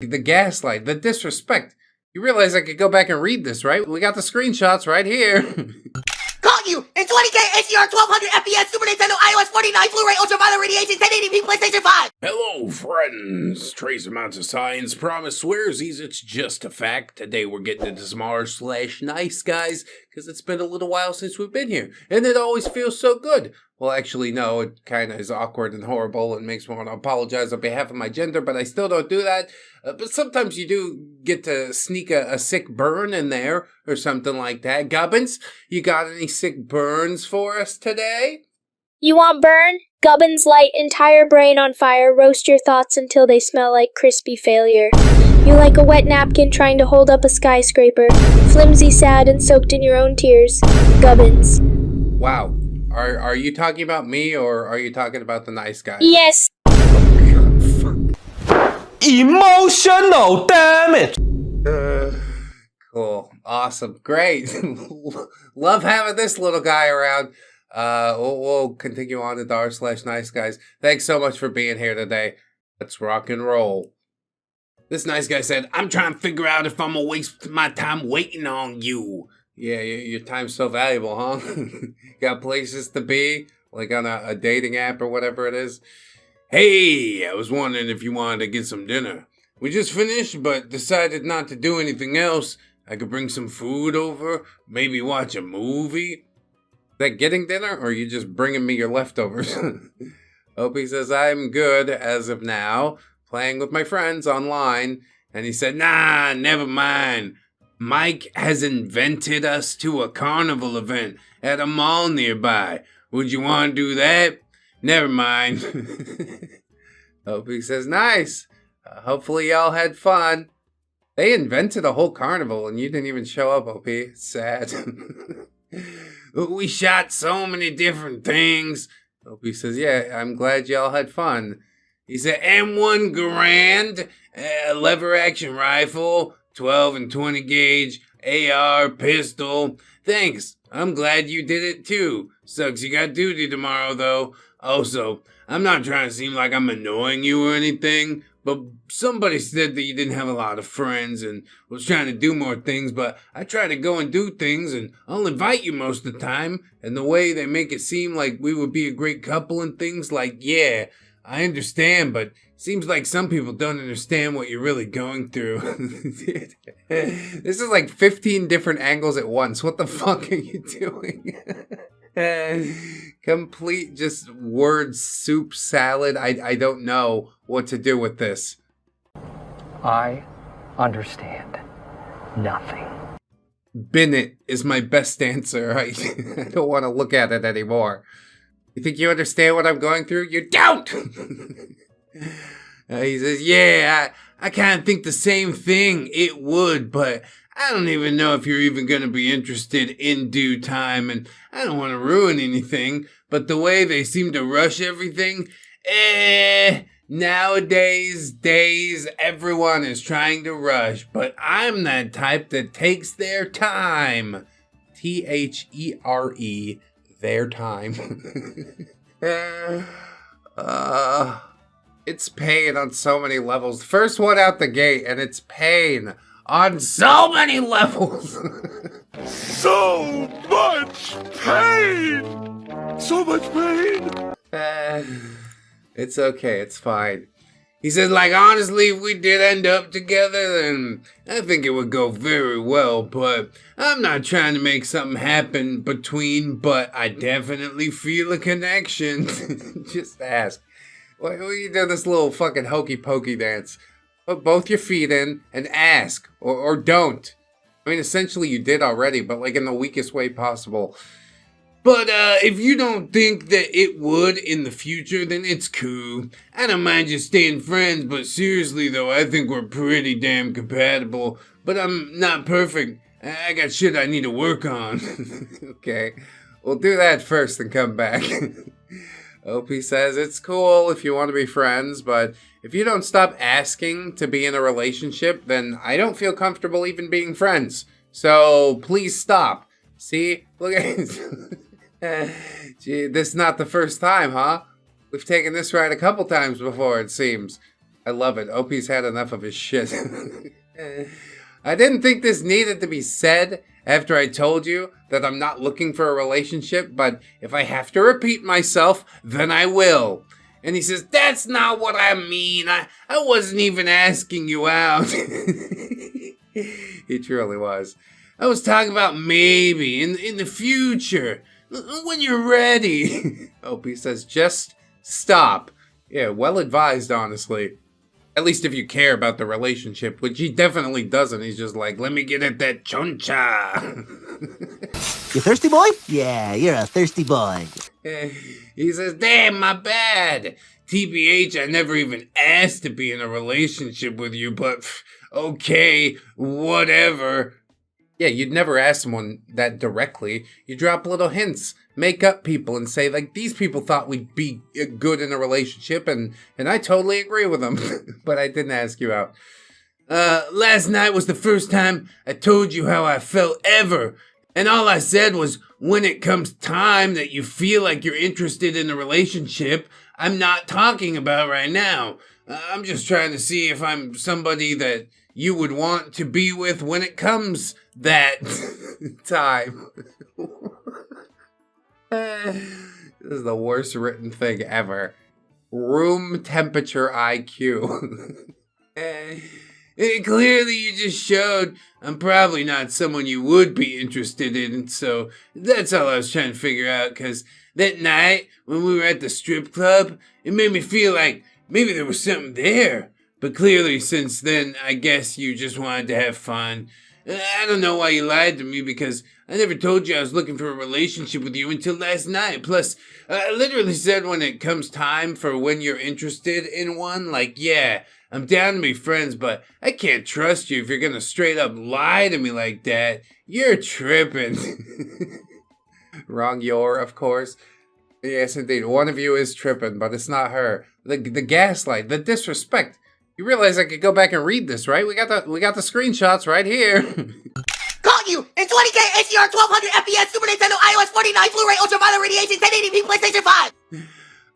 The gaslight, the disrespect. You realize I could go back and read this, right? We got the screenshots right here. Caught you in 20K HDR 1200 FPS Super Nintendo iOS 49 Blu-ray Ultraviolet Radiation 1080p PlayStation 5. Hello, friends. Trace amounts of science. Promise swearsies. It's just a fact. Today we're getting into some r/niceguys because it's been a little while since we've been here, and it always feels so good. Well, actually, no, it kind of is awkward and horrible and makes me want to apologize on behalf of my gender, but I still don't do that. But sometimes you do get to sneak a sick burn in there or something like that. Gubbins, you got any sick burns for us today? You want burn? Gubbins light entire brain on fire, roast your thoughts until they smell like crispy failure. You like a wet napkin trying to hold up a skyscraper, flimsy, sad, and soaked in your own tears. Gubbins. Wow. Are you talking about me, or are you talking about the nice guy? Yes. Emotional damage. Cool. Awesome. Great. Love having this little guy around. We'll continue on to r/niceguys. Thanks so much for being here today. Let's rock and roll. This nice guy said, I'm trying to figure out if I'm gonna waste my time waiting on you. Yeah, your time's so valuable, huh? Got places to be, like on a dating app or whatever it is. Hey, I was wondering if you wanted to get some dinner. We just finished, but decided not to do anything else. I could bring some food over, maybe watch a movie. Is that getting dinner, or are you just bringing me your leftovers? Opie says, I'm good as of now, playing with my friends online. And he said, nah, never mind. Mike has invented us to a carnival event at a mall nearby. Would you want to do that? Never mind. Opie says, nice. Hopefully y'all had fun. They invented a whole carnival and you didn't even show up, Opie. Sad. We shot so many different things. Opie says, yeah, I'm glad y'all had fun. He said, M1 Garand, lever action rifle, 12 and 20 gauge, AR, pistol. Thanks. I'm glad you did it too. Sucks you got duty tomorrow though. Also, I'm not trying to seem like I'm annoying you or anything, but somebody said that you didn't have a lot of friends and was trying to do more things, but I try to go and do things and I'll invite you most of the time, and the way they make it seem like we would be a great couple and things, like, yeah, I understand, but seems like some people don't understand what you're really going through. This is like 15 different angles at once. What the fuck are you doing? Complete just word soup salad. I don't know what to do with this. I understand nothing. Bennett is my best answer. I don't want to look at it anymore. You think you understand what I'm going through? You don't! He says, yeah, I kind of think the same thing. It would, but I don't even know if you're even going to be interested in due time, and I don't want to ruin anything, but the way they seem to rush everything, nowadays, everyone is trying to rush, but I'm that type that takes their time. THERE. Their time. It's pain on so many levels. First one out the gate, and it's pain on so many levels. So much pain! So much pain! It's okay, it's fine. He says, like, honestly, if we did end up together, then I think it would go very well, but I'm not trying to make something happen between, but I definitely feel a connection. Just ask. Why you do this little fucking hokey pokey dance? Put both your feet in and ask, or don't. I mean, essentially you did already, but like in the weakest way possible. But if you don't think that it would in the future, then it's cool. I don't mind just staying friends, but seriously though, I think we're pretty damn compatible. But I'm not perfect. I got shit I need to work on. Okay, we'll do that first and come back. Opie says it's cool if you want to be friends, but if you don't stop asking to be in a relationship, then I don't feel comfortable even being friends. So please stop. See? Look at Gee, this is not the first time, huh? We've taken this ride a couple times before, it seems. I love it. OP's had enough of his shit. I didn't think this needed to be said after I told you that I'm not looking for a relationship, but if I have to repeat myself, then I will. And he says, that's not what I mean. I wasn't even asking you out. He truly was. I was talking about maybe in the future, when you're ready. Opie says, just stop. Yeah, well advised, honestly. At least if you care about the relationship, which he definitely doesn't. He's just like, let me get at that choncha. You thirsty boy? Yeah, you're a thirsty boy. He says, damn, my bad. TBH, I never even asked to be in a relationship with you, but okay, whatever. Yeah, you'd never ask someone that directly. You drop little hints, make up people, and say, like, these people thought we'd be good in a relationship, and I totally agree with them. But I didn't ask you out. Last night was the first time I told you how I felt ever. And all I said was, when it comes time that you feel like you're interested in a relationship, I'm not talking about right now. I'm just trying to see if I'm somebody that you would want to be with when it comes that time. This is the worst written thing ever. Room temperature IQ. Clearly you just showed I'm probably not someone you would be interested in, so that's all I was trying to figure out, because that night when we were at the strip club, it made me feel like maybe there was something there. But clearly since then, I guess you just wanted to have fun. I don't know why you lied to me, because I never told you I was looking for a relationship with you until last night. Plus, I literally said when it comes time for when you're interested in one, like, yeah, I'm down to be friends, but I can't trust you if you're gonna straight up lie to me like that. You're tripping. Wrong your, of course. Yes, indeed. One of you is tripping, but it's not her. The gaslight, the disrespect. You realize I could go back and read this, right? We got the screenshots right here. Caught you in 20K HDR 1200 FPS Super Nintendo iOS 49 Blu-ray Ultraviolet Radiation 1080p PlayStation 5.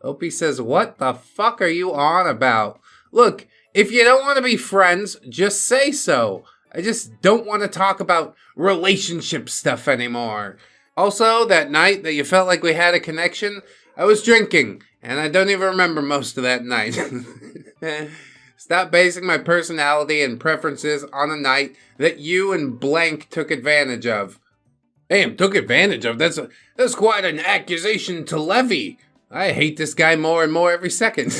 Opie says, what the fuck are you on about? Look, if you don't want to be friends, just say so. I just don't want to talk about relationship stuff anymore. Also, that night that you felt like we had a connection, I was drinking, and I don't even remember most of that night. Stop basing my personality and preferences on a night that you and blank took advantage of. Damn, took advantage of? That's quite an accusation to levy. I hate this guy more and more every second.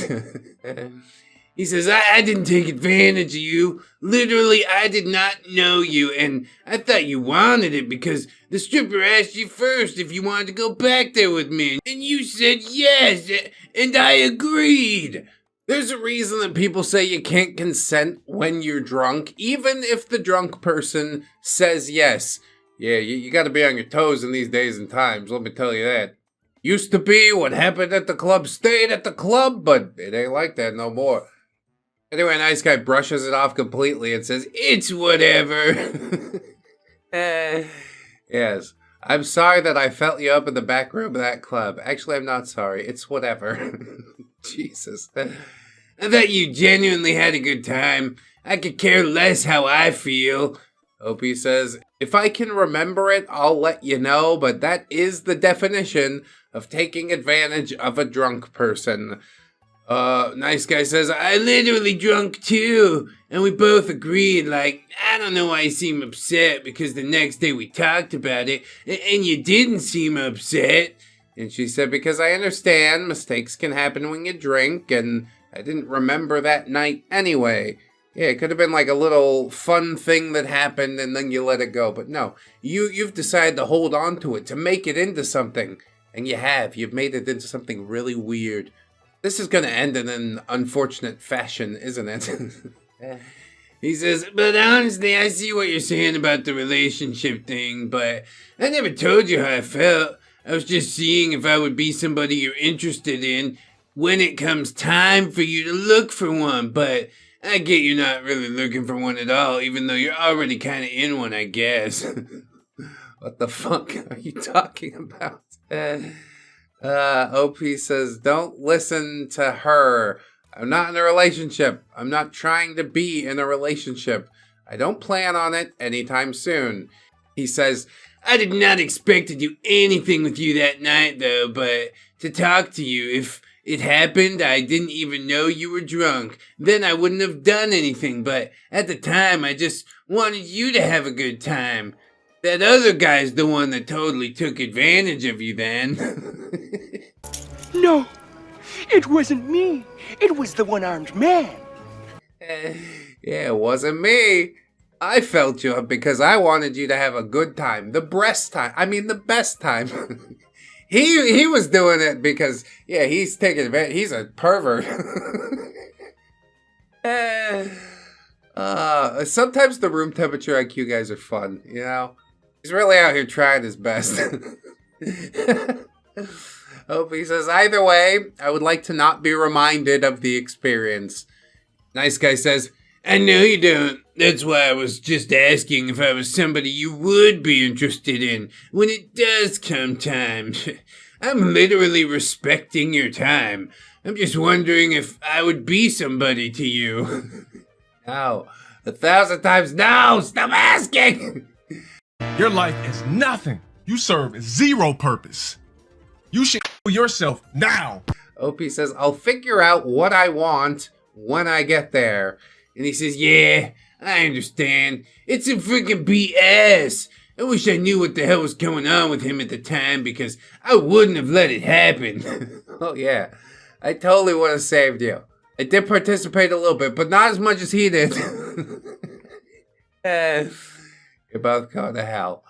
He says, I didn't take advantage of you. Literally, I did not know you, and I thought you wanted it because the stripper asked you first if you wanted to go back there with me, and you said yes, and I agreed. There's a reason that people say you can't consent when you're drunk, even if the drunk person says yes. Yeah, you gotta be on your toes in these days and times, let me tell you that. Used to be what happened at the club stayed at the club, but it ain't like that no more. Anyway, Nice Guy brushes it off completely and says, it's whatever. Yes, I'm sorry that I felt you up in the back room of that club. Actually, I'm not sorry. It's whatever. Jesus. I thought you genuinely had a good time. I could care less how I feel. Opie says, if I can remember it, I'll let you know, but that is the definition of taking advantage of a drunk person. Nice Guy says, I literally drunk too, and we both agreed, like, I don't know why you seem upset, because the next day we talked about it, and you didn't seem upset. And she said, because I understand mistakes can happen when you drink, and I didn't remember that night anyway. Yeah, it could have been like a little fun thing that happened, and then you let it go, but no, you've decided to hold on to it, to make it into something, and you have. You've made it into something really weird. This is going to end in an unfortunate fashion, isn't it? He says, but honestly, I see what you're saying about the relationship thing, but I never told you how I felt. I was just seeing if I would be somebody you're interested in when it comes time for you to look for one, but I get you're not really looking for one at all, even though you're already kind of in one, I guess. What the fuck are you talking about? OP says, don't listen to her. I'm not in a relationship. I'm not trying to be in a relationship. I don't plan on it anytime soon. He says, I did not expect to do anything with you that night, though, but to talk to you. If it happened, I didn't even know you were drunk. Then I wouldn't have done anything, but at the time, I just wanted you to have a good time. That other guy's the one that totally took advantage of you then. No, it wasn't me. It was the one-armed man. Yeah, it wasn't me. I felt you up because I wanted you to have a good time. The best time. He was doing it because, yeah, he's taking advantage. He's a pervert. Sometimes the room temperature IQ guys are fun, you know? He's really out here trying his best. Hope he says, either way, I would like to not be reminded of the experience. Nice guy says, I know you don't. That's why I was just asking if I was somebody you would be interested in when it does come time. I'm literally respecting your time. I'm just wondering if I would be somebody to you. No. 1,000 times no! Stop asking! Your life is nothing. You serve zero purpose. You should kill yourself now. OP says, I'll figure out what I want when I get there. And he says, yeah, I understand. It's a freaking BS. I wish I knew what the hell was going on with him at the time because I wouldn't have let it happen. Oh, yeah. I totally would have saved you. I did participate a little bit, but not as much as he did. You're both going to hell.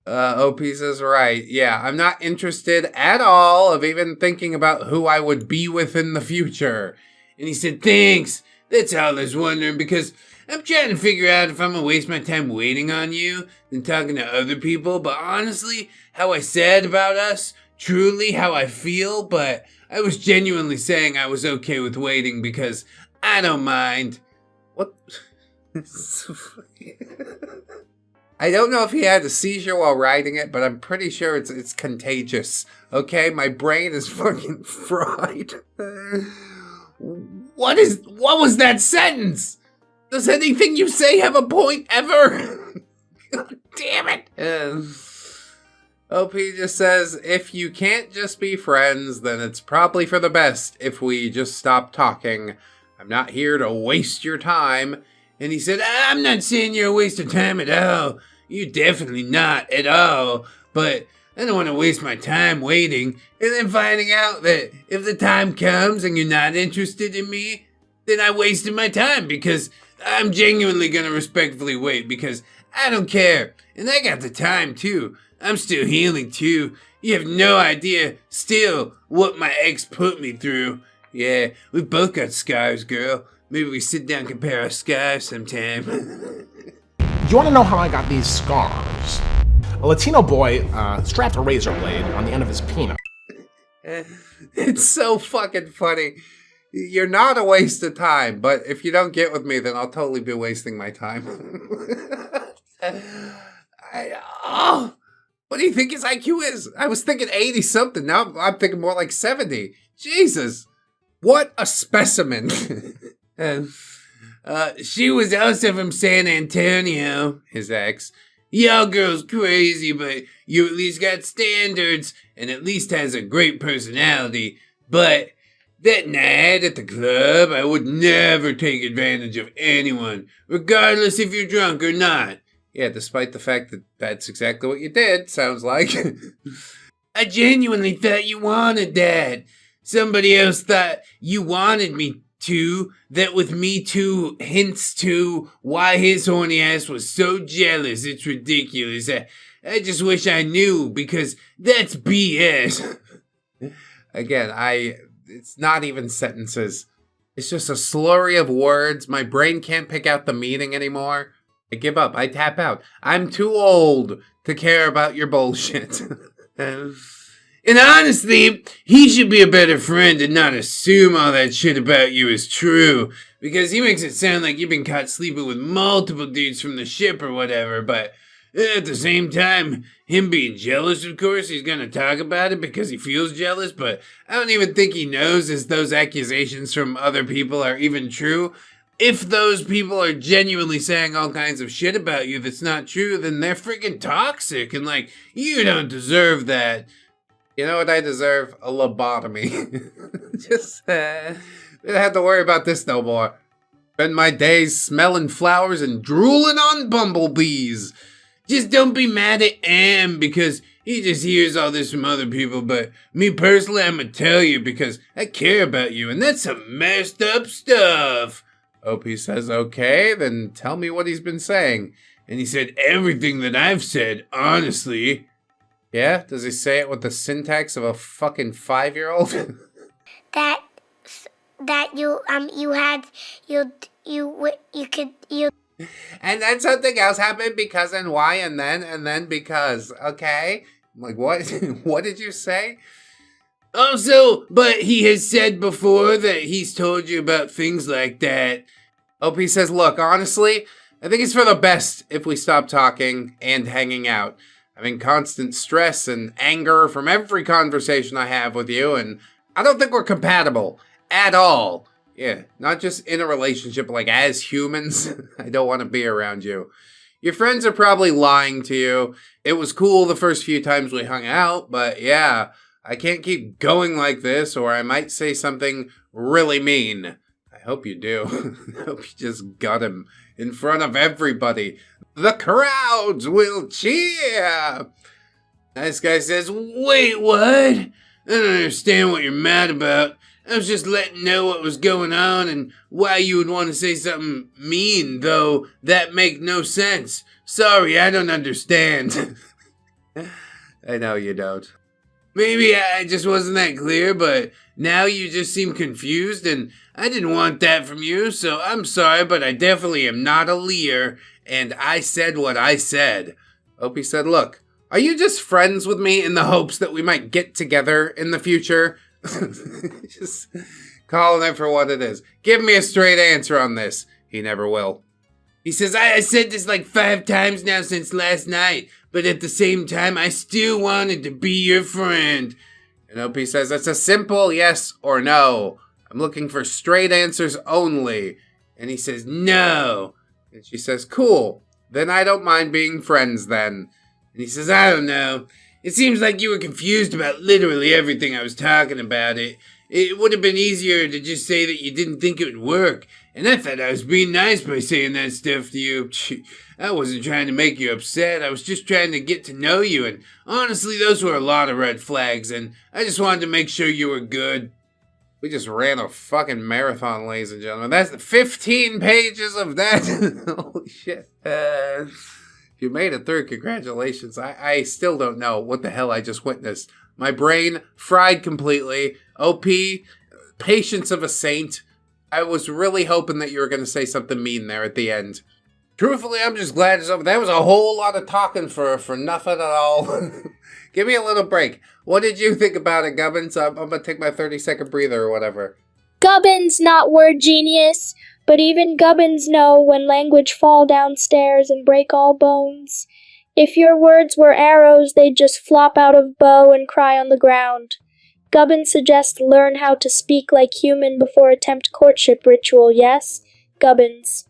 OP says, right. Yeah, I'm not interested at all of even thinking about who I would be with in the future. And he said, thanks. That's all I was wondering because I'm trying to figure out if I'm going to waste my time waiting on you than talking to other people. But honestly, how I said about us, truly how I feel, but I was genuinely saying I was okay with waiting because I don't mind. What? I don't know if he had a seizure while writing it, but I'm pretty sure it's contagious. Okay, my brain is fucking fried. What was that sentence? Does anything you say have a point ever? God damn it. OP just says, if you can't just be friends, then it's probably for the best if we just stop talking. I'm not here to waste your time. And he said, I'm not saying you're a waste of time at all. You're definitely not at all. But I don't want to waste my time waiting and then finding out that if the time comes and you're not interested in me, then I wasted my time because I'm genuinely going to respectfully wait because I don't care. And I got the time too. I'm still healing too. You have no idea still what my ex put me through. Yeah, we both got scars, girl. Maybe we sit down and compare our scars sometime. You want to know how I got these scars? A Latino boy strapped a razor blade on the end of his penis. It's so fucking funny. You're not a waste of time, but if you don't get with me, then I'll totally be wasting my time. What do you think his IQ is? I was thinking 80 something. Now I'm thinking more like 70. Jesus. What a specimen. She was also from San Antonio, his ex. Y'all girls crazy, but you at least got standards and at least has a great personality. But that night at the club, I would never take advantage of anyone, regardless if you're drunk or not. Yeah, despite the fact that that's exactly what you did, sounds like. I genuinely thought you wanted that. Somebody else thought you wanted me to. That with me too hints to why his horny ass was so jealous. It's ridiculous. I just wish I knew because that's BS. Again, it's not even sentences. It's just a slurry of words. My brain can't pick out the meaning anymore. I give up. I tap out. I'm too old to care about your bullshit. And honestly, he should be a better friend and not assume all that shit about you is true. Because he makes it sound like you've been caught sleeping with multiple dudes from the ship or whatever. But At the same time, him being jealous, of course, he's gonna talk about it because he feels jealous, but I don't even think he knows if those accusations from other people are even true. If those people are genuinely saying all kinds of shit about you that's not true, then they're freaking toxic, and like, you don't deserve that. You know what I deserve? A lobotomy. Just, don't have to worry about this no more. Spend my days smelling flowers and drooling on bumblebees. Just don't be mad at Am because he just hears all this from other people, but me personally, I'm gonna tell you because I care about you, and that's some messed up stuff. OP says, okay, then tell me what he's been saying. And he said everything that I've said, honestly. Yeah? Does he say it with the syntax of a fucking 5-year-old? that you could. And then something else happened because and why and then because, okay? Like, what? What did you say? Also, but he has said before that he's told you about things like that. OP says, look, honestly, I think it's for the best if we stop talking and hanging out. I'm in constant stress and anger from every conversation I have with you, and I don't think we're compatible at all. Yeah, not just in a relationship, like as humans. I don't want to be around you. Your friends are probably lying to you. It was cool the first few times we hung out, but yeah, I can't keep going like this, or I might say something really mean. I hope you do. I hope you just gut him in front of everybody. The crowds will cheer. Nice guy says, wait, what? I don't understand what you're mad about. I was just letting you know what was going on and why you would want to say something mean, though that make no sense. Sorry, I don't understand. I know you don't. Maybe I just wasn't that clear, but now you just seem confused, and I didn't want that from you, so I'm sorry, but I definitely am not a liar, and I said what I said. Opie said, look, are you just friends with me in the hopes that we might get together in the future? Just calling it for what it is. Give me a straight answer on this. He never will. He says, I said this like 5 times now since last night, but at the same time, I still wanted to be your friend. And OP says, that's a simple yes or no. I'm looking for straight answers only. And he says, no. And she says, cool. Then I don't mind being friends then. And he says, I don't know. It seems like you were confused about literally everything I was talking about. It would have been easier to just say that you didn't think it would work. And I thought I was being nice by saying that stuff to you. I wasn't trying to make you upset. I was just trying to get to know you. And honestly, those were a lot of red flags. And I just wanted to make sure you were good. We just ran a fucking marathon, ladies and gentlemen. That's 15 pages of that. Holy shit. You made it through. Congratulations. I still don't know what the hell I just witnessed. My brain fried completely. OP, patience of a saint. I was really hoping that you were going to say something mean there at the end. Truthfully, I'm just glad it's over. That was a whole lot of talking for nothing at all. Give me a little break. What did you think about it, Gubbins? I'm going to take my 30-second breather or whatever. Gubbins not word genius, but even Gubbins know when language fall downstairs and break all bones. If your words were arrows, they'd just flop out of bow and cry on the ground. Gubbins suggests learn how to speak like human before attempt courtship ritual, yes? Gubbins.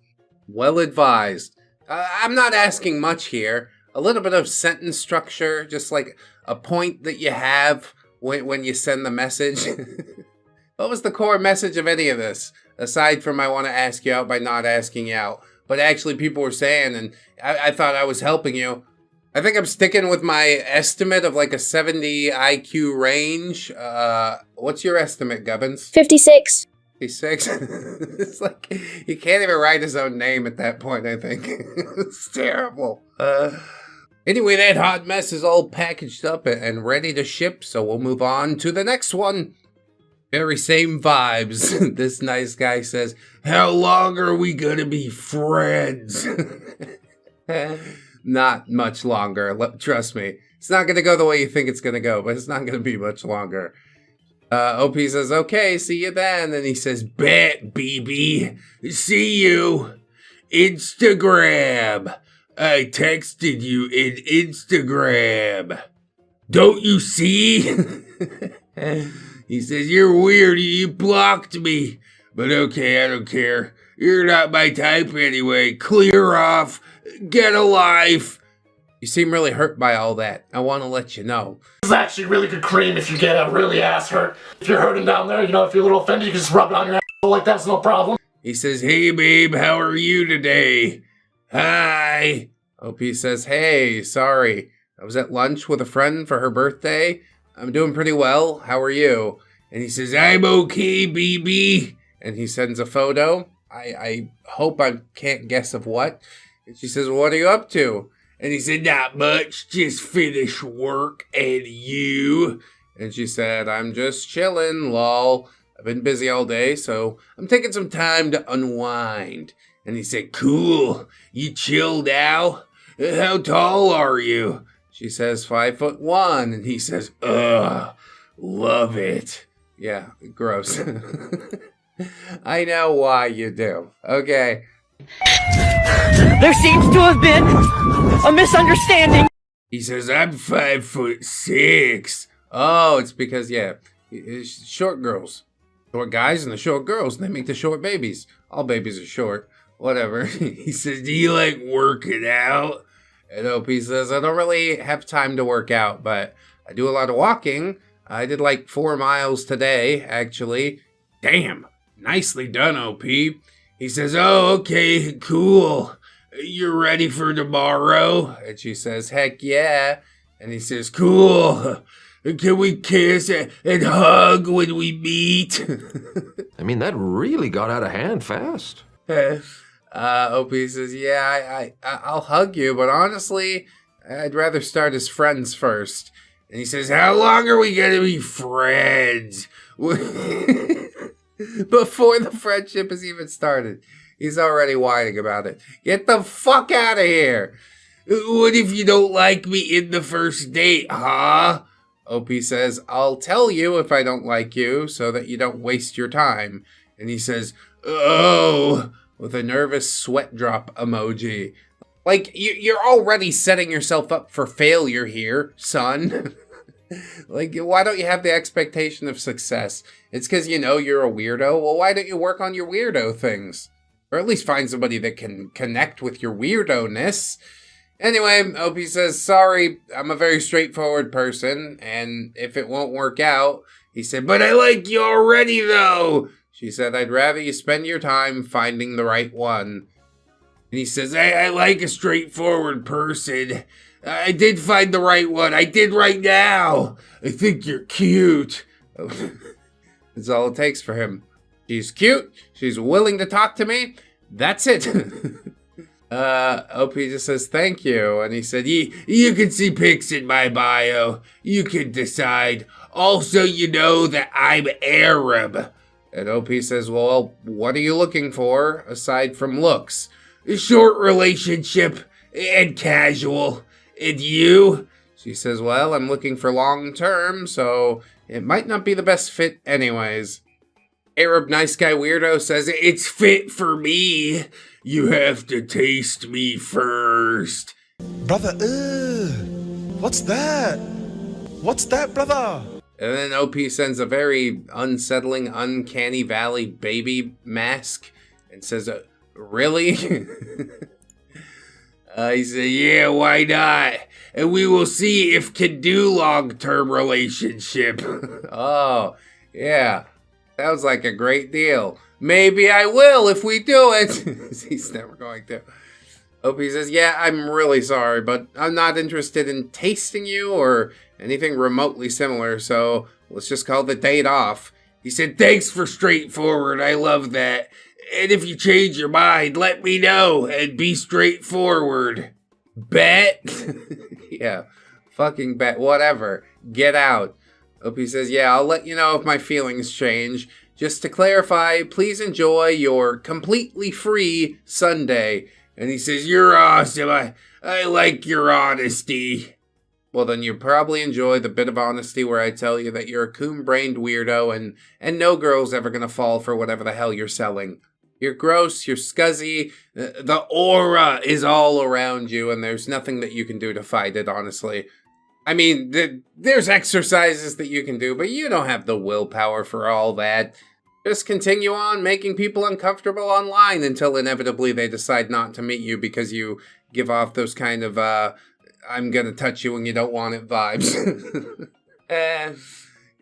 Well advised. I'm not asking much here. A little bit of sentence structure, just like a point that you have when you send the message. What was the core message of any of this? Aside from I want to ask you out by not asking you out. But actually people were saying, and I thought I was helping you. I think I'm sticking with my estimate of like a 70 IQ range. What's your estimate, Gubbins? 56. 56? It's like, he can't even write his own name at that point, I think. It's terrible. Anyway, that hot mess is all packaged up and ready to ship, so we'll move on to the next one. Very same vibes. This nice guy says, how long are we gonna be friends? Not much longer, trust me. It's not gonna go the way you think it's gonna go, but it's not gonna be much longer. OP says, okay, see you then. And he says, bet, BB. See you. Instagram. I texted you in Instagram. Don't you see? He says, you're weird, you blocked me. But okay, I don't care. You're not my type anyway. Clear off. Get a life. You seem really hurt by all that. I want to let you know. This is actually really good cream if you get really ass hurt. If you're hurting down there, if you're a little offended, you can just rub it on your asshole like that's no problem. He says, hey babe, how are you today? Hi. OP says, hey, sorry. I was at lunch with a friend for her birthday. I'm doing pretty well. How are you? And he says, I'm okay, baby. And he sends a photo. I hope I can't guess of what. And she says, what are you up to? And he said, not much, just finished work, and you? And she said, I'm just chilling, lol. I've been busy all day, so I'm taking some time to unwind. And he said, cool, you chill now? How tall are you? She says, 5'1", and he says, ugh, love it. Yeah, gross. I know why you do. Okay. There seems to have been a misunderstanding. He says, I'm 5'6". Oh, it's because, yeah, it's short girls. Short guys and the short girls, they make the short babies. All babies are short. Whatever. He says, do you like working out? And OP says, I don't really have time to work out, but I do a lot of walking. I did like 4 miles today, actually. Damn, nicely done, OP. He says, oh, okay, cool. You're ready for tomorrow? And she says, heck yeah. And he says, cool. Can we kiss and hug when we meet? I mean, that really got out of hand fast. OP says, yeah, I'll hug you, but honestly, I'd rather start as friends first. And he says, how long are we going to be friends? Before the friendship has even started, he's already whining about it. Get the fuck out of here. What if you don't like me in the first date, huh? OP says, I'll tell you if I don't like you so that you don't waste your time. And he says, oh, with a nervous sweat drop emoji. Like, you're already setting yourself up for failure here, son. Like, why don't you have the expectation of success? It's because you know you're a weirdo. Well, why don't you work on your weirdo things? Or at least find somebody that can connect with your weirdo-ness. Anyway, OP says, sorry, I'm a very straightforward person, and if it won't work out, he said, but I like you already, though. She said, I'd rather you spend your time finding the right one. And he says, I like a straightforward person. I did find the right one. I did right now. I think you're cute. That's all it takes for him. She's cute. She's willing to talk to me. That's it. OP just says, thank you. And he said, you can see pics in my bio. You can decide. Also, you know that I'm Arab. And OP says, well, what are you looking for aside from looks? A short relationship and casual. And you? She says, well, I'm looking for long term, so it might not be the best fit anyways. Arab nice guy weirdo says, it's fit for me. You have to taste me first. Brother, what's that? What's that, brother? And then OP sends a very unsettling, uncanny valley baby mask and says, really? He said, yeah, why not? And we will see if can do long-term relationship. Oh, yeah. Sounds like a great deal. Maybe I will if we do it. He's never going to. OP says, yeah, I'm really sorry, but I'm not interested in tasting you or anything remotely similar, so let's just call the date off. He said, thanks for straightforward. I love that. And if you change your mind, let me know and be straightforward. Bet? Yeah, fucking bet. Whatever. Get out. OP says, yeah, I'll let you know if my feelings change. Just to clarify, please enjoy your completely free Sunday. And he says, you're awesome. I like your honesty. Well, then you probably enjoy the bit of honesty where I tell you that you're a coon-brained weirdo and no girl's ever gonna fall for whatever the hell you're selling. You're gross, you're scuzzy, the aura is all around you, and there's nothing that you can do to fight it, honestly. I mean, there's exercises that you can do, but you don't have the willpower for all that. Just continue on making people uncomfortable online until inevitably they decide not to meet you because you give off those kind of, I'm gonna touch you when you don't want it vibes.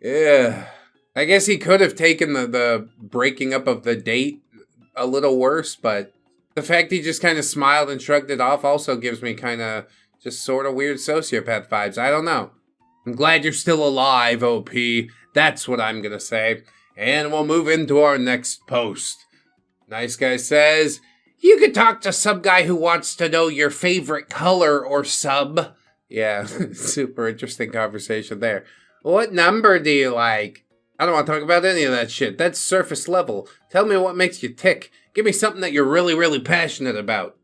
Yeah. I guess he could have taken the breaking up of the date a little worse, but the fact he just kind of smiled and shrugged it off also gives me kind of just sort of weird sociopath vibes. I don't know. I'm glad you're still alive, OP. That's what I'm gonna say. And we'll move into our next post. Nice Guy says, you could talk to some guy who wants to know your favorite color or sub. Yeah, super interesting conversation there. What number do you like? I don't want to talk about any of that shit. That's surface level. Tell me what makes you tick. Give me something that you're really, really passionate about.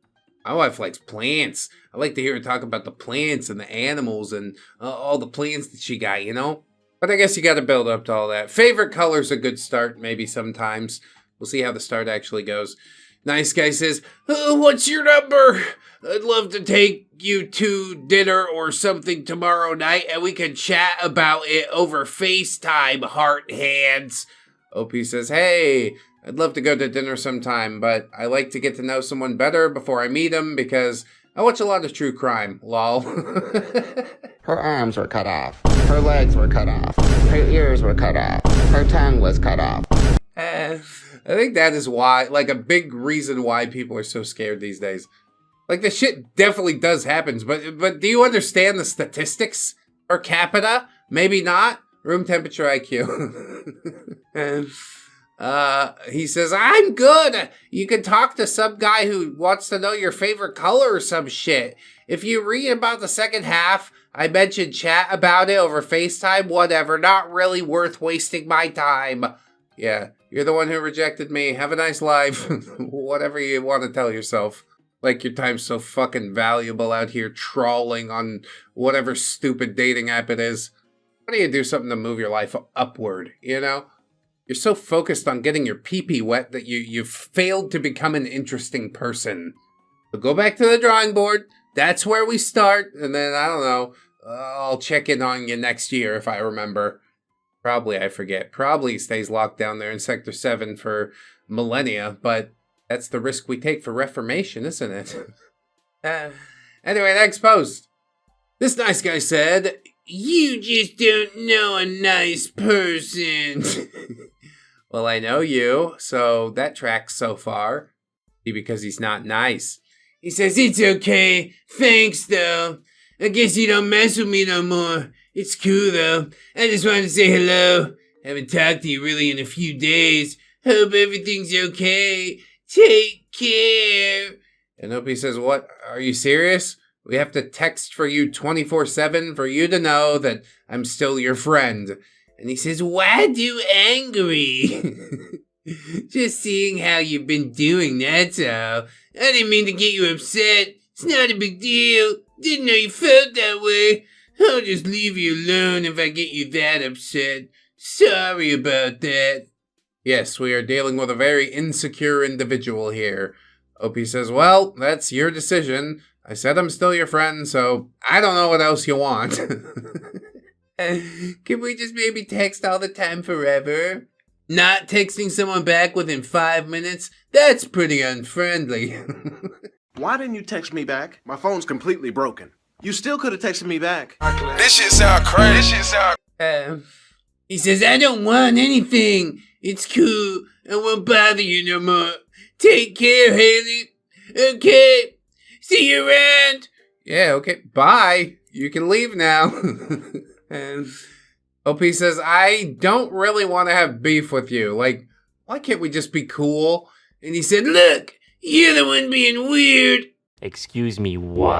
My wife likes plants. I like to hear her talk about the plants and the animals and all the plants that she got, you know? But I guess you gotta build up to all that. Favorite color's a good start, maybe sometimes. We'll see how the start actually goes. Nice Guy says, what's your number? I'd love to take you to dinner or something tomorrow night and we can chat about it over FaceTime, heart hands. OP says, hey, I'd love to go to dinner sometime, but I like to get to know someone better before I meet them because I watch a lot of true crime, lol. Her arms were cut off. Her legs were cut off. Her ears were cut off. Her tongue was cut off. I think that is why, like, a big reason why people are so scared these days. Like, the shit definitely does happen, but do you understand the statistics per capita? Maybe not. Room temperature IQ. He says, I'm good. You can talk to some guy who wants to know your favorite color or some shit. If you read about the second half, I mentioned chat about it over FaceTime, whatever. Not really worth wasting my time. Yeah, you're the one who rejected me. Have a nice life. Whatever you want to tell yourself. Like your time's so fucking valuable out here trawling on whatever stupid dating app it is. Why don't you do something to move your life upward, you know? You're so focused on getting your pee-pee wet that you've failed to become an interesting person. So go back to the drawing board. That's where we start. And then, I don't know, I'll check in on you next year if I remember. Probably I forget. Probably stays locked down there in Sector 7 for millennia. But that's the risk we take for reformation, isn't it? Anyway, next post. This nice guy said, you just don't know a nice person. Well, I know you, so that tracks so far. Because he's not nice. He says, it's okay. Thanks, though. I guess you don't mess with me no more. It's cool, though. I just wanted to say hello. Haven't talked to you really in a few days. Hope everything's okay. Take care. And OP says, what? Are you serious? We have to text for you 24/7 for you to know that I'm still your friend. And he says, why do angry? Just seeing how you've been doing, that's all. I didn't mean to get you upset. It's not a big deal. Didn't know you felt that way. I'll just leave you alone if I get you that upset. Sorry about that. Yes, we are dealing with a very insecure individual here. OP says, well, that's your decision. I said I'm still your friend, so I don't know what else you want. Can we just maybe text all the time forever? Not texting someone back within 5 minutes? That's pretty unfriendly. Why didn't you text me back? My phone's completely broken. You still could have texted me back. This shit sound crazy. This shit sound... He says, I don't want anything. It's cool. I won't bother you no more. Take care, Haley. Okay. See you around. Yeah, okay. Bye. You can leave now. And OP says, I don't really want to have beef with you. Like, why can't we just be cool? And he said, look, you're the one being weird. Excuse me, what?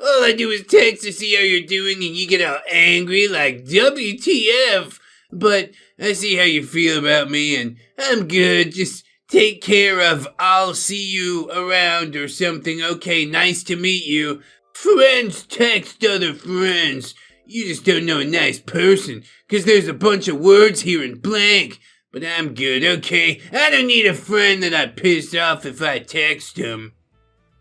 All I do is text to see how you're doing and you get all angry like WTF. But I see how you feel about me and I'm good. Just take care of I'll see you around or something. Okay, nice to meet you. Friends text other friends. You just don't know a nice person, 'cause there's a bunch of words here in blank. But I'm good, okay? I don't need a friend that I piss off if I text him.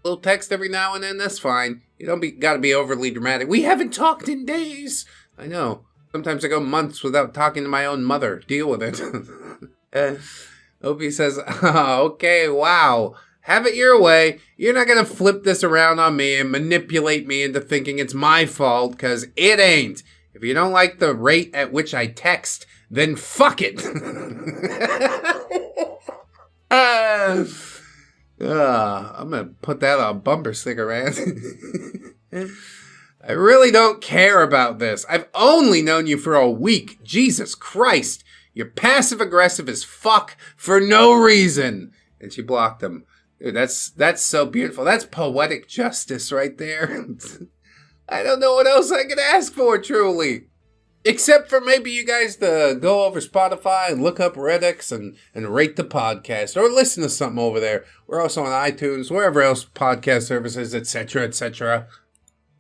A little text every now and then, that's fine. You don't gotta be overly dramatic. We haven't talked in days. I know. Sometimes I go months without talking to my own mother. Deal with it. Opie says, okay, wow. Have it your way. You're not gonna flip this around on me and manipulate me into thinking it's my fault, because it ain't. If you don't like the rate at which I text, then fuck it. I'm gonna put that on a bumper sticker, man. I really don't care about this. I've only known you for a week. Jesus Christ. You're passive-aggressive as fuck for no reason. And she blocked him. Dude, that's so beautiful. That's poetic justice right there. I don't know what else I could ask for, truly. Except for maybe you guys to go over Spotify and look up ReddX and rate the podcast. Or listen to something over there. We're also on iTunes, wherever else podcast services, etc., etc.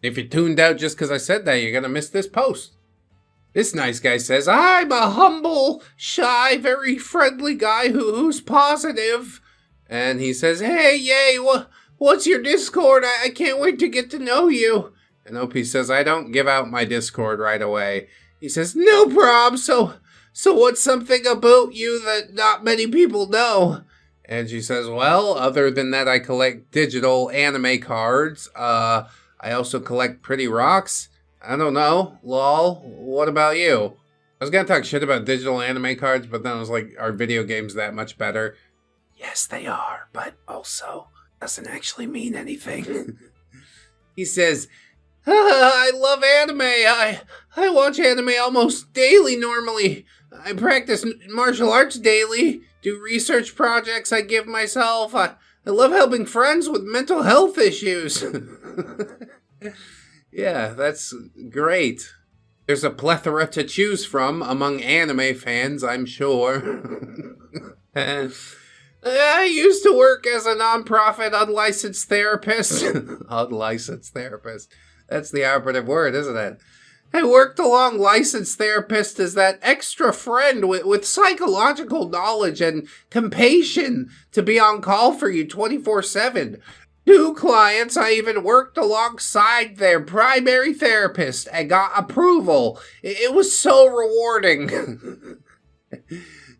If you tuned out just because I said that, you're going to miss this post. This nice guy says, I'm a humble, shy, very friendly guy who's positive. And he says, hey, yay, what's your Discord? I can't wait to get to know you. And OP says, I don't give out my Discord right away. He says, no problem. So what's something about you that not many people know? And she says, well, other than that, I collect digital anime cards. I also collect pretty rocks. I don't know. Lol. What about you? I was going to talk shit about digital anime cards, but then I was like, are video games that much better? Yes, they are, but also doesn't actually mean anything. He says, I love anime. I watch anime almost daily normally. I practice martial arts daily, do research projects I give myself. I love helping friends with mental health issues. Yeah, that's great. There's a plethora to choose from among anime fans, I'm sure. I used to work as a non-profit unlicensed therapist. Unlicensed therapist. That's the operative word, isn't it? I worked along licensed therapist as that extra friend with psychological knowledge and compassion to be on call for you 24/7. 2 clients, I even worked alongside their primary therapist and got approval. It was so rewarding.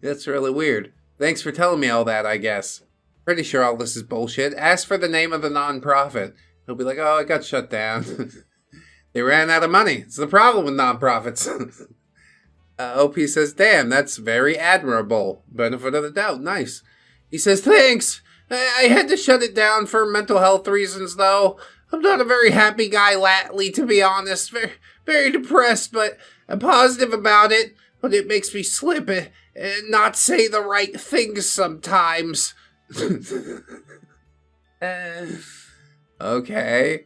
That's really weird. Thanks for telling me all that, I guess. Pretty sure all this is bullshit. Ask for the name of the nonprofit. He'll be like, oh, it got shut down. They ran out of money. It's the problem with nonprofits. OP says, damn, that's very admirable. Benefit of the doubt. Nice. He says, thanks. I had to shut it down for mental health reasons, though. I'm not a very happy guy lately, to be honest. Very, very depressed, but I'm positive about it. But it makes me slip and not say the right things sometimes. Okay.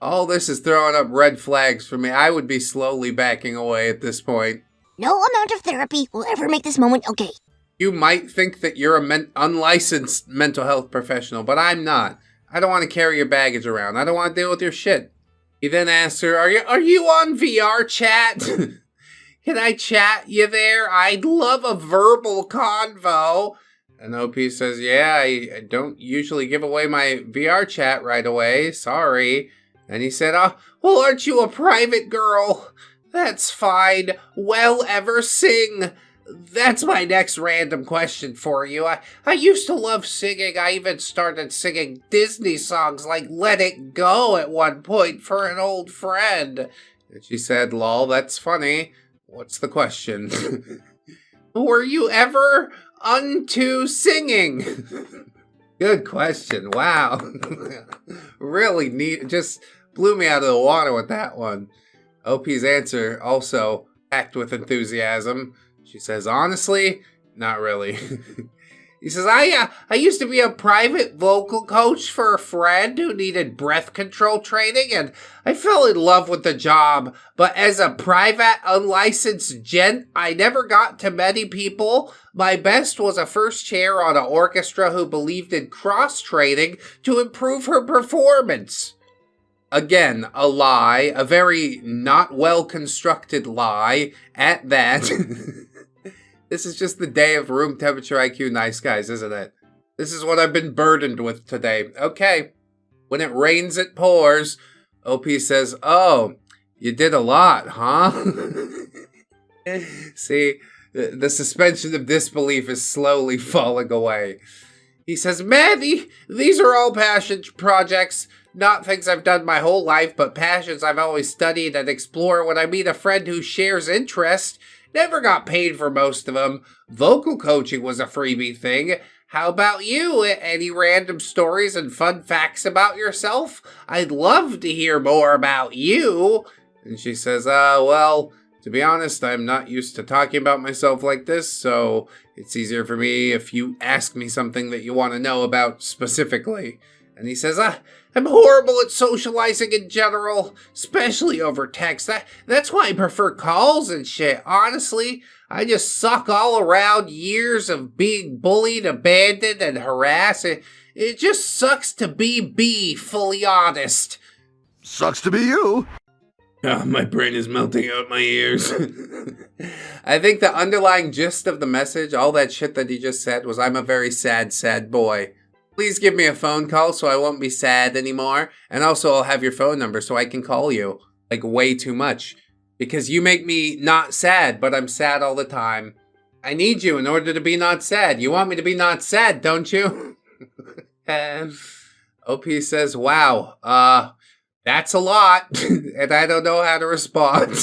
All this is throwing up red flags for me. I would be slowly backing away at this point. No amount of therapy will ever make this moment okay. You might think that you're an unlicensed mental health professional, but I'm not. I don't want to carry your baggage around. I don't want to deal with your shit. He then asks her, are you on VR chat? Can I chat you there? I'd love a verbal convo. And OP says, yeah, I don't usually give away my VR chat right away. Sorry. And he said, oh, well, aren't you a private girl? That's fine. Well, ever sing? That's my next random question for you. I used to love singing. I even started singing Disney songs like Let It Go at one point for an old friend. And she said, lol, that's funny. What's the question? Were you ever unto singing? Good question. Wow. Really neat. Just blew me out of the water with that one. OP's answer also packed with enthusiasm. She says, honestly, not really. He says, I used to be a private vocal coach for a friend who needed breath control training, and I fell in love with the job. But as a private, unlicensed gent, I never got to many people. My best was a first chair on an orchestra who believed in cross-training to improve her performance. Again, a lie, a very not well-constructed lie at that. This is just the day of room temperature IQ nice guys, isn't it? This is what I've been burdened with today. Okay. When it rains, it pours. OP says, oh, you did a lot, huh? See, the suspension of disbelief is slowly falling away. He says, man, these are all passion projects. Not things I've done my whole life, but passions I've always studied and explored when I meet a friend who shares interest. Never got paid for most of them. Vocal coaching was a freebie thing. How about you? Any random stories and fun facts about yourself? I'd love to hear more about you. And she says, well, to be honest, I'm not used to talking about myself like this, so it's easier for me if you ask me something that you want to know about specifically. And he says, I'm horrible at socializing in general, especially over text. That's why I prefer calls and shit. Honestly, I just suck all around years of being bullied, abandoned, and harassed. It just sucks to be fully honest. Sucks to be you. Oh, my brain is melting out my ears. I think the underlying gist of the message, all that shit that he just said, was I'm a very sad, sad boy. Please give me a phone call so I won't be sad anymore. And also I'll have your phone number so I can call you. Like way too much. Because you make me not sad, but I'm sad all the time. I need you in order to be not sad. You want me to be not sad, don't you? OP says, wow, that's a lot. And I don't know how to respond.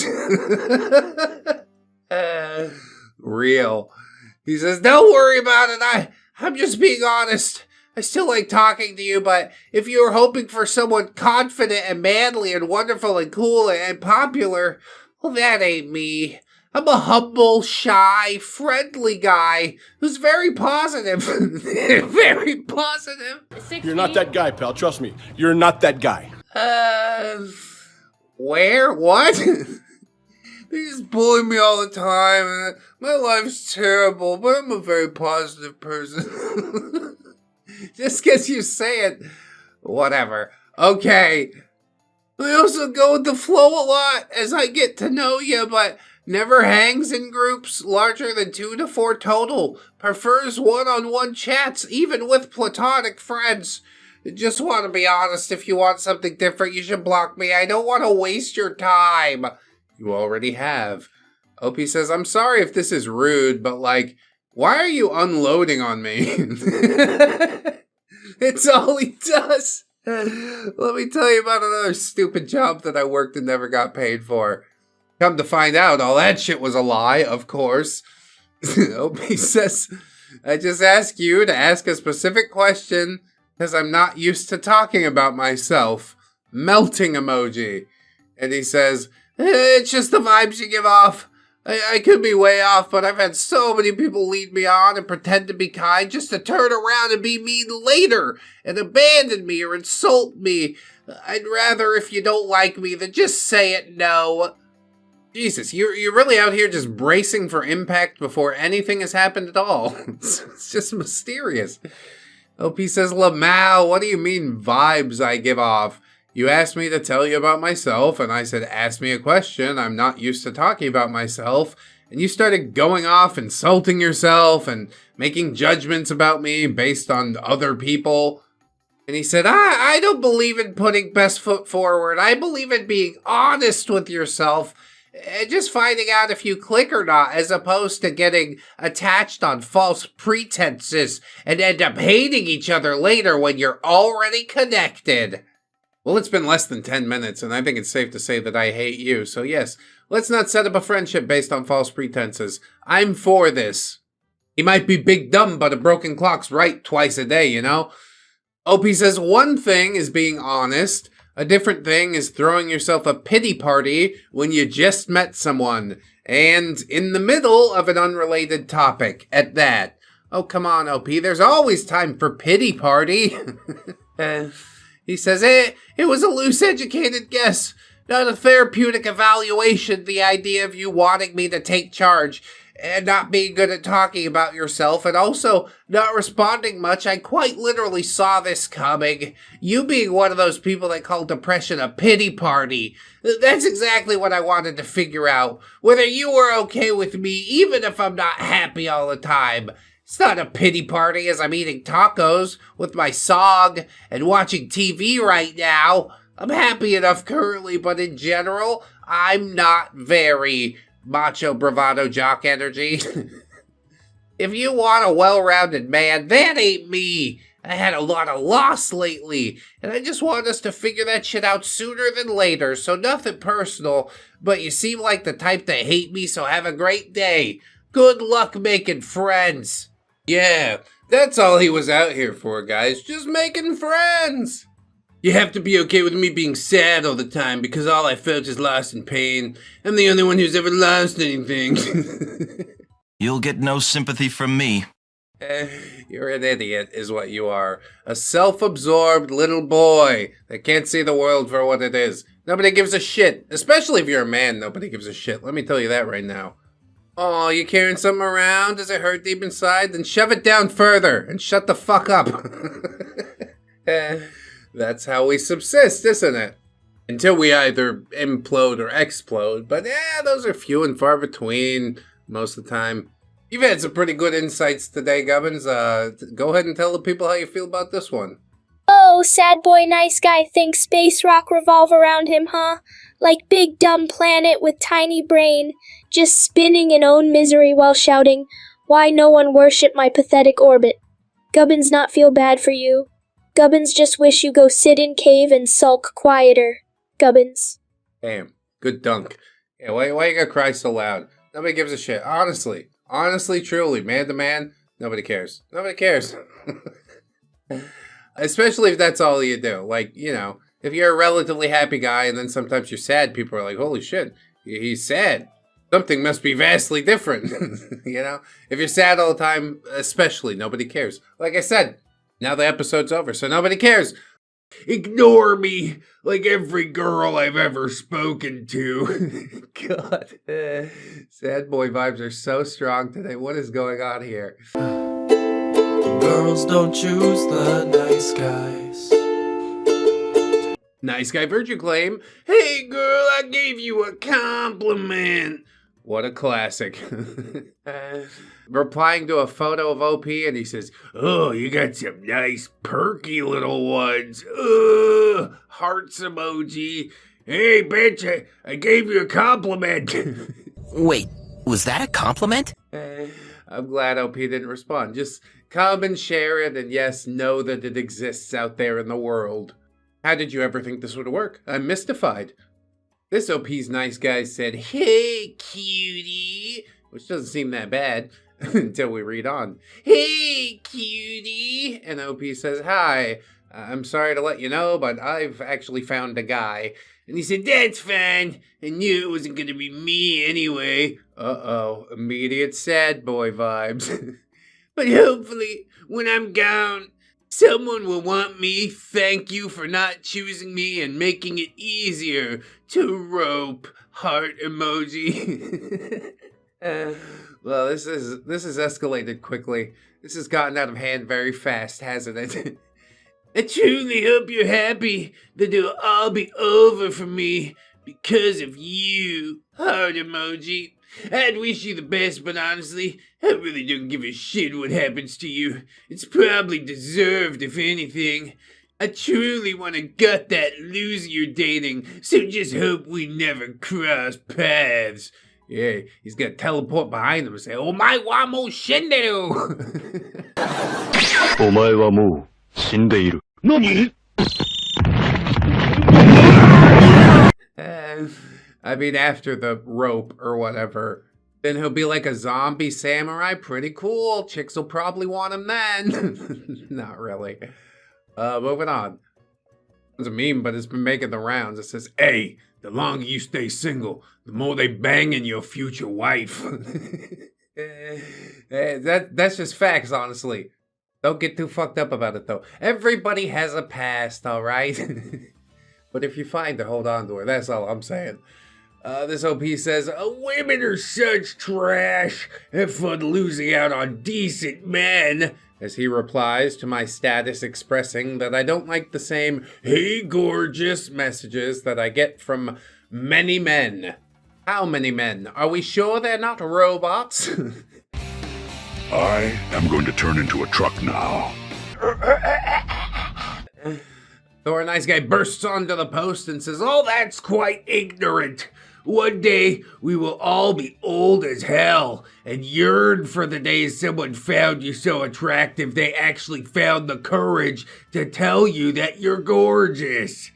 Real. He says, don't worry about it. I'm just being honest. I still like talking to you, but if you were hoping for someone confident and manly and wonderful and cool and popular, well, that ain't me. I'm a humble, shy, friendly guy who's very positive. Very positive. You're not that guy, pal. Trust me. You're not that guy. Where? What? They just bully me all the time, and my life's terrible, but I'm a very positive person. Just because you say it. Whatever. Okay. I also go with the flow a lot as I get to know you, but never hangs in groups larger than 2 to 4 total. Prefers one-on-one chats, even with platonic friends. Just want to be honest, if you want something different, you should block me. I don't want to waste your time. You already have. OP says, I'm sorry if this is rude, but like, why are you unloading on me? It's all he does. Let me tell you about another stupid job that I worked and never got paid for. Come to find out, all that shit was a lie, of course. OP says, I just ask you to ask a specific question because I'm not used to talking about myself. Melting emoji. And he says, it's just the vibes you give off. I could be way off, but I've had so many people lead me on and pretend to be kind just to turn around and be mean later and abandon me or insult me. I'd rather, if you don't like me, than just say it no. Jesus, you're really out here just bracing for impact before anything has happened at all. It's just mysterious. OP says, Lamau, what do you mean vibes I give off? You asked me to tell you about myself, and I said, ask me a question. I'm not used to talking about myself. And you started going off, insulting yourself, and making judgments about me based on other people. And he said, I don't believe in putting best foot forward. I believe in being honest with yourself and just finding out if you click or not, as opposed to getting attached on false pretenses and end up hating each other later when you're already connected. Well, it's been less than 10 minutes, and I think it's safe to say that I hate you. So yes, let's not set up a friendship based on false pretenses. I'm for this. He might be big dumb, but a broken clock's right twice a day, you know? OP says one thing is being honest. A different thing is throwing yourself a pity party when you just met someone. And in the middle of an unrelated topic, at that. Oh, come on, OP. There's always time for pity party. He says, it was a loose, educated guess, not a therapeutic evaluation, the idea of you wanting me to take charge. and not being good at talking about yourself, and also not responding much. I quite literally saw this coming. You being one of those people that call depression a pity party. That's exactly what I wanted to figure out. Whether you were okay with me, even if I'm not happy all the time. It's not a pity party as I'm eating tacos with my song and watching TV right now. I'm happy enough currently, but in general, I'm not very macho bravado jock energy. If you want a well-rounded man, that ain't me. I had a lot of loss lately, and I just want us to figure that shit out sooner than later, so nothing personal, but you seem like the type that hate me, so have a great day. Good luck making friends. Yeah, that's all he was out here for, guys. Just making friends. You have to be okay with me being sad all the time because all I felt is loss and pain. I'm the only one who's ever lost anything. You'll get no sympathy from me. You're an idiot, is what you are. A self-absorbed little boy that can't see the world for what it is. Nobody gives a shit. Especially if you're a man, nobody gives a shit. Let me tell you that right now. Oh, you carrying something around? Does it hurt deep inside? Then shove it down further and shut the fuck up. That's how we subsist, isn't it? Until we either implode or explode. But yeah, those are few and far between most of the time. You've had some pretty good insights today, Gubbins. Go ahead and tell the people how you feel about this one. Oh, sad boy nice guy thinks space rock revolve around him, huh? Like big dumb planet with tiny brain, just spinning in own misery while shouting, "Why no one worship my pathetic orbit?" Gubbins not feel bad for you. Gubbins just wish you go sit in cave and sulk quieter. Gubbins. Damn, good dunk. Yeah, why you gotta cry so loud? Nobody gives a shit. Honestly, truly, man to man, nobody cares. Nobody cares. Especially if that's all you do. Like, you know, if you're a relatively happy guy and then sometimes you're sad, people are like, holy shit, he's sad. Something must be vastly different. You know? If you're sad all the time, especially, nobody cares. Like I said, now the episode's over, so nobody cares. Ignore me like every girl I've ever spoken to. God. Sad boy vibes are so strong today. What is going on here? Girls don't choose the nice guys. Nice guy virtue claim. Hey girl, I gave you a compliment. What a classic. Replying to a photo of OP and he says, oh, you got some nice perky little ones. Hearts emoji. Hey bitch, I gave you a compliment. Wait, was that a compliment? I'm glad OP didn't respond. Just come and share it, and yes, know that it exists out there in the world. How did you ever think this would work? I'm mystified. This OP's nice guy said, hey, cutie, which doesn't seem that bad until we read on. Hey, cutie, and OP says, hi, I'm sorry to let you know, but I've actually found a guy. And he said, that's fine. I knew it wasn't going to be me anyway. Uh-oh, immediate sad boy vibes. But hopefully, when I'm gone, someone will want me. Thank you for not choosing me and making it easier to rope. Heart emoji. Well, this has escalated quickly. This has gotten out of hand very fast, hasn't it? I truly hope you're happy that it'll all be over for me because of you. Heart emoji. I'd wish you the best, but honestly, I really don't give a shit what happens to you. It's probably deserved, if anything. I truly want to gut that loser you're dating, so just hope we never cross paths. Yeah, he's gonna teleport behind him and say, Omae wa mou shinderu! Omae wa mou shindeiru. Nani? I mean, after the rope or whatever, then he'll be like a zombie samurai. Pretty cool. Chicks will probably want him then. Not really. Moving on. It's a meme, but it's been making the rounds. It says, hey, the longer you stay single, the more they banging your future wife. That's just facts, honestly. Don't get too fucked up about it, though. Everybody has a past, all right? But if you find her, hold on to her. That's all I'm saying. This OP says, women are such trash. Have fun losing out on decent men. As he replies to my status expressing that I don't like the same "hey gorgeous" messages that I get from many men. How many men? Are we sure they're not robots? I am going to turn into a truck now. Or a nice guy bursts onto the post and says, oh, that's quite ignorant. One day we will all be old as hell and yearn for the days someone found you so attractive they actually found the courage to tell you that you're gorgeous.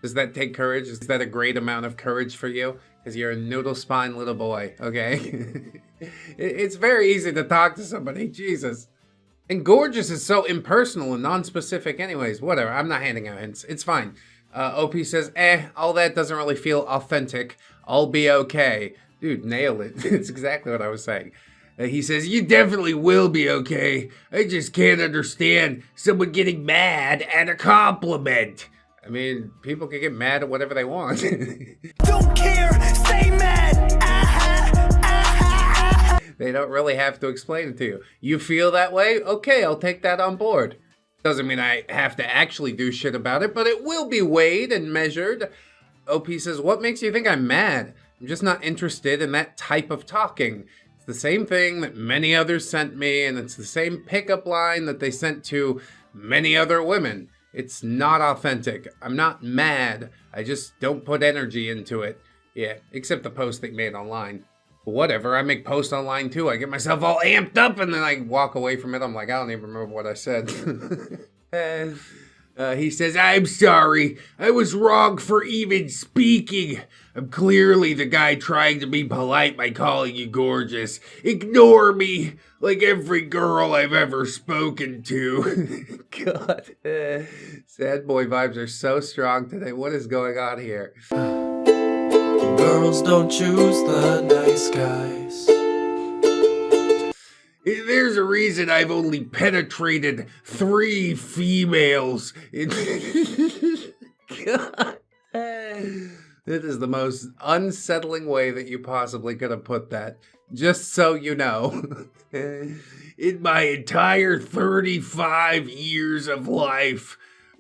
Does that take courage? Is that a great amount of courage for you? Because you're a noodle spine little boy, okay? It's very easy to talk to somebody, Jesus. And gorgeous is so impersonal and non-specific anyways. Whatever, I'm not handing out hints. It's fine. OP says, all that doesn't really feel authentic. I'll be okay. Dude, nail it. It's exactly what I was saying. He says, you definitely will be okay. I just can't understand someone getting mad at a compliment. I mean, people can get mad at whatever they want. Don't care, stay mad. They don't really have to explain it to you. You feel that way? Okay, I'll take that on board. Doesn't mean I have to actually do shit about it, but it will be weighed and measured. OP says, what makes you think I'm mad? I'm just not interested in that type of talking. It's the same thing that many others sent me, and it's the same pickup line that they sent to many other women. It's not authentic. I'm not mad. I just don't put energy into it. Yeah, except the post they made online. Whatever, I make posts online too. I get myself all amped up and then I walk away from it. I'm like, I don't even remember what I said. He says, I'm sorry. I was wrong for even speaking. I'm clearly the guy trying to be polite by calling you gorgeous. Ignore me like every girl I've ever spoken to. God. Sad boy vibes are so strong today. What is going on here? Girls don't choose the nice guys. There's a reason I've only penetrated 3 females. God. This is the most unsettling way that you possibly could have put that. Just so you know. In my entire 35 years of life,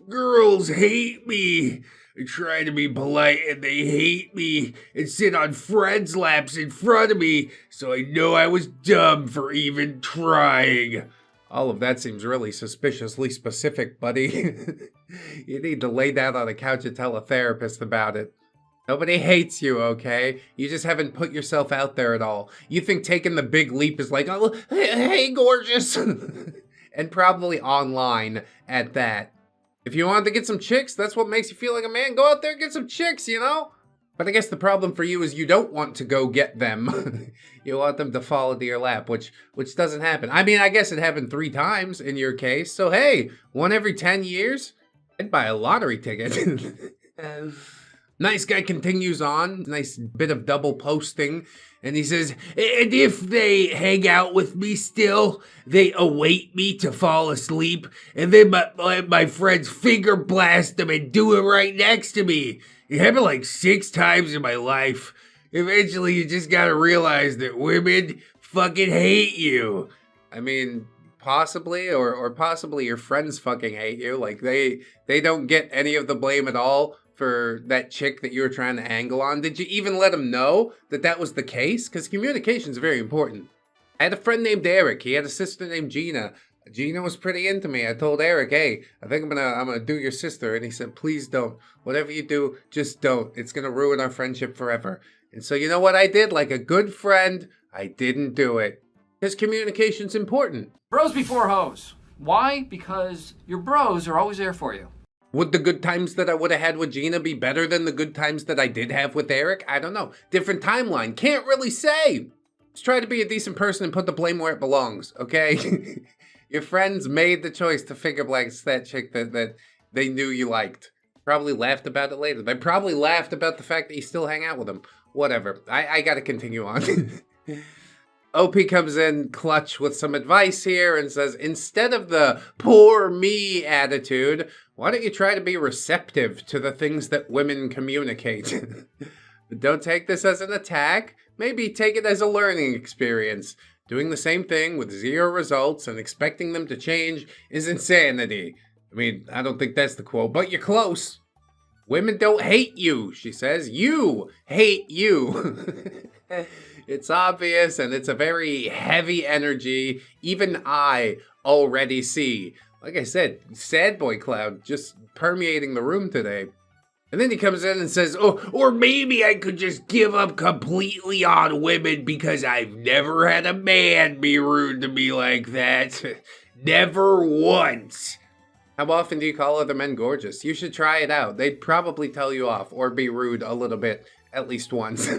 girls hate me. I try to be polite and they hate me and sit on friends' laps in front of me, so I know I was dumb for even trying. All of that seems really suspiciously specific, buddy. You need to lay down on a couch and tell a therapist about it. Nobody hates you, okay? You just haven't put yourself out there at all. You think taking the big leap is like, oh, hey, gorgeous. And probably online at that. If you want to get some chicks, that's what makes you feel like a man. Go out there and get some chicks, you know? But I guess the problem for you is you don't want to go get them. You want them to fall into your lap, which doesn't happen. I mean, I guess it happened 3 times in your case. So hey, 1 every 10 years? I'd buy a lottery ticket. Nice guy continues on. Nice bit of double posting. And he says, and if they hang out with me still, they await me to fall asleep, and then my friends finger blast them and do it right next to me. It happened like 6 times in my life. Eventually, you just gotta realize that women fucking hate you. I mean, possibly, or possibly your friends fucking hate you. Like, they don't get any of the blame at all for that chick that you were trying to angle on. Did you even let him know that that was the case? Because communication is very important. I had a friend named Eric. He had a sister named Gina. Gina was pretty into me. I told Eric, hey, I think I'm gonna do your sister. And he said, please don't. Whatever you do, just don't. It's gonna ruin our friendship forever. And so you know what I did? Like a good friend, I didn't do it. Because communication's important. Bros before hoes. Why? Because your bros are always there for you. Would the good times that I would have had with Gina be better than the good times that I did have with Eric? I don't know. Different timeline. Can't really say. Let's try to be a decent person and put the blame where it belongs, okay? Your friends made the choice to finger blast that chick that they knew you liked. Probably laughed about it later. They probably laughed about the fact that you still hang out with them. Whatever. I gotta continue on. OP comes in clutch with some advice here and says, instead of the poor me attitude, why don't you try to be receptive to the things that women communicate? But don't take this as an attack. Maybe take it as a learning experience. Doing the same thing with 0 results and expecting them to change is insanity. I mean, I don't think that's the quote, but you're close. Women don't hate you, she says. You hate you. It's obvious, and it's a very heavy energy. Even I already see. Like I said, sad boy cloud just permeating the room today. And then he comes in and says, oh, or maybe I could just give up completely on women because I've never had a man be rude to me like that. Never once. How often do you call other men gorgeous? You should try it out. They'd probably tell you off or be rude a little bit, at least once.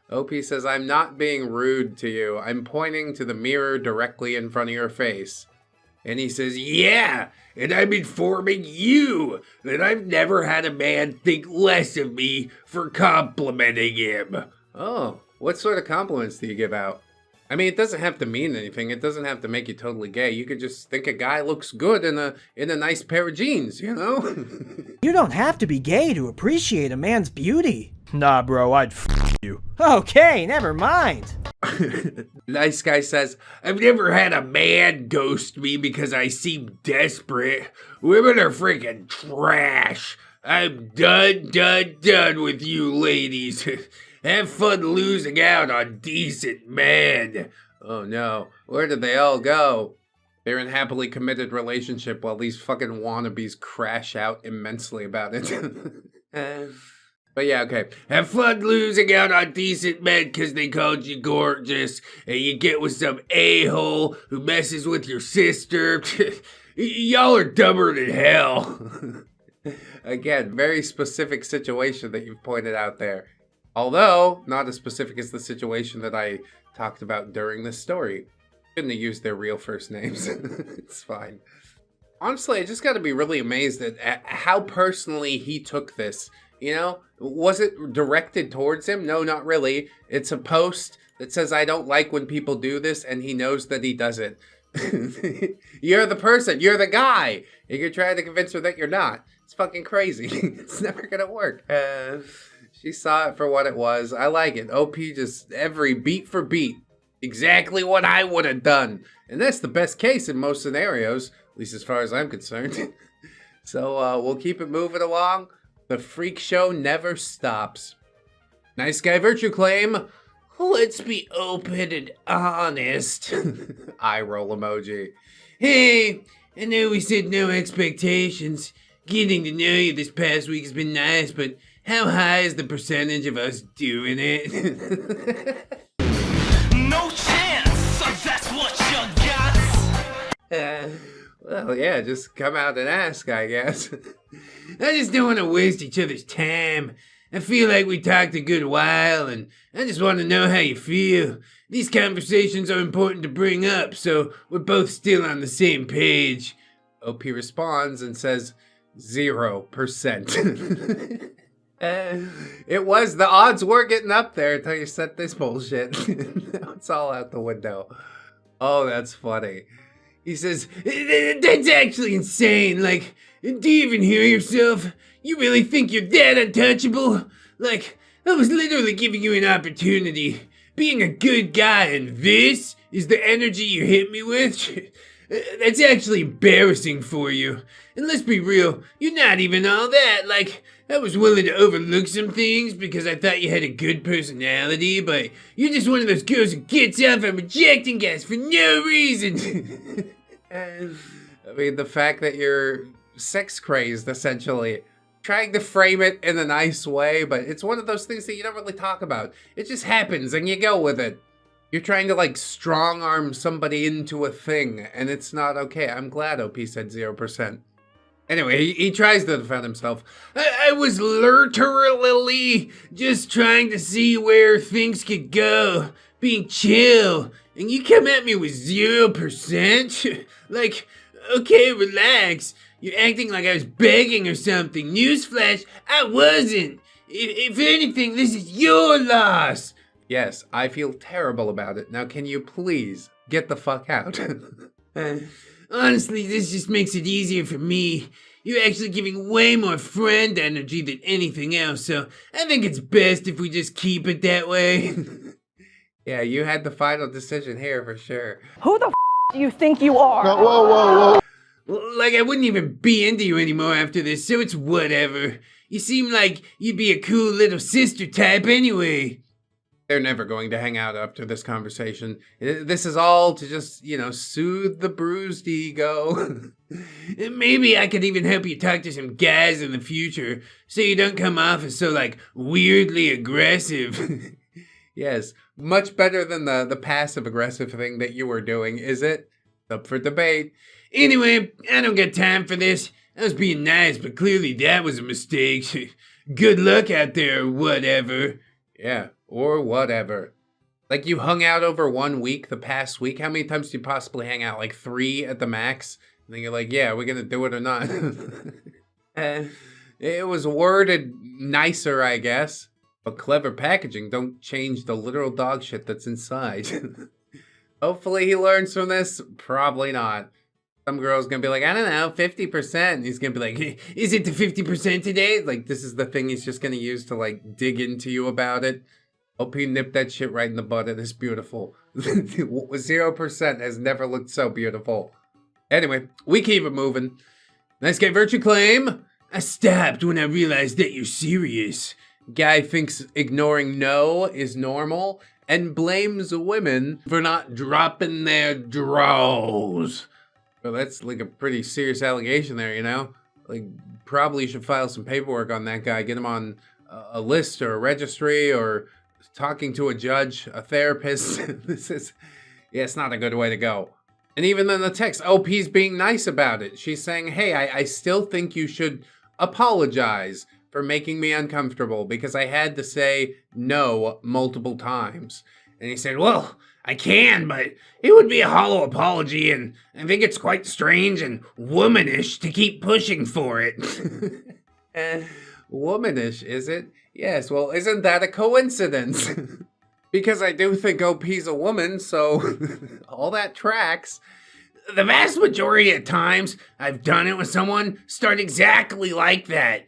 OP says, I'm not being rude to you. I'm pointing to the mirror directly in front of your face. And he says, yeah, and I'm informing you that I've never had a man think less of me for complimenting him. Oh, what sort of compliments do you give out? I mean, it doesn't have to mean anything. It doesn't have to make you totally gay. You could just think a guy looks good in a nice pair of jeans, you know? You don't have to be gay to appreciate a man's beauty. Nah, bro, I'd f you. Okay, never mind. Nice guy says, I've never had a man ghost me because I seem desperate. Women are freaking trash. I'm done with you ladies. Have fun losing out on decent men. Oh no, where did they all go? They're in happily committed relationship while these fucking wannabes crash out immensely about it. But yeah, okay. Have fun losing out on decent men because they called you gorgeous, and you get with some a-hole who messes with your sister. Y'all are dumber than hell. Again, very specific situation that you've pointed out there. Although, not as specific as the situation that I talked about during this story. Shouldn't have used their real first names. It's fine. Honestly, I just gotta be really amazed at how personally he took this. You know, was it directed towards him? No, not really. It's a post that says, I don't like when people do this, and he knows that he does it. You're the person. You're the guy. And you're trying to convince her that you're not. It's fucking crazy. It's never gonna work. She saw it for what it was. I like it. OP just every beat for beat. Exactly what I would have done. And that's the best case in most scenarios, at least as far as I'm concerned. So we'll keep it moving along. The freak show never stops. Nice guy virtue claim. Let's be open and honest. Eye roll emoji. Hey, I know we said no expectations. Getting to know you this past week has been nice, but how high is the percentage of us doing it? No chance, so that's what you got. Well, yeah, just come out and ask, I guess. I just don't want to waste each other's time. I feel like we talked a good while, and I just want to know how you feel. These conversations are important to bring up, so we're both still on the same page. OP responds and says, 0%. It was, the odds were getting up there until you said this bullshit. Now it's all out the window. Oh, that's funny. He says, that's actually insane. Like, do you even hear yourself? You really think you're that untouchable? Like, I was literally giving you an opportunity. Being a good guy, and this is the energy you hit me with? That's actually embarrassing for you. And let's be real, you're not even all that. Like, I was willing to overlook some things because I thought you had a good personality, but you're just one of those girls who gets off on rejecting guys for no reason. I mean, the fact that you're sex crazed, essentially. Trying to frame it in a nice way, but it's one of those things that you don't really talk about. It just happens and you go with it. You're trying to like strong arm somebody into a thing, and it's not okay. I'm glad OP said 0%. Anyway, he tries to defend himself. I was literally just trying to see where things could go. Being chill. And you come at me with 0%? Like, okay, relax. You're acting like I was begging or something. Newsflash, I wasn't. If anything, this is your loss. Yes, I feel terrible about it. Now can you please get the fuck out? Honestly, this just makes it easier for me. You're actually giving way more friend energy than anything else, so I think it's best if we just keep it that way. Yeah, you had the final decision here for sure. Who the do you think you are? No, whoa. Like, I wouldn't even be into you anymore after this, so it's whatever. You seem like you'd be a cool little sister type anyway. They're never going to hang out after this conversation. This is all to just, soothe the bruised ego. Maybe I could even help you talk to some guys in the future, so you don't come off as so, like, weirdly aggressive. Yes, much better than the passive-aggressive thing that you were doing, is it? Up for debate. Anyway, I don't got time for this. I was being nice, but clearly that was a mistake. Good luck out there, or whatever. Yeah, or whatever. Like, you hung out over 1 week the past week. How many times do you possibly hang out? Like 3 at the max? And then you're like, yeah, we're gonna do it or not. It was worded nicer, I guess. But clever packaging don't change the literal dog shit that's inside. Hopefully he learns from this. Probably not. Some girl's gonna be like, I don't know, 50%. He's gonna be like, is it the 50% today? Like, this is the thing he's just gonna use to, like, dig into you about it. Hope he nipped that shit right in the bud. It is beautiful. 0% has never looked so beautiful. Anyway, we keep it moving. Nice guy virtue claim. I stopped when I realized that you're serious. Guy thinks ignoring no is normal and blames women for not dropping their draws. Well, that's like a pretty serious allegation there, Like, probably should file some paperwork on that guy, get him on a list or a registry or talking to a judge, a therapist. It's not a good way to go. And even in the text, OP's being nice about it. She's saying, hey, I still think you should apologize for making me uncomfortable because I had to say no multiple times. And he said, well, I can, but it would be a hollow apology, and I think it's quite strange and womanish to keep pushing for it. Womanish, is it? Yes, well, isn't that a coincidence? Because I do think OP's a woman, so all that tracks. The vast majority of times I've done it with someone start exactly like that.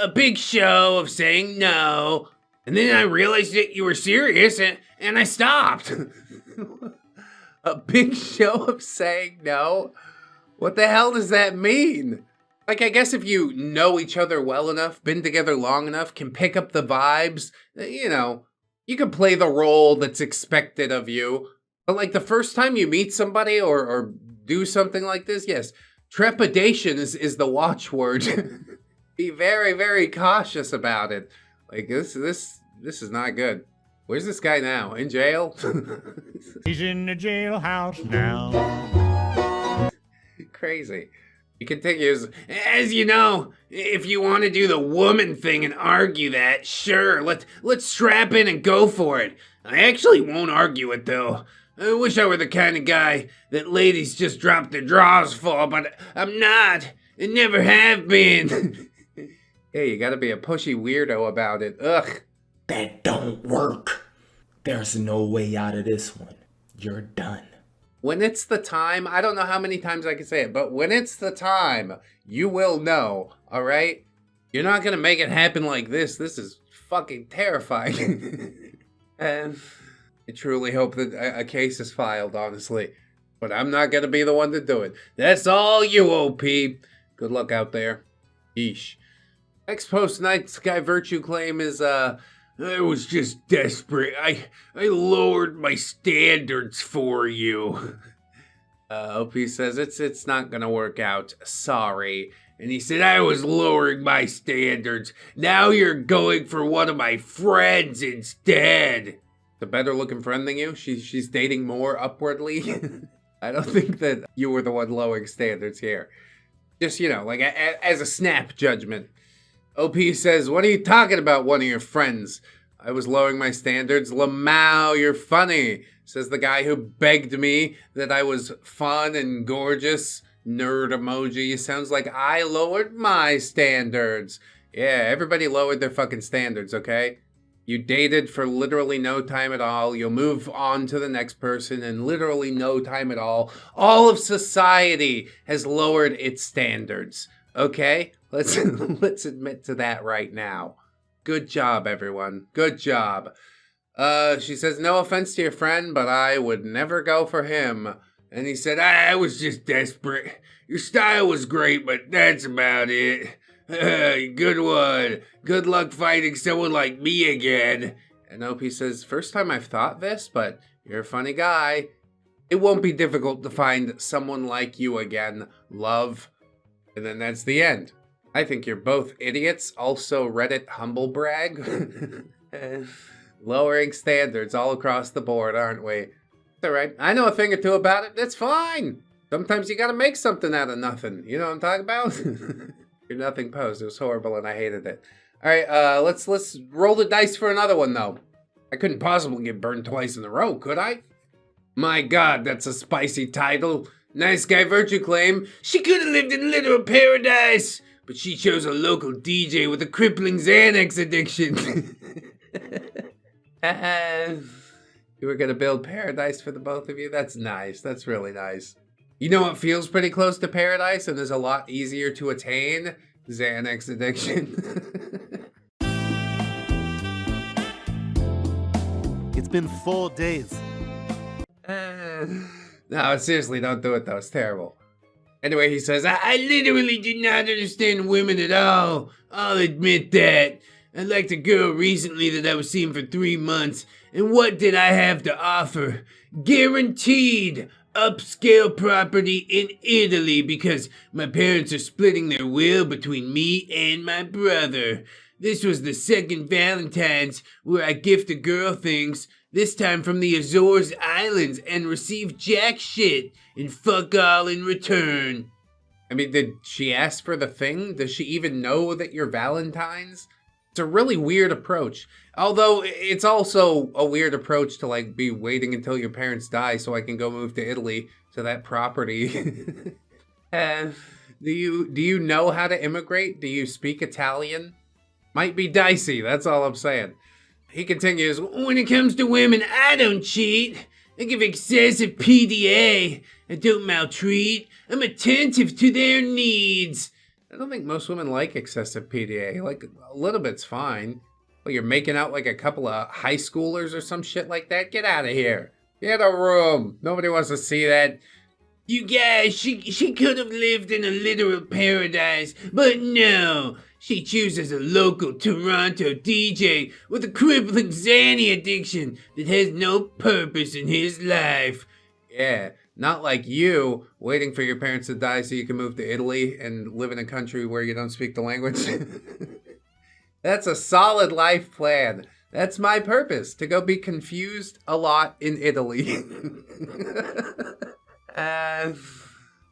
A big show of saying no, and then I realized that you were serious, and I stopped. A big show of saying no? What the hell does that mean? Like, I guess if you know each other well enough, been together long enough, can pick up the vibes, you can play the role that's expected of you. But like the first time you meet somebody or do something like this, yes, trepidation is the watchword. Be very, very cautious about it. Like, this is not good. Where's this guy now? In jail? He's in the jailhouse now. Crazy. He continues, as you know, if you want to do the woman thing and argue that, sure, let's strap in and go for it. I actually won't argue it, though. I wish I were the kind of guy that ladies just drop their drawers for, but I'm not. I never have been. Hey, you gotta be a pushy weirdo about it. Ugh. That don't work. There's no way out of this one. You're done. When it's the time, I don't know how many times I can say it, but when it's the time, you will know, alright? You're not gonna make it happen like this. This is fucking terrifying. And I truly hope that a case is filed, honestly. But I'm not gonna be the one to do it. That's all you, OP. Good luck out there. Yeesh. Next post nice guy virtue claim is, I was just desperate. I lowered my standards for you. OP says, it's not gonna work out. Sorry. And he said, I was lowering my standards. Now you're going for one of my friends instead. The better looking friend than you? She's dating more upwardly? I don't think that you were the one lowering standards here. Just, like as a snap judgment. OP says, what are you talking about, one of your friends? I was lowering my standards. Lamau, you're funny, says the guy who begged me that I was fun and gorgeous. Nerd emoji. Sounds like I lowered my standards. Yeah, everybody lowered their fucking standards, okay? You dated for literally no time at all. You'll move on to the next person in literally no time at all. All of society has lowered its standards. Okay? Let's admit to that right now. Good job, everyone. Good job. She says, no offense to your friend, but I would never go for him. And he said, I was just desperate. Your style was great, but that's about it. Good one. Good luck finding someone like me again. And OP says, first time I've thought this, but you're a funny guy. It won't be difficult to find someone like you again, love. And then that's the end. I think you're both idiots. Also, Reddit humble brag. Lowering standards all across the board, aren't we? It's alright. I know a thing or two about it. It's fine. Sometimes you gotta make something out of nothing. You know what I'm talking about? Your nothing post. It was horrible and I hated it. Alright, let's roll the dice for another one, though. I couldn't possibly get burned twice in a row, could I? My god, that's a spicy title. Nice guy virtue claim. She could have lived in literal paradise, but she chose a local DJ with a crippling Xanax addiction. You were gonna build paradise for the both of you? That's nice. That's really nice. You know what feels pretty close to paradise and is a lot easier to attain? Xanax addiction. It's been 4 days. No, seriously, don't do it though. It's terrible. Anyway, he says, I literally did not understand women at all. I'll admit that. I liked a girl recently that I was seeing for 3 months, and what did I have to offer? Guaranteed upscale property in Italy because my parents are splitting their will between me and my brother. This was the second Valentine's where I gift a girl things, this time from the Azores Islands, and receive jack shit and fuck all in return. I mean, did she ask for the thing? Does she even know that you're Valentine's? It's a really weird approach. Although, it's also a weird approach to, like, be waiting until your parents die so I can go move to Italy to that property. Do you know how to immigrate? Do you speak Italian? Might be dicey, that's all I'm saying. He continues, when it comes to women, I don't cheat. I give excessive PDA. I don't maltreat. I'm attentive to their needs. I don't think most women like excessive PDA. Like, a little bit's fine. Well, you're making out like a couple of high schoolers or some shit like that? Get out of here. Get a room. Nobody wants to see that. You guys, she could have lived in a literal paradise, but no. She chooses a local Toronto DJ with a crippling Xanny addiction that has no purpose in his life. Yeah, not like you, waiting for your parents to die so you can move to Italy and live in a country where you don't speak the language. That's a solid life plan. That's my purpose, to go be confused a lot in Italy.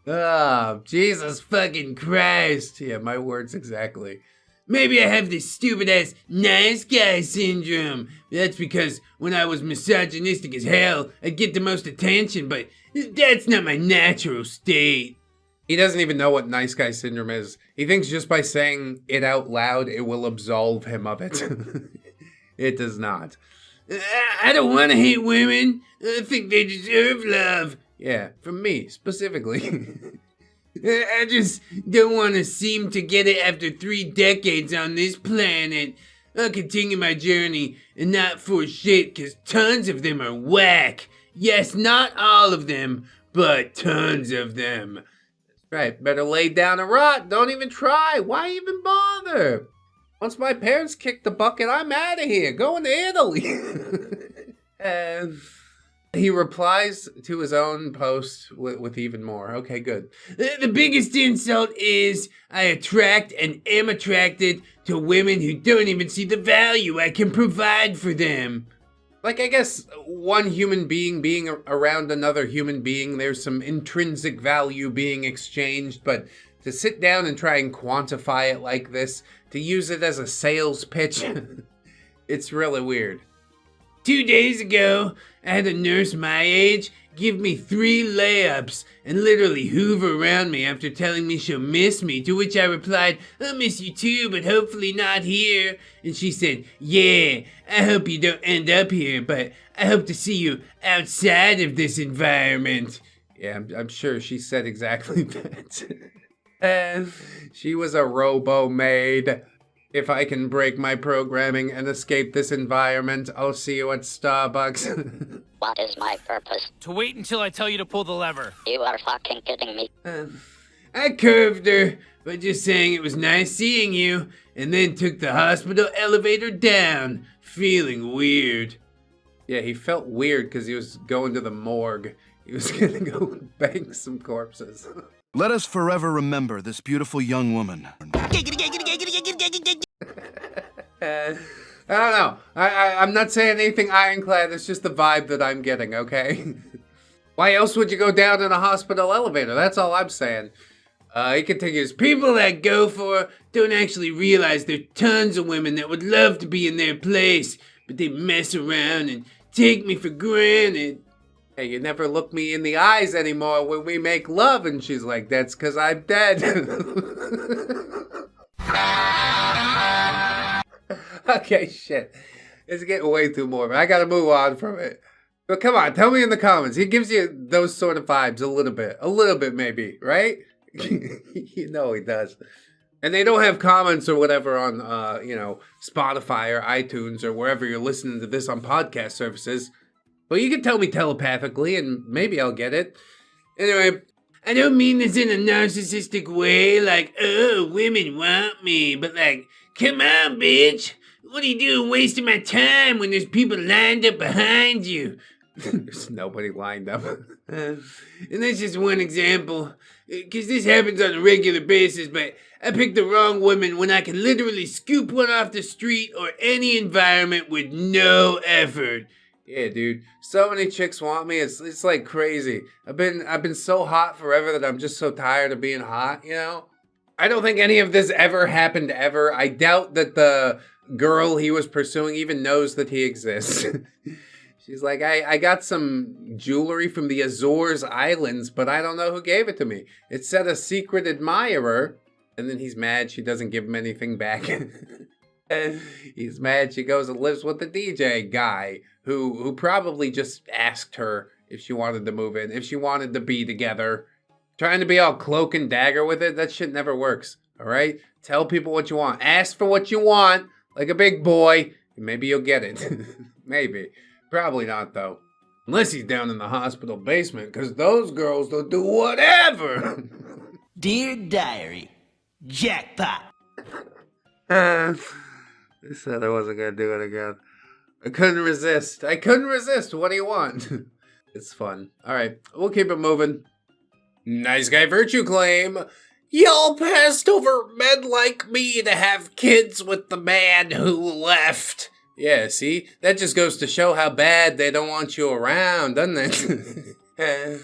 Oh, Jesus fucking Christ. Yeah, my words exactly. Maybe I have this stupid ass nice guy syndrome. That's because when I was misogynistic as hell, I'd get the most attention, but that's not my natural state. He doesn't even know what nice guy syndrome is. He thinks just by saying it out loud, it will absolve him of it. It does not. I don't want to hate women. I think they deserve love. Yeah, from me, specifically. I just don't want to seem to get it after 3 decades on this planet. I'll continue my journey and not for shit, cause tons of them are whack. Yes, not all of them, but tons of them. That's right, better lay down and rot. Don't even try. Why even bother? Once my parents kick the bucket, I'm out of here. Going to Italy. And he replies to his own post with even more. Okay, good. The biggest insult is I attract and am attracted to women who don't even see the value I can provide for them. Like, I guess one human being around another human being, there's some intrinsic value being exchanged, but to sit down and try and quantify it like this, to use it as a sales pitch, it's really weird. 2 days ago, I had a nurse my age give me 3 layups and literally hoover around me after telling me she'll miss me, to which I replied, I'll miss you too, but hopefully not here. And she said, yeah, I hope you don't end up here, but I hope to see you outside of this environment. Yeah, I'm sure she said exactly that. She was a robo-maid. If I can break my programming and escape this environment, I'll see you at Starbucks. What is my purpose? To wait until I tell you to pull the lever. You are fucking kidding me. I curved her by just saying it was nice seeing you, and then took the hospital elevator down, feeling weird. Yeah, he felt weird because he was going to the morgue. He was gonna go bang some corpses. Let us forever remember this beautiful young woman. I don't know. I'm not saying anything ironclad. It's just the vibe that I'm getting, okay? Why else would you go down in a hospital elevator? That's all I'm saying. He continues, people that go for don't actually realize there are tons of women that would love to be in their place, but they mess around and take me for granted. Hey, you never look me in the eyes anymore when we make love. And she's like, that's because I'm dead. Okay, shit. It's getting way too morbid. I gotta move on from it. But come on, tell me in the comments. He gives you those sort of vibes a little bit. A little bit, maybe, right? You know he does. And they don't have comments or whatever on, Spotify or iTunes or wherever you're listening to this on podcast services. But you can tell me telepathically and maybe I'll get it. Anyway, I don't mean this in a narcissistic way, like, oh, women want me, but like, come on, bitch. What are you doing wasting my time when there's people lined up behind you? There's nobody lined up. And that's just one example, because this happens on a regular basis, but I picked the wrong woman when I can literally scoop one off the street or any environment with no effort. Yeah, dude. So many chicks want me. It's like crazy. I've been so hot forever that I'm just so tired of being hot, you know? I don't think any of this ever happened ever. I doubt that the girl he was pursuing even knows that he exists. She's like, I got some jewelry from the Azores Islands, but I don't know who gave it to me. It said a secret admirer. And then he's mad she doesn't give him anything back. He's mad she goes and lives with the DJ guy who probably just asked her if she wanted to move in, if she wanted to be together. Trying to be all cloak and dagger with it, that shit never works, all right? Tell people what you want. Ask for what you want, like a big boy, and maybe you'll get it. Maybe. Probably not, though. Unless he's down in the hospital basement, because those girls will do whatever. Dear Diary, jackpot. I said I wasn't going to do it again. I couldn't resist. What do you want? It's fun. All right, we'll keep it moving. Nice guy virtue claim. Y'all passed over men like me to have kids with the man who left. Yeah, see? That just goes to show how bad they don't want you around, doesn't it?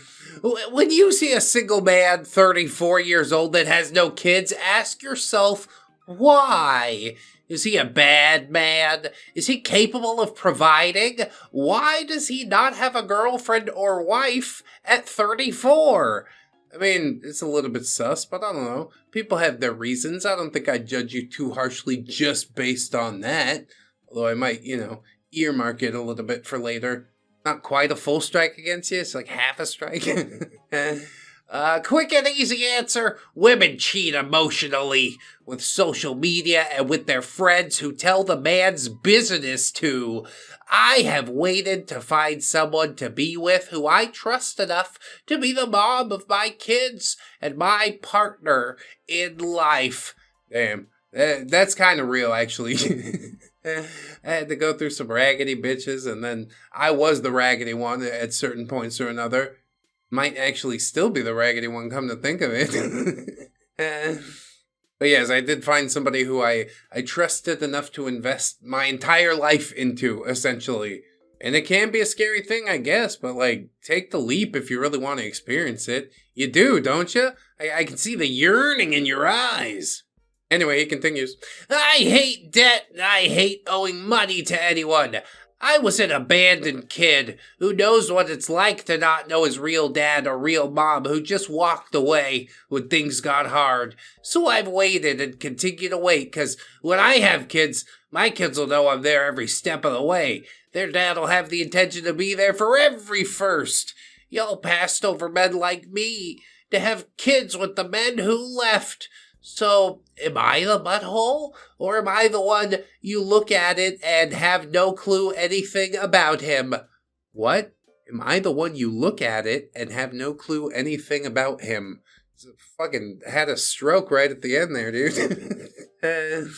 When you see a single man, 34 years old, that has no kids, ask yourself, why? Is he a bad man? Is he capable of providing? Why does he not have a girlfriend or wife at 34? I mean, it's a little bit sus, but I don't know. People have their reasons. I don't think I'd judge you too harshly just based on that. Although I might, earmark it a little bit for later. Not quite a full strike against you. It's like half a strike. Quick and easy answer. Women cheat emotionally with social media and with their friends who tell the man's business to. I have waited to find someone to be with who I trust enough to be the mom of my kids and my partner in life. Damn, that's kind of real, actually. I had to go through some raggedy bitches, and then I was the raggedy one at certain points or another. Might actually still be the raggedy one, come to think of it. But yes, I did find somebody who I trusted enough to invest my entire life into, essentially. And it can be a scary thing, I guess, but take the leap if you really want to experience it. You do, don't you? I can see the yearning in your eyes. Anyway, he continues. I hate debt and I hate owing money to anyone. I was an abandoned kid who knows what it's like to not know his real dad or real mom, who just walked away when things got hard. So I've waited and continue to wait, because when I have kids, my kids will know I'm there every step of the way. Their dad will have the intention to be there for every first. Y'all passed over men like me to have kids with the men who left. So, am I the butthole? Or am I the one you look at it and have no clue anything about him? What? Am I the one you look at it and have no clue anything about him? Fucking had a stroke right at the end there, dude.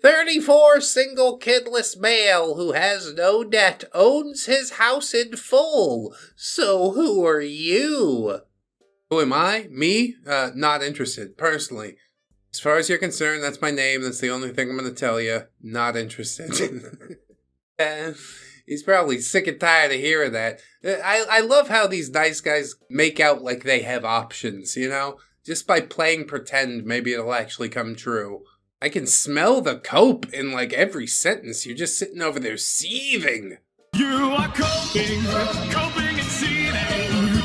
34 single kidless male who has no debt owns his house in full. So who are you? Who am I? Me? Not interested, personally. As far as you're concerned, that's my name. That's the only thing I'm going to tell you. Not interested. He's probably sick and tired of hearing that. I love how these nice guys make out like they have options, you know? Just by playing pretend, maybe it'll actually come true. I can smell the cope in like every sentence. You're just sitting over there seething. You are coping and seething.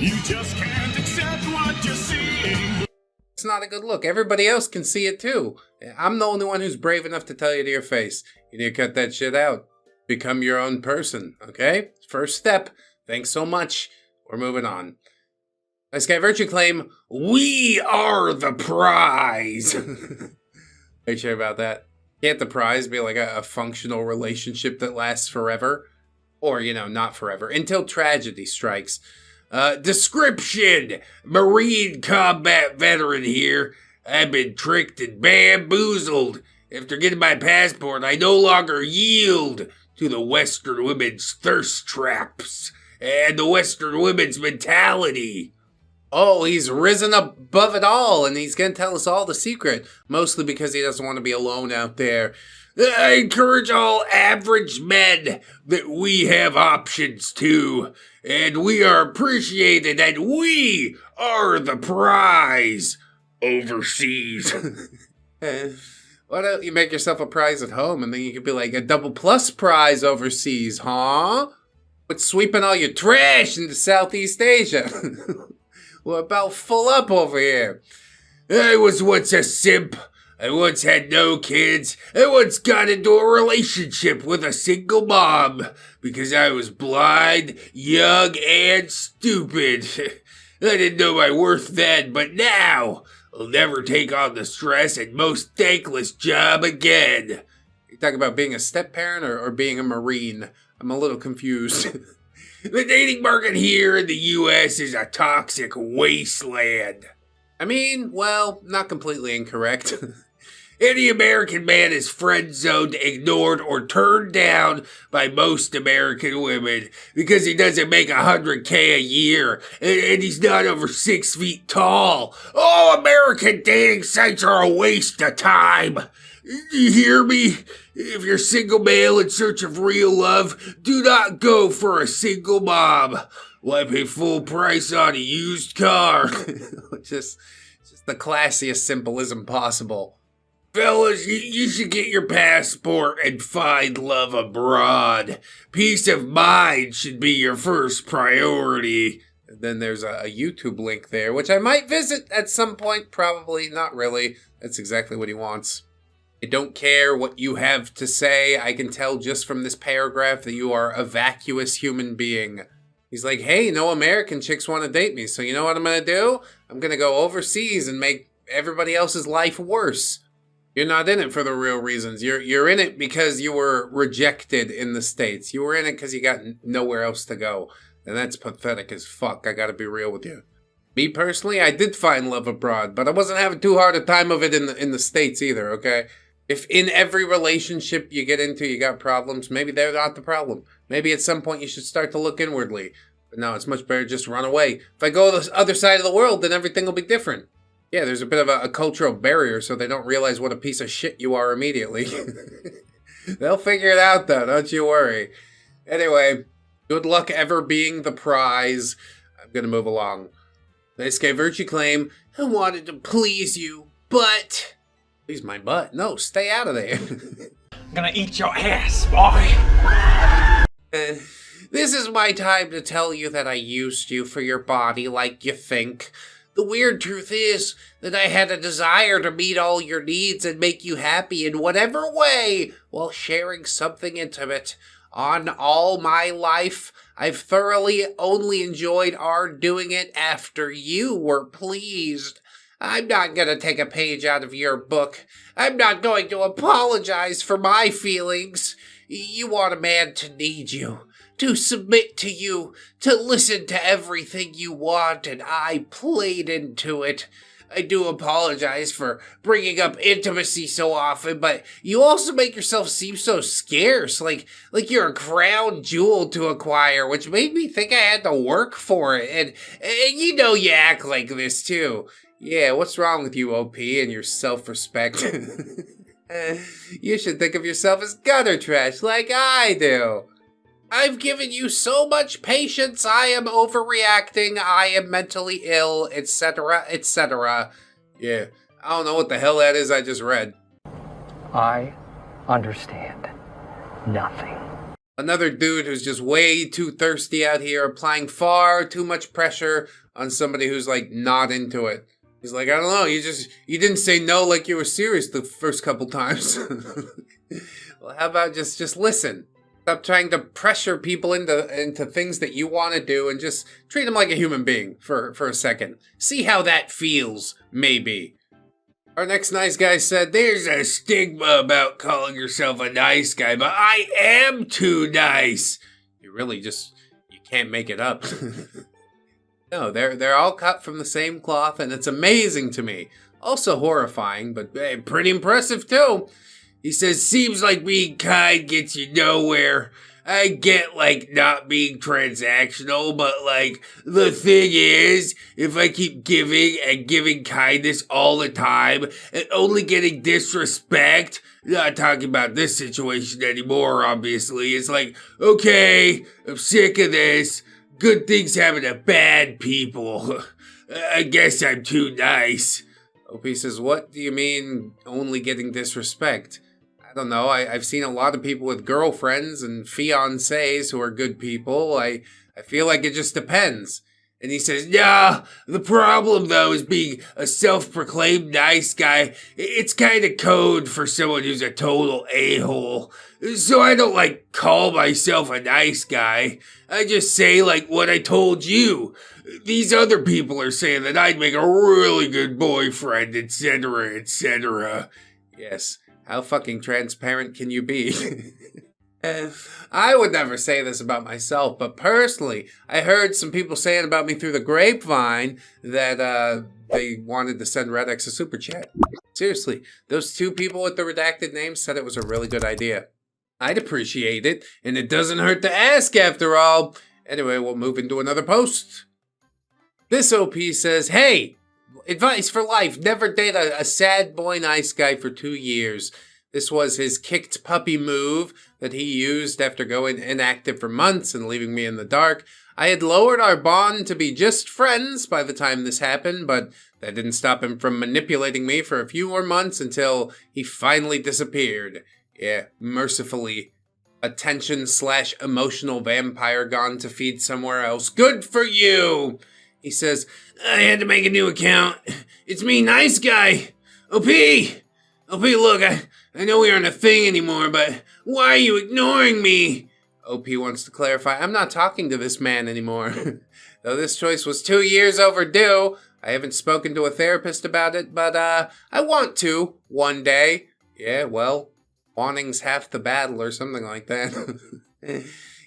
You just can't accept what you're seeing. It's not a good look. Everybody else can see it too. I'm the only one who's brave enough to tell you to your face. You need to cut that shit out. Become your own person, okay? First step. Thanks so much. We're moving on. Nice guy virtue claim, we are the prize. Are you sure about that? Can't the prize be like a functional relationship that lasts forever? Or, you know, not forever. Until tragedy strikes. Description! Marine combat veteran here. I've been tricked and bamboozled. After getting my passport, I no longer yield to the Western women's thirst traps and the Western women's mentality. Oh, he's risen above it all, and he's gonna tell us all the secret, mostly because he doesn't want to be alone out there. I encourage all average men that we have options too, and we are appreciated, and we are the prize overseas. Why don't you make yourself a prize at home, and then you could be like a double plus prize overseas, huh? But sweeping all your trash into Southeast Asia. We're about full up over here. I was once a simp. I once had no kids. I once got into a relationship with a single mom because I was blind, young, and stupid. I didn't know my worth then, but now I'll never take on the stress and most thankless job again. You talking about being a step-parent or being a Marine? I'm a little confused. The dating market here in the U.S. is a toxic wasteland. I mean, well, not completely incorrect. Any American man is friend-zoned, ignored, or turned down by most American women because he doesn't make $100K a year and he's not over 6 feet tall. All American dating sites are a waste of time. You hear me? If you're single male in search of real love, do not go for a single mom. Why pay full price on a used car? just the classiest symbolism possible. Fellas, you should get your passport and find love abroad. Peace of mind should be your first priority. And then there's a YouTube link there, which I might visit at some point. Probably not really. That's exactly what he wants. I don't care what you have to say. I can tell just from this paragraph that you are a vacuous human being. He's like, hey, no American chicks want to date me, so you know what I'm going to do? I'm going to go overseas and make everybody else's life worse. You're not in it for the real reasons. You're in it because you were rejected in the States. You were in it because you got nowhere else to go. And that's pathetic as fuck. I got to be real with you. Me personally, I did find love abroad, but I wasn't having too hard a time of it in the States either, okay? If in every relationship you get into you got problems, maybe they're not the problem. Maybe at some point you should start to look inwardly. But no, it's much better to just run away. If I go to the other side of the world, then everything will be different. Yeah, there's a bit of a cultural barrier, so they don't realize what a piece of shit you are immediately. They'll figure it out, though, don't you worry. Anyway, good luck ever being the prize. I'm gonna move along. Nice guy virtue claim, I wanted to please you, but... Please my butt. No, stay out of there. I'm gonna eat your ass, boy. This is my time to tell you that I used you for your body like you think. The weird truth is that I had a desire to meet all your needs and make you happy in whatever way while sharing something intimate. On all my life, I've thoroughly only enjoyed our doing it after you were pleased. I'm not gonna take a page out of your book. I'm not going to apologize for my feelings. You want a man to need you, to submit to you, to listen to everything you want, and I played into it. I do apologize for bringing up intimacy so often, but you also make yourself seem so scarce, like you're a crown jewel to acquire, which made me think I had to work for it, and you know you act like this too. Yeah, what's wrong with you, OP, and your self-respect? You should think of yourself as gutter trash like I do. I've given you so much patience, I am overreacting, I am mentally ill, etc., etc. Yeah, I don't know what the hell that is I just read. I understand nothing. Another dude who's just way too thirsty out here, applying far too much pressure on somebody who's like not into it. He's like, I don't know, you didn't say no like you were serious the first couple times. Well, how about just listen? Stop trying to pressure people into things that you want to do and just treat them like a human being for a second. See how that feels, maybe. Our next nice guy said, there's a stigma about calling yourself a nice guy, but I am too nice. You can't make it up. No, they're all cut from the same cloth, and it's amazing to me. Also horrifying, but pretty impressive too. He says, seems like being kind gets you nowhere. I get, like, not being transactional, but, like, the thing is, if I keep giving and giving kindness all the time and only getting disrespect, not talking about this situation anymore, obviously, it's like, okay, I'm sick of this. Good things happen to bad people. I guess I'm too nice. OP says, what do you mean only getting disrespect? I don't know, I've seen a lot of people with girlfriends and fiancés who are good people. I feel like it just depends. And he says, nah, the problem though is being a self-proclaimed nice guy. It's kind of code for someone who's a total a-hole. So I don't like call myself a nice guy. I just say like what I told you. These other people are saying that I'd make a really good boyfriend, etc., etc. Yes. How fucking transparent can you be? I would never say this about myself, but personally, I heard some people saying about me through the grapevine that they wanted to send ReddX a super chat. Seriously, those two people with the redacted names said it was a really good idea. I'd appreciate it, and it doesn't hurt to ask after all. Anyway, we'll move into another post. This OP says, hey! Advice for life, never date a sad boy nice guy for 2 years. This was his kicked puppy move that he used after going inactive for months and leaving me in the dark. I had lowered our bond to be just friends by the time this happened, but that didn't stop him from manipulating me for a few more months until he finally disappeared. Yeah, mercifully. Attention/emotional vampire gone to feed somewhere else. Good for you! He says, I had to make a new account. It's me, nice guy. OP, look, I know we aren't a thing anymore, but why are you ignoring me? OP wants to clarify, I'm not talking to this man anymore. Though this choice was 2 years overdue, I haven't spoken to a therapist about it, but I want to, one day. Yeah, well, wanting's half the battle or something like that.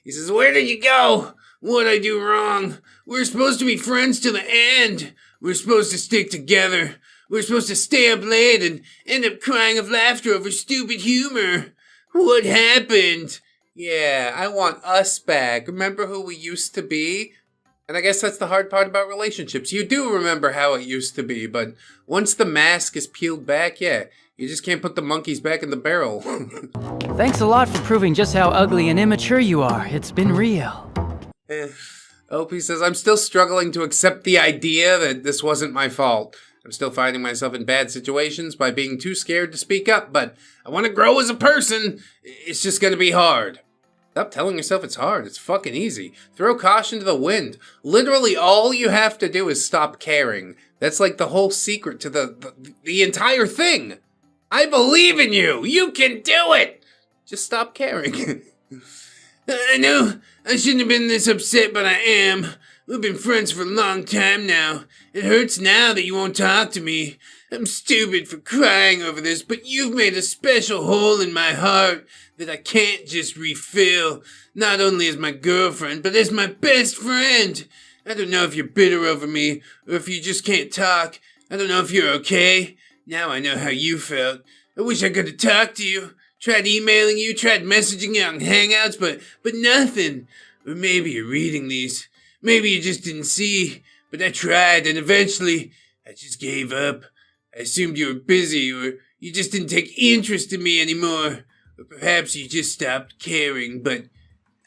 He says, where did you go? What'd I do wrong? We're supposed to be friends to the end. We're supposed to stick together. We're supposed to stay up late and end up crying of laughter over stupid humor. What happened? Yeah, I want us back. Remember who we used to be? And I guess that's the hard part about relationships. You do remember how it used to be, but once the mask is peeled back, yeah, you just can't put the monkeys back in the barrel. Thanks a lot for proving just how ugly and immature you are. It's been real. OP says, I'm still struggling to accept the idea that this wasn't my fault. I'm still finding myself in bad situations by being too scared to speak up, but I want to grow as a person. It's just going to be hard. Stop telling yourself it's hard. It's fucking easy. Throw caution to the wind. Literally all you have to do is stop caring. That's like the whole secret to the entire thing. I believe in you. You can do it. Just stop caring. I know I shouldn't have been this upset, but I am. We've been friends for a long time now. It hurts now that you won't talk to me. I'm stupid for crying over this, but you've made a special hole in my heart that I can't just refill. Not only as my girlfriend, but as my best friend. I don't know if you're bitter over me, or if you just can't talk. I don't know if you're okay. Now I know how you felt. I wish I could have talked to you. Tried emailing you, tried messaging you on Hangouts, but nothing. Or maybe you're reading these. Maybe you just didn't see. But I tried, and eventually, I just gave up. I assumed you were busy, or you just didn't take interest in me anymore. Or perhaps you just stopped caring, but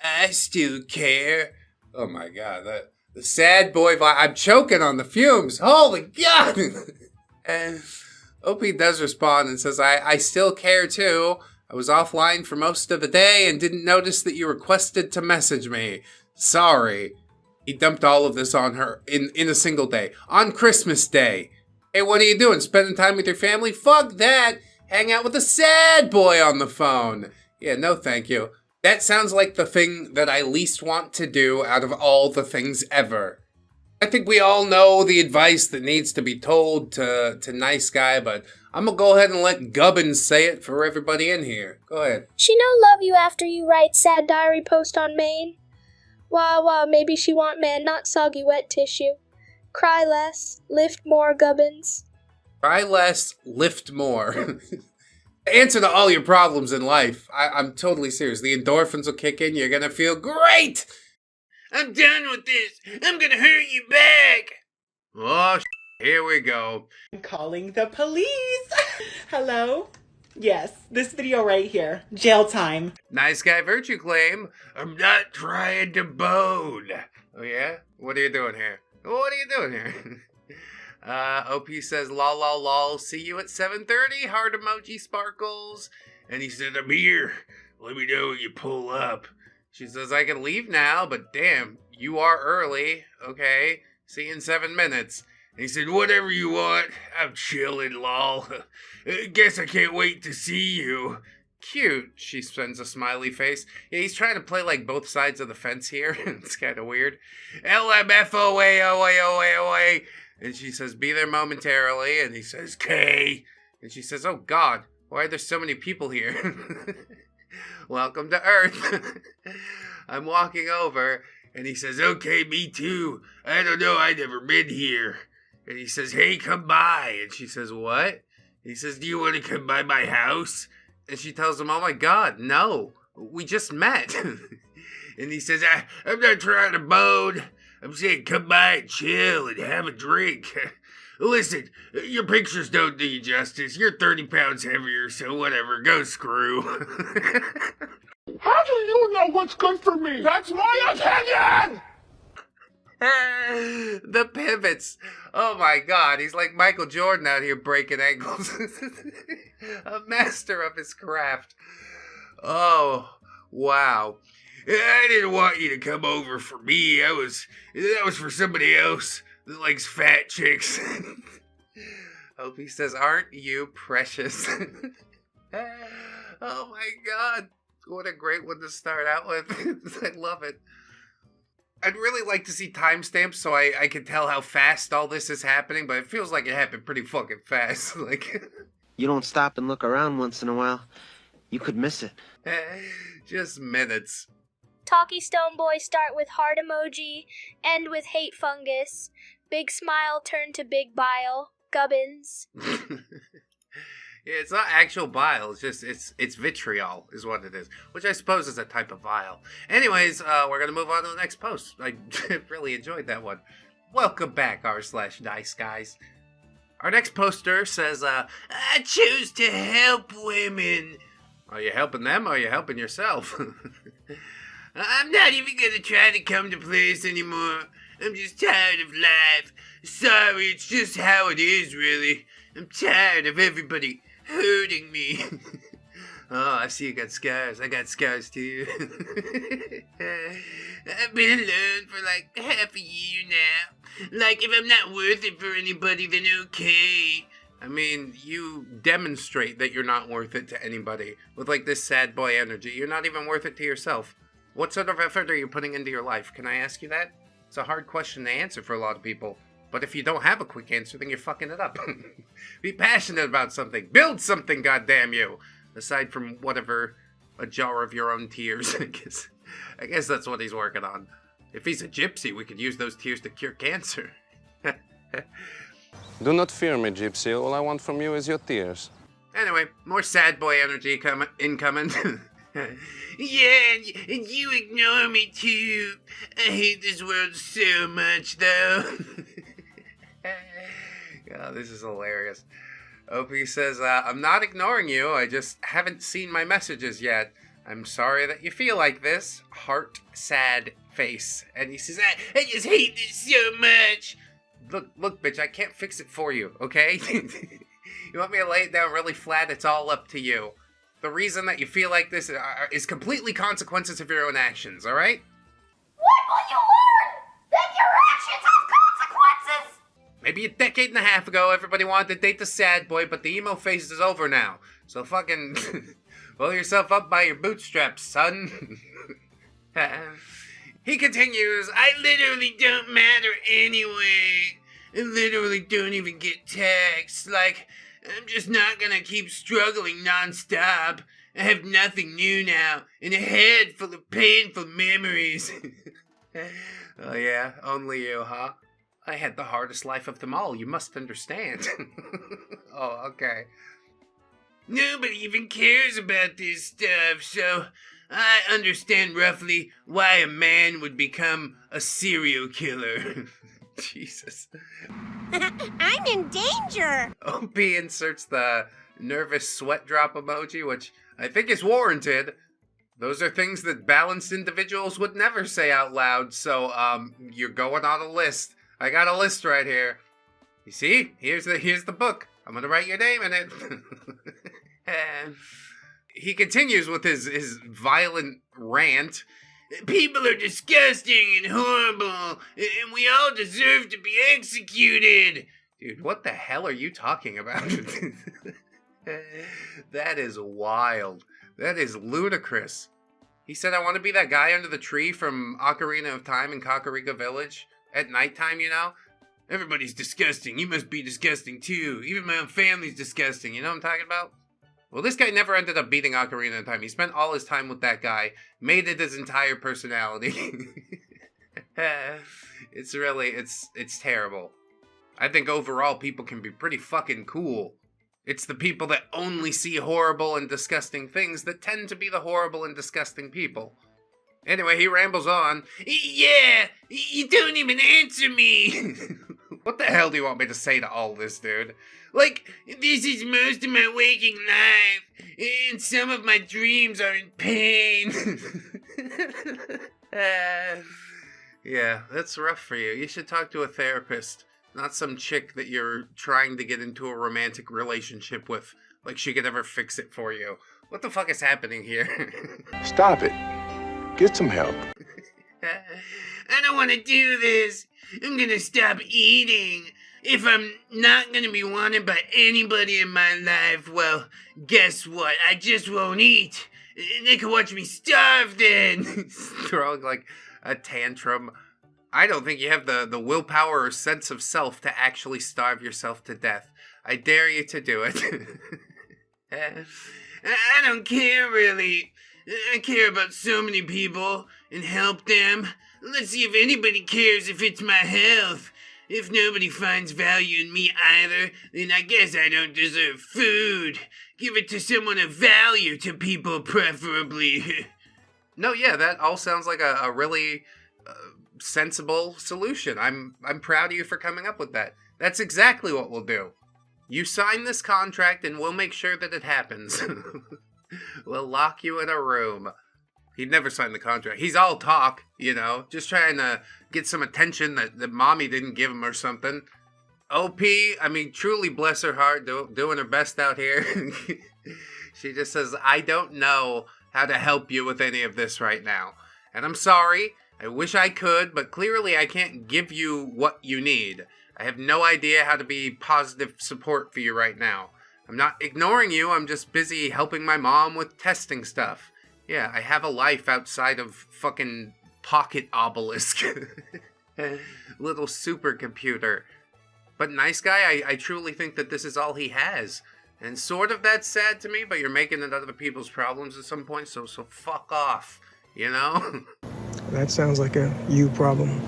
I still care. Oh my god, the sad boy vibe. I'm choking on the fumes. Holy god! And OP does respond and says, I still care too. I was offline for most of the day and didn't notice that you requested to message me. Sorry. He dumped all of this on her in a single day. On Christmas Day. Hey, what are you doing? Spending time with your family? Fuck that! Hang out with a sad boy on the phone. Yeah, no thank you. That sounds like the thing that I least want to do out of all the things ever. I think we all know the advice that needs to be told to Nice Guy, but I'm gonna go ahead and let Gubbins say it for everybody in here. Go ahead. She no love you after you write sad diary post on main. Wah, maybe she want man, not soggy wet tissue. Cry less, lift more, Gubbins. Cry less, lift more. The answer to all your problems in life. I'm totally serious. The endorphins will kick in. You're gonna feel great. I'm done with this. I'm gonna hurt you back. Oh, here we go. I'm calling the police. Hello? Yes, this video right here. Jail time. Nice Guy virtue claim. I'm not trying to bone. Oh yeah? What are you doing here? What are you doing here? OP says, lol, see you at 7:30, heart emoji sparkles. And he said, I'm here. Let me know when you pull up. She says, I can leave now, but damn, you are early. Okay, see you in 7 minutes. And he said, whatever you want. I'm chilling, lol. Guess I can't wait to see you. Cute, she sends a smiley face. Yeah, he's trying to play like both sides of the fence here. It's kind of weird. LMFOA. And she says, be there momentarily. And he says, K. And she says, oh God, why are there so many people here? Welcome to Earth. I'm walking over. And he says, okay, me too. I don't know, I never been here. And he says, hey, come by. And she says, what? He says, do you want to come by my house? And she tells him, oh my God, no. We just met. And he says, I'm not trying to bone. I'm saying come by and chill and have a drink. Listen, your pictures don't do you justice. You're 30 pounds heavier, so whatever, go screw. How do you know what's good for me? That's my opinion! The pivots. Oh my God, he's like Michael Jordan out here breaking ankles. A master of his craft. Oh, wow. I didn't want you to come over for me. That was for somebody else that likes fat chicks. Hope he says, aren't you precious? Oh my God. What a great one to start out with. I love it. I'd really like to see timestamps so I can tell how fast all this is happening, but it feels like it happened pretty fucking fast. Like, you don't stop and look around once in a while, you could miss it. Just minutes. Talkie Stone Boy start with heart emoji, end with hate fungus. Big smile turn to big bile. Gubbins. Yeah, it's not actual bile. It's just it's vitriol is what it is, which I suppose is a type of bile. Anyways, we're gonna move on to the next post. I really enjoyed that one. Welcome back, r/nice guys. Our next poster says, I choose to help women. Are you helping them or are you helping yourself? I'm not even gonna try to come to place anymore. I'm just tired of life. Sorry, it's just how it is, really. I'm tired of everybody hurting me. Oh, I see you got scars. I got scars too. I've been alone for like half a year now. Like, if I'm not worth it for anybody, then okay. I mean, you demonstrate that you're not worth it to anybody. With like this sad boy energy. You're not even worth it to yourself. What sort of effort are you putting into your life? Can I ask you that? It's a hard question to answer for a lot of people. But if you don't have a quick answer, then you're fucking it up. Be passionate about something. Build something, goddamn you. Aside from whatever, a jar of your own tears, I guess that's what he's working on. If he's a gypsy, we could use those tears to cure cancer. Do not fear me, gypsy. All I want from you is your tears. Anyway, more sad boy energy incoming. Yeah, and you ignore me too. I hate this world so much, though. God, this is hilarious. OP says, I'm not ignoring you. I just haven't seen my messages yet. I'm sorry that you feel like this. Heart, sad face. And he says, I just hate this so much. Look, bitch, I can't fix it for you, okay? You want me to lay it down really flat? It's all up to you. The reason that you feel like this is completely consequences of your own actions, alright? When will you learn that your actions have consequences? Maybe a decade and a half ago, everybody wanted to date the sad boy, but the emo phase is over now. So fucking pull yourself up by your bootstraps, son. He continues, I literally don't matter anyway. I literally don't even get texts. Like, I'm just not gonna keep struggling nonstop. I have nothing new now, and a head full of painful memories. Oh yeah, only you, huh? I had the hardest life of them all, you must understand. Oh, okay. Nobody even cares about this stuff, so I understand roughly why a man would become a serial killer. Jesus. I'm in danger! OP inserts the nervous sweat drop emoji, which I think is warranted. Those are things that balanced individuals would never say out loud, so, you're going on a list. I got a list right here. You see? Here's the book. I'm gonna write your name in it. And he continues with his violent rant. People are disgusting and horrible, and we all deserve to be executed. Dude, what the hell are you talking about? That is wild. That is ludicrous. He said, I want to be that guy under the tree from Ocarina of Time in Kakariko Village. At nighttime, you know? Everybody's disgusting. You must be disgusting too. Even my own family's disgusting. You know what I'm talking about? Well, this guy never ended up beating Ocarina of Time. He spent all his time with that guy. Made it his entire personality. It's really, it's terrible. I think overall people can be pretty fucking cool. It's the people that only see horrible and disgusting things that tend to be the horrible and disgusting people. Anyway, he rambles on. Yeah, you don't even answer me. What the hell do you want me to say to all this, dude? Like, this is most of my waking life, and some of my dreams are in pain. Yeah, that's rough for you. You should talk to a therapist, not some chick that you're trying to get into a romantic relationship with, like she could ever fix it for you. What the fuck is happening here? Stop it. Get some help. I don't want to do this. I'm gonna stop eating. If I'm not gonna be wanted by anybody in my life, well, guess what? I just won't eat. They can watch me starve then. Throwing like a tantrum. I don't think you have the willpower or sense of self to actually starve yourself to death. I dare you to do it. I don't care really. I care about so many people and help them. Let's see if anybody cares if it's my health. If nobody finds value in me either, then I guess I don't deserve food. Give it to someone of value to people, preferably. No, yeah, that all sounds like a really sensible solution. I'm proud of you for coming up with that. That's exactly what we'll do. You sign this contract and we'll make sure that it happens. We'll lock you in a room. He'd never signed the contract. He's all talk, you know, just trying to get some attention that mommy didn't give him or something. OP, I mean, truly bless her heart, doing her best out here. She just says, I don't know how to help you with any of this right now. And I'm sorry, I wish I could, but clearly I can't give you what you need. I have no idea how to be positive support for you right now. I'm not ignoring you, I'm just busy helping my mom with testing stuff. Yeah, I have a life outside of fucking Pocket Obelisk. Little supercomputer. But nice guy, I truly think that this is all he has. And sort of that's sad to me, but you're making it other people's problems at some point, so fuck off, you know? That sounds like a you problem.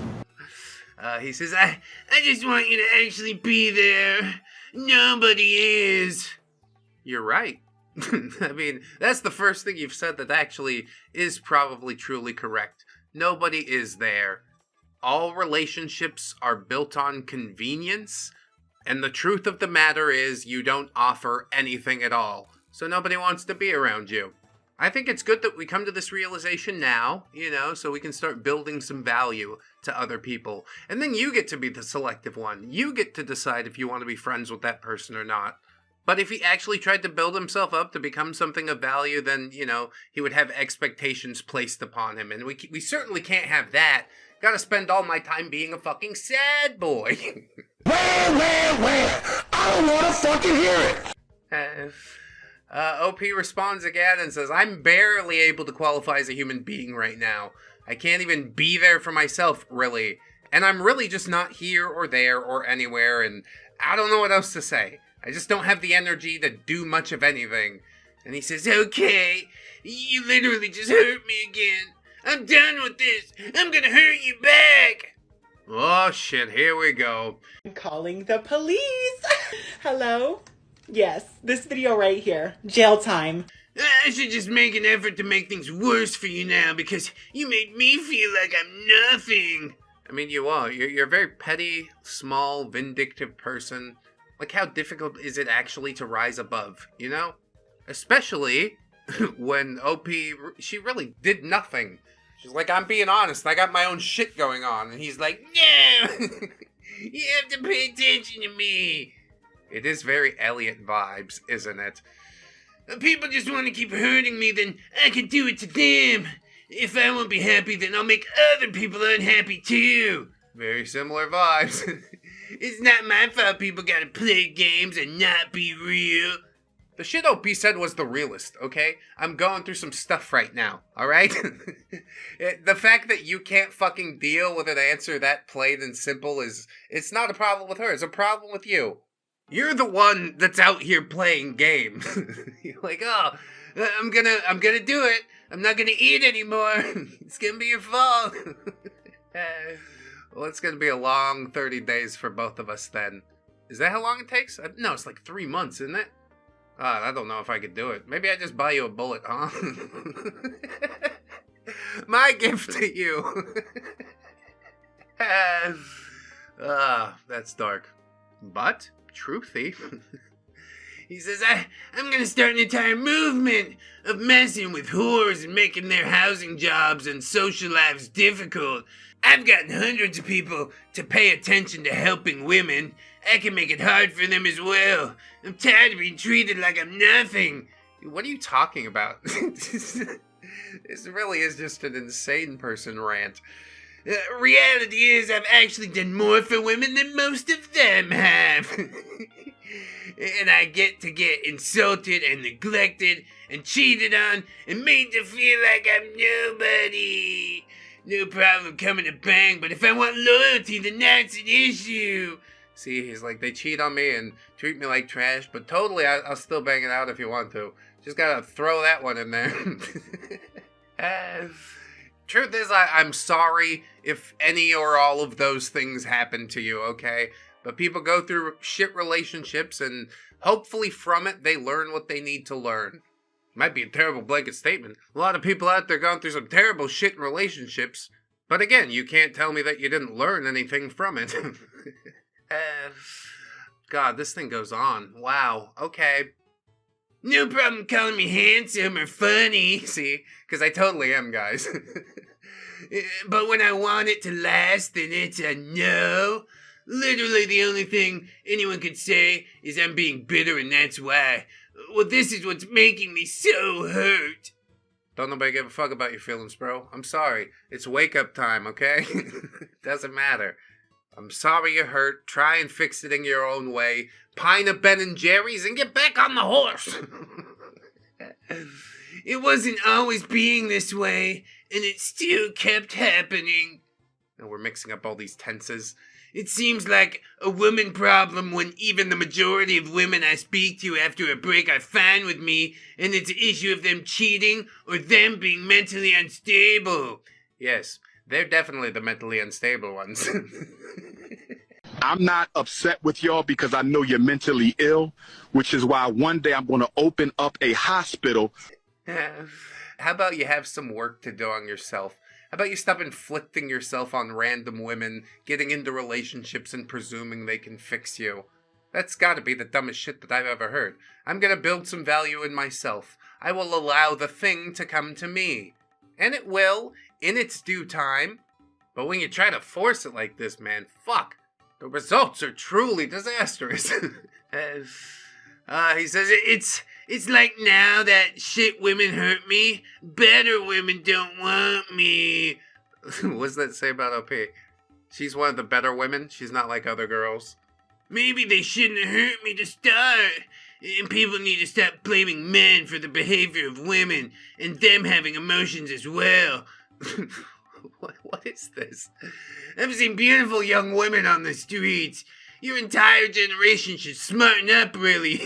He says, I just want you to actually be there. Nobody is. You're right. I mean, that's the first thing you've said that actually is probably truly correct. Nobody is there. All relationships are built on convenience, and the truth of the matter is you don't offer anything at all, so nobody wants to be around you. I think it's good that we come to this realization now, you know, so we can start building some value to other people. And then you get to be the selective one. You get to decide if you want to be friends with that person or not. But if he actually tried to build himself up to become something of value, then, you know, he would have expectations placed upon him. And we certainly can't have that. Gotta spend all my time being a fucking sad boy. Where? I don't want to fucking hear it. OP responds again and says, I'm barely able to qualify as a human being right now. I can't even be there for myself, really. And I'm really just not here or there or anywhere, and I don't know what else to say. I just don't have the energy to do much of anything. And he says, okay, you literally just hurt me again. I'm done with this. I'm gonna hurt you back. Oh shit, here we go. I'm calling the police. Hello? Yes, this video right here. Jail time. I should just make an effort to make things worse for you now because you made me feel like I'm nothing. I mean, you are. You're a very petty, small, vindictive person. Like, how difficult is it actually to rise above, you know? Especially when OP, she really did nothing. She's like, I'm being honest, I got my own shit going on. And he's like, no, you have to pay attention to me. It is very Elliot vibes, isn't it? People just want to keep hurting me, then I can do it to them. If I won't be happy, then I'll make other people unhappy too. Very similar vibes. It's not my fault people gotta play games and not be real. The shit OP said was the realest, okay? I'm going through some stuff right now, alright? The fact that you can't fucking deal with an answer that plain and simple it's not a problem with her, it's a problem with you. You're the one that's out here playing games. You're like, oh, I'm gonna do it. I'm not gonna eat anymore. It's gonna be your fault. Well, it's gonna be a long 30 days for both of us then. Is that how long it takes? No, it's like 3 months, isn't it? I don't know if I could do it. Maybe I just buy you a bullet, huh? My gift to you. That's dark. But, truthy. He says, I'm gonna start an entire movement of messing with whores and making their housing jobs and social lives difficult. I've gotten hundreds of people to pay attention to helping women. I can make it hard for them as well. I'm tired of being treated like I'm nothing. What are you talking about? This really is just an insane person rant. Reality is I've actually done more for women than most of them have. And I get insulted and neglected and cheated on and made to feel like I'm nobody. No problem coming to bang, but if I want loyalty, then that's an issue. See, he's like, they cheat on me and treat me like trash, but totally, I'll still bang it out if you want to. Just gotta throw that one in there. Truth is, I'm sorry if any or all of those things happen to you, okay? But people go through shit relationships, and hopefully from it, they learn what they need to learn. Might be a terrible blanket statement. A lot of people out there going through some terrible shit in relationships. But again, you can't tell me that you didn't learn anything from it. God, this thing goes on. Wow, okay. No problem calling me handsome or funny, see? Because I totally am, guys. But when I want it to last, then it's a no. Literally the only thing anyone could say is I'm being bitter and that's why. Well, this is what's making me so hurt. Don't nobody give a fuck about your feelings, bro. I'm sorry. It's wake-up time, okay? Doesn't matter. I'm sorry you're hurt. Try and fix it in your own way. Pine a Ben and Jerry's and get back on the horse. It wasn't always being this way, and it still kept happening. And we're mixing up all these tenses. It seems like a woman problem when even the majority of women I speak to after a break are fine with me, and it's an issue of them cheating or them being mentally unstable. Yes, they're definitely the mentally unstable ones. I'm not upset with y'all because I know you're mentally ill, which is why one day I'm going to open up a hospital. How about you have some work to do on yourself? How about you stop inflicting yourself on random women, getting into relationships and presuming they can fix you? That's gotta be the dumbest shit that I've ever heard. I'm gonna build some value in myself. I will allow the thing to come to me. And it will, in its due time. But when you try to force it like this, man, fuck. The results are truly disastrous. He says, it's like now that shit women hurt me, better women don't want me. What's that say about OP? She's one of the better women? She's not like other girls? Maybe they shouldn't have hurt me to start. And people need to stop blaming men for the behavior of women and them having emotions as well. What is this? I've seen beautiful young women on the streets. Your entire generation should smarten up, really.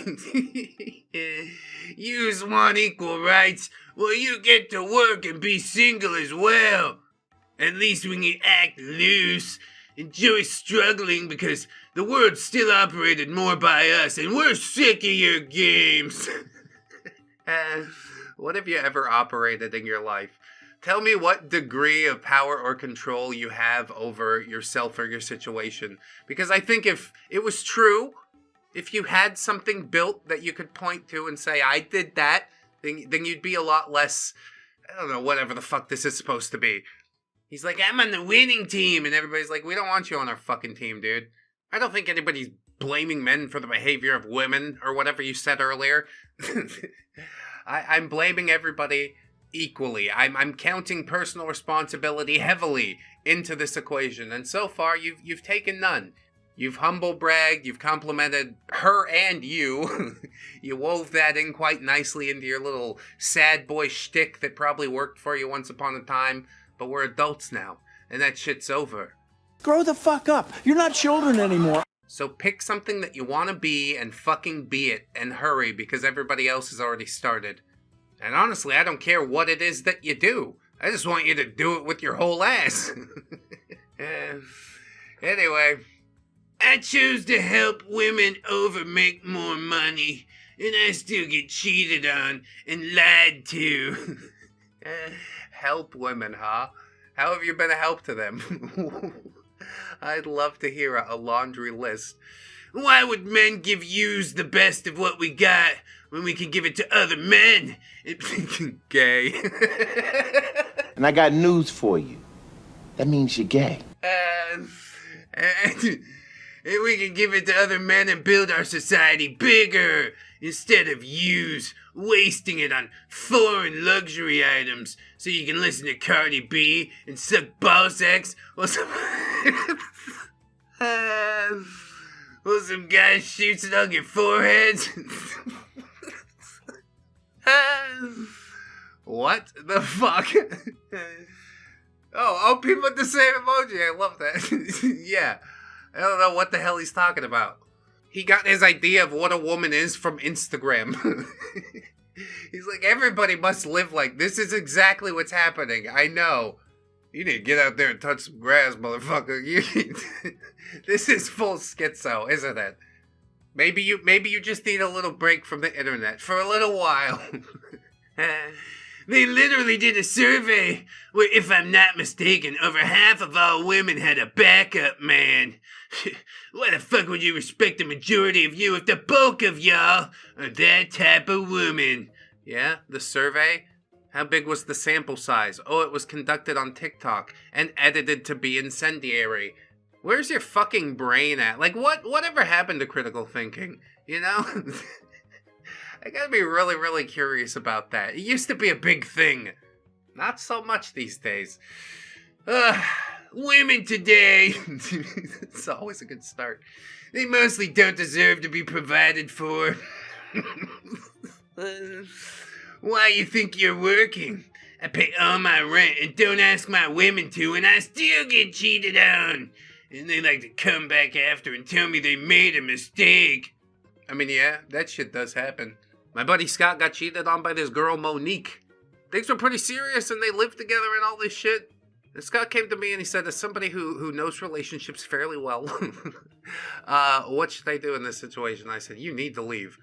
You want equal rights, well, you get to work and be single as well. At least when you act loose, enjoy struggling because the world's still operated more by us and we're sick of your games. What have you ever operated in your life? Tell me what degree of power or control you have over yourself or your situation. Because I think if it was true, if you had something built that you could point to and say, I did that, then you'd be a lot less, I don't know, whatever the fuck this is supposed to be. He's like, I'm on the winning team. And everybody's like, we don't want you on our fucking team, dude. I don't think anybody's blaming men for the behavior of women or whatever you said earlier. I'm blaming everybody equally. I'm counting personal responsibility heavily into this equation, and so far you've taken none. You've humble bragged, you've complimented her and you. You wove that in quite nicely into your little sad boy shtick that probably worked for you once upon a time, but we're adults now, and that shit's over. Grow the fuck up. You're not children anymore. So pick something that you want to be and fucking be it, and hurry, because everybody else has already started. And honestly, I don't care what it is that you do. I just want you to do it with your whole ass. Anyway. I chose to help women make more money, and I still get cheated on and lied to. Help women, huh? How have you been a help to them? I'd love to hear a laundry list. Why would men give yous the best of what we got when we can give it to other men? Gay. And I got news for you. That means you're gay. And we can give it to other men and build our society bigger instead of yous wasting it on foreign luxury items so you can listen to Cardi B and suck ball sacks while some guy shoots it on your foreheads. What the fuck? Oh, people with the same emoji. I love that. Yeah. I don't know what the hell he's talking about. He got his idea of what a woman is from Instagram. He's like, everybody must live like this. Is exactly what's happening. I know. You need to get out there and touch some grass, motherfucker. This is full schizo, isn't it? Maybe you just need a little break from the internet for a little while. They literally did a survey where, if I'm not mistaken, over half of all women had a backup man. Why the fuck would you respect the majority of you if the bulk of y'all are that type of woman? Yeah, the survey? How big was the sample size? Oh, it was conducted on TikTok and edited to be incendiary. Where's your fucking brain at? Like, whatever happened to critical thinking? You know? I gotta be really, really curious about that. It used to be a big thing. Not so much these days. Women today, it's always a good start. They mostly don't deserve to be provided for. Why you think you're working? I pay all my rent and don't ask my women to, and I still get cheated on. And they like to come back after and tell me they made a mistake. I mean, yeah, that shit does happen. My buddy Scott got cheated on by this girl Monique. Things were pretty serious and they lived together and all this shit. And Scott came to me and he said, as somebody who knows relationships fairly well, what should I do in this situation? I said, you need to leave.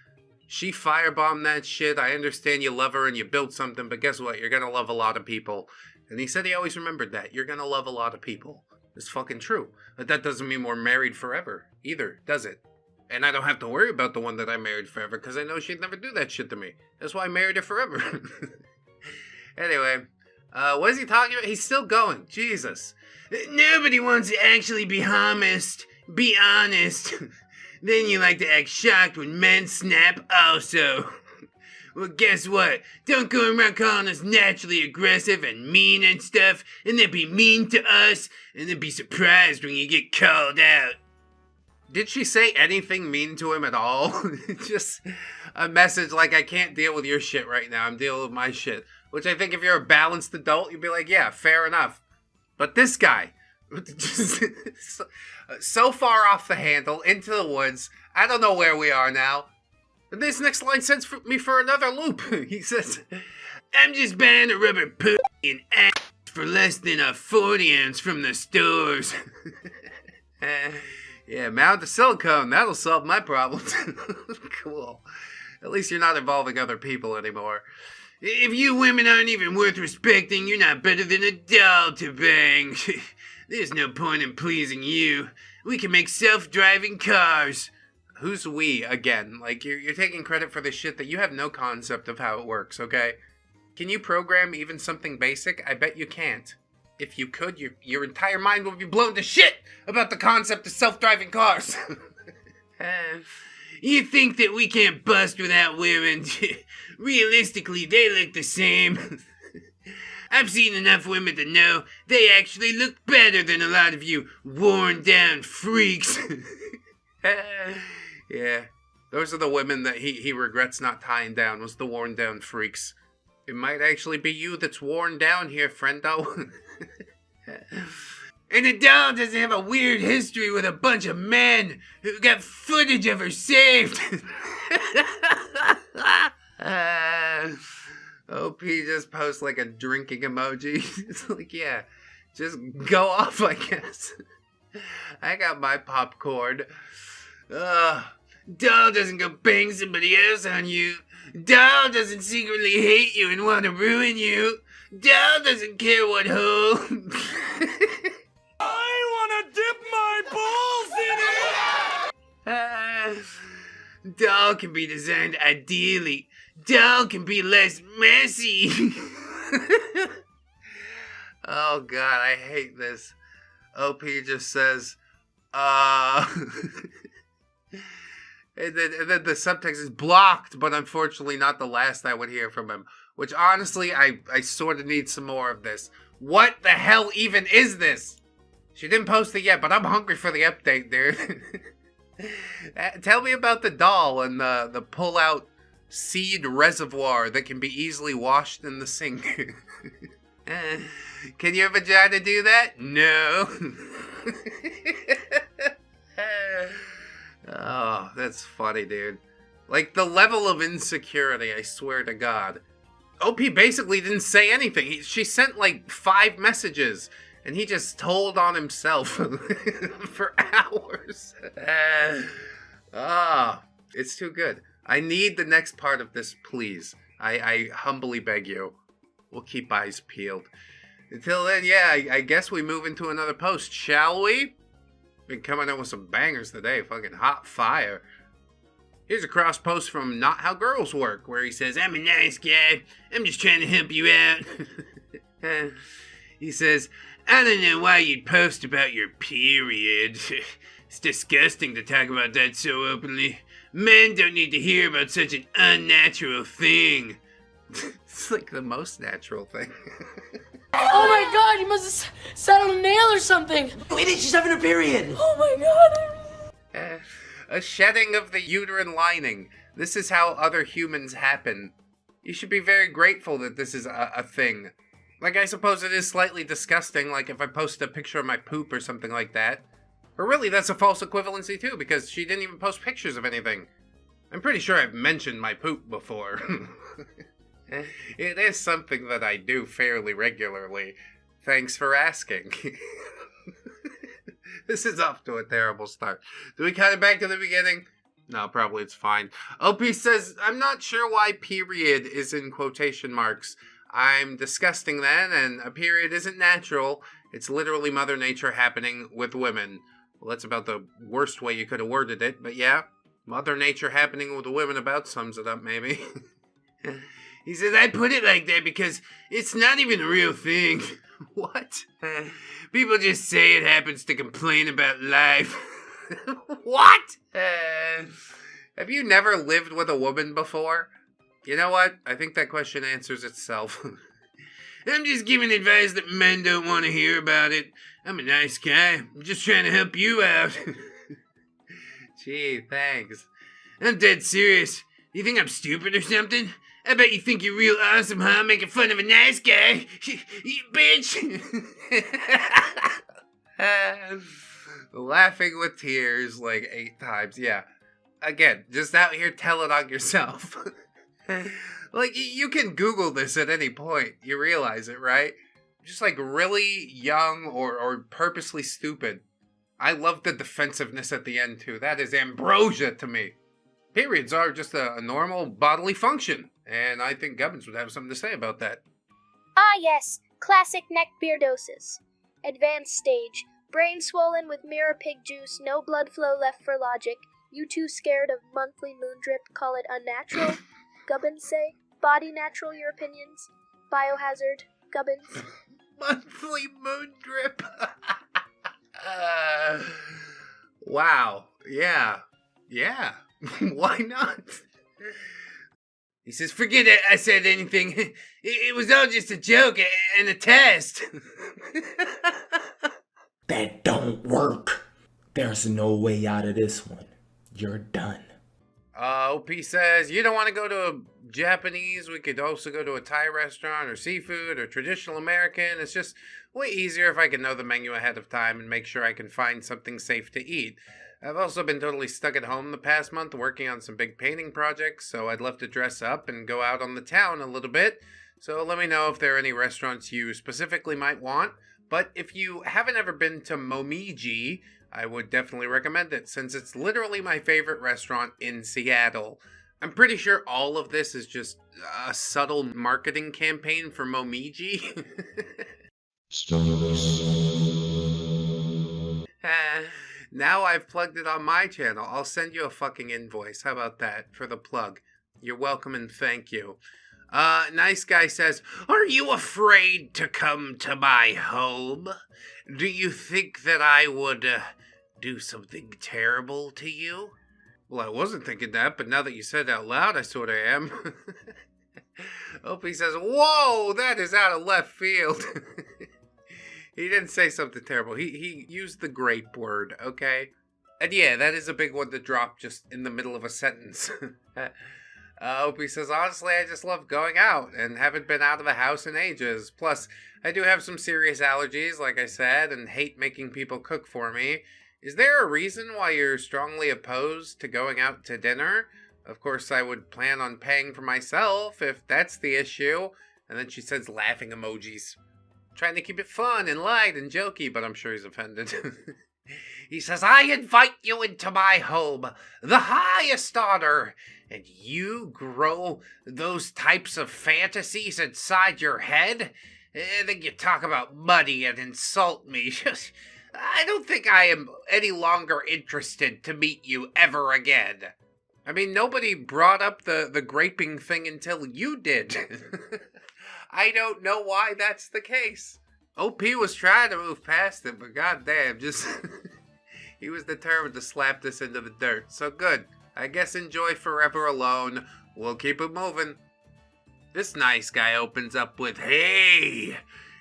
She firebombed that shit. I understand you love her and you built something, but guess what? You're gonna love a lot of people. And he said he always remembered that. You're gonna love a lot of people. It's fucking true. But that doesn't mean we're married forever either, does it? And I don't have to worry about the one that I married forever because I know she'd never do that shit to me. That's why I married her forever. Anyway, what is he talking about? He's still going. Jesus. Nobody wants to actually be honest. Be honest. Then you like to act shocked when men snap also. Well, guess what? Don't go around calling us naturally aggressive and mean and stuff, and then be mean to us, and then be surprised when you get called out. Did she say anything mean to him at all? Just a message like, I can't deal with your shit right now, I'm dealing with my shit. Which I think if you're a balanced adult, you'd be like, yeah, fair enough. But this guy, just so far off the handle, into the woods, I don't know where we are now. And this next line sends me for another loop. He says, I'm just buying a rubber pussy and ass for less than a 40 ounce from the stores. Yeah, mount the silicone, that'll solve my problems. Cool. At least you're not involving other people anymore. If you women aren't even worth respecting, you're not better than a doll to bang. There's no point in pleasing you. We can make self-driving cars. Who's we, again? Like, you're taking credit for this shit that you have no concept of how it works, okay? Can you program even something basic? I bet you can't. If you could, your entire mind would be blown to shit about the concept of self-driving cars. You think that we can't bust without women? Realistically, they look the same. I've seen enough women to know they actually look better than a lot of you worn-down freaks. Yeah, those are the women that he regrets not tying down, was the worn-down freaks. It might actually be you that's worn down here, friendo. And the doll doesn't have a weird history with a bunch of men who got footage of her saved. OP just posts like a drinking emoji. It's like, yeah, just go off, I guess. I got my popcorn. Doll doesn't go bang somebody else on you. Doll doesn't secretly hate you and want to ruin you. Doll doesn't care what hole. I want to dip my balls in it! Doll can be designed ideally. Doll can be less messy. Oh god, I hate this. OP just says, And then the subtext is blocked, but unfortunately not the last I would hear from him. Which honestly, I sort of need some more of this. What the hell even is this? She didn't post it yet, but I'm hungry for the update, dude. Tell me about the doll and the pull-out seed reservoir that can be easily washed in the sink. Can your vagina do that? No. Oh, that's funny, dude. Like, the level of insecurity, I swear to God. OP basically didn't say anything. She sent, like, 5 messages, and he just told on himself for hours. It's too good. I need the next part of this, please. I humbly beg you. We'll keep eyes peeled. Until then, yeah, I guess we move into another post, shall we? Been coming out with some bangers today, fucking hot fire. Here's a cross post from Not How Girls Work, where he says, I'm a nice guy, I'm just trying to help you out. He says, I don't know why you'd post about your period. It's disgusting to talk about that so openly. Men don't need to hear about such an unnatural thing. It's like the most natural thing. Oh my god, you must have sat on a nail or something! Wait, she's having her period! Oh my god! A shedding of the uterine lining. This is how other humans happen. You should be very grateful that this is a thing. Like, I suppose it is slightly disgusting, like if I posted a picture of my poop or something like that. But really, that's a false equivalency too, because she didn't even post pictures of anything. I'm pretty sure I've mentioned my poop before. It is something that I do fairly regularly. Thanks for asking. This is off to a terrible start. Do we cut it back to the beginning? No, probably it's fine. OP says, I'm not sure why period is in quotation marks. I'm disgusting then, and a period isn't natural. It's literally Mother Nature happening with women. Well, that's about the worst way you could have worded it, but yeah. Mother Nature happening with women about sums it up, maybe. He says, I put it like that because it's not even a real thing. What? People just say it happens to complain about life. What? Have you never lived with a woman before? You know what? I think that question answers itself. I'm just giving advice that men don't want to hear about it. I'm a nice guy. I'm just trying to help you out. Gee, thanks. I'm dead serious. You think I'm stupid or something? I bet you think you're real awesome, huh? Making fun of a nice guy. You bitch. Laughing with tears like 8 times. Yeah. Again, just out here telling on yourself. Like, you can Google this at any point. You realize it, right? Just like really young or purposely stupid. I love the defensiveness at the end too. That is ambrosia to me. Periods are just a normal bodily function. And I think Gubbins would have something to say about that. Ah yes, classic neckbeardosis. Advanced stage. Brain swollen with mirror pig juice, no blood flow left for logic. You too scared of monthly moon drip, call it unnatural? Gubbins say. Body natural, your opinions. Biohazard, Gubbins. Monthly moon drip. Wow. Yeah. Yeah. Why not? He says, forget it, I said anything. It was all just a joke and a test. That don't work. There's no way out of this one. You're done. OP says, you don't want to go to a Japanese, we could also go to a Thai restaurant or seafood or traditional American. It's just way easier if I can know the menu ahead of time and make sure I can find something safe to eat. I've also been totally stuck at home the past month working on some big painting projects, so I'd love to dress up and go out on the town a little bit. So let me know if there are any restaurants you specifically might want. But if you haven't ever been to Momiji, I would definitely recommend it, since it's literally my favorite restaurant in Seattle. I'm pretty sure all of this is just a subtle marketing campaign for Momiji. Now I've plugged it on my channel. I'll send you a fucking invoice. How about that? For the plug. You're welcome and thank you. Nice Guy says, are you afraid to come to my home? Do you think that I would do something terrible to you? Well, I wasn't thinking that, but now that you said it out loud, I sort of am. Opie says, whoa, that is out of left field. He didn't say something terrible. He used the grape word, okay? And yeah, that is a big one to drop just in the middle of a sentence. Opie says, honestly, I just love going out and haven't been out of the house in ages. Plus, I do have some serious allergies, like I said, and hate making people cook for me. Is there a reason why you're strongly opposed to going out to dinner? Of course, I would plan on paying for myself if that's the issue. And then she says laughing emojis. Trying to keep it fun and light and jokey, but I'm sure he's offended. He says, I invite you into my home, the highest honor, and you grow those types of fantasies inside your head? And then you talk about money and insult me. I don't think I am any longer interested to meet you ever again. I mean, nobody brought up the graping thing until you did. I don't know why that's the case. OP was trying to move past it, but goddamn, just he was determined to slap this into the dirt. So good. I guess enjoy forever alone. We'll keep it moving. This nice guy opens up with, hey,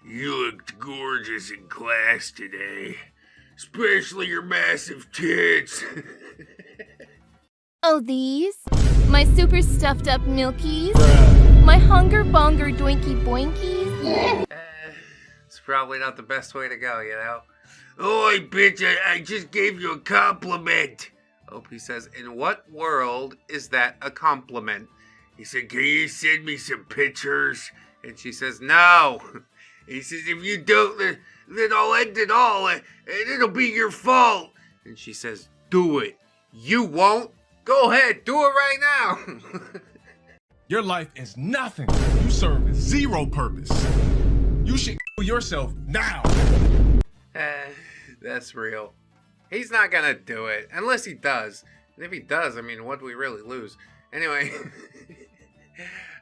you looked gorgeous in class today. Especially your massive tits. Oh, these? My super stuffed up milkies? My hunger bonger doinky boinkies. It's probably not the best way to go, you know? Oi, bitch, I just gave you a compliment. Opie says, in what world is that a compliment? He said, can you send me some pictures? And she says, no. He says, if you don't, then I'll end it all, and it'll be your fault. And she says, do it. You won't? Go ahead, do it right now. Your life is nothing. You serve zero purpose. You should kill yourself now. That's real. He's not gonna do it, unless he does. And if he does, I mean, what do we really lose? Anyway,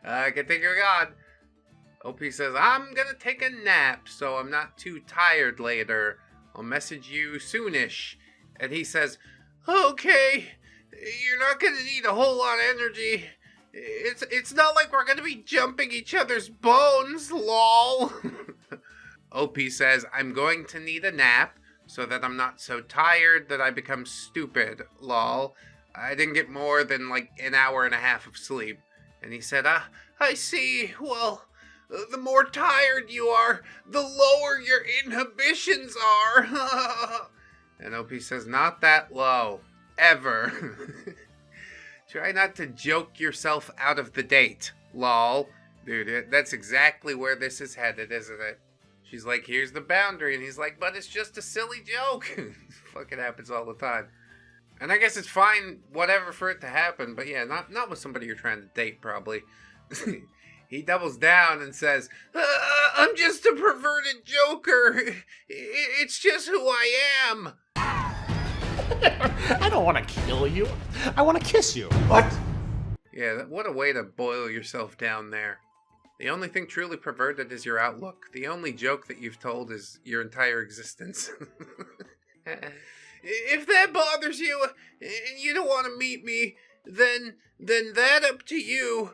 continuing on. OP says, I'm gonna take a nap, so I'm not too tired later. I'll message you soonish. And he says, okay, you're not gonna need a whole lot of energy. It's not like we're gonna be jumping each other's bones, lol. OP says, I'm going to need a nap so that I'm not so tired that I become stupid, lol. I didn't get more than like an hour and a half of sleep. And he said, I see, well, the more tired you are, the lower your inhibitions are. And OP says, not that low, ever. Try not to joke yourself out of the date, lol. Dude, that's exactly where this is headed, isn't it? She's like, here's the boundary. And he's like, but it's just a silly joke. Fucking happens all the time. And I guess it's fine, whatever, for it to happen. But yeah, not with somebody you're trying to date, probably. He doubles down and says, I'm just a perverted joker. It's just who I am. I don't want to kill you. I want to kiss you. What? Yeah, what a way to boil yourself down there. The only thing truly perverted is your outlook. The only joke that you've told is your entire existence. If that bothers you and you don't want to meet me, then that up to you.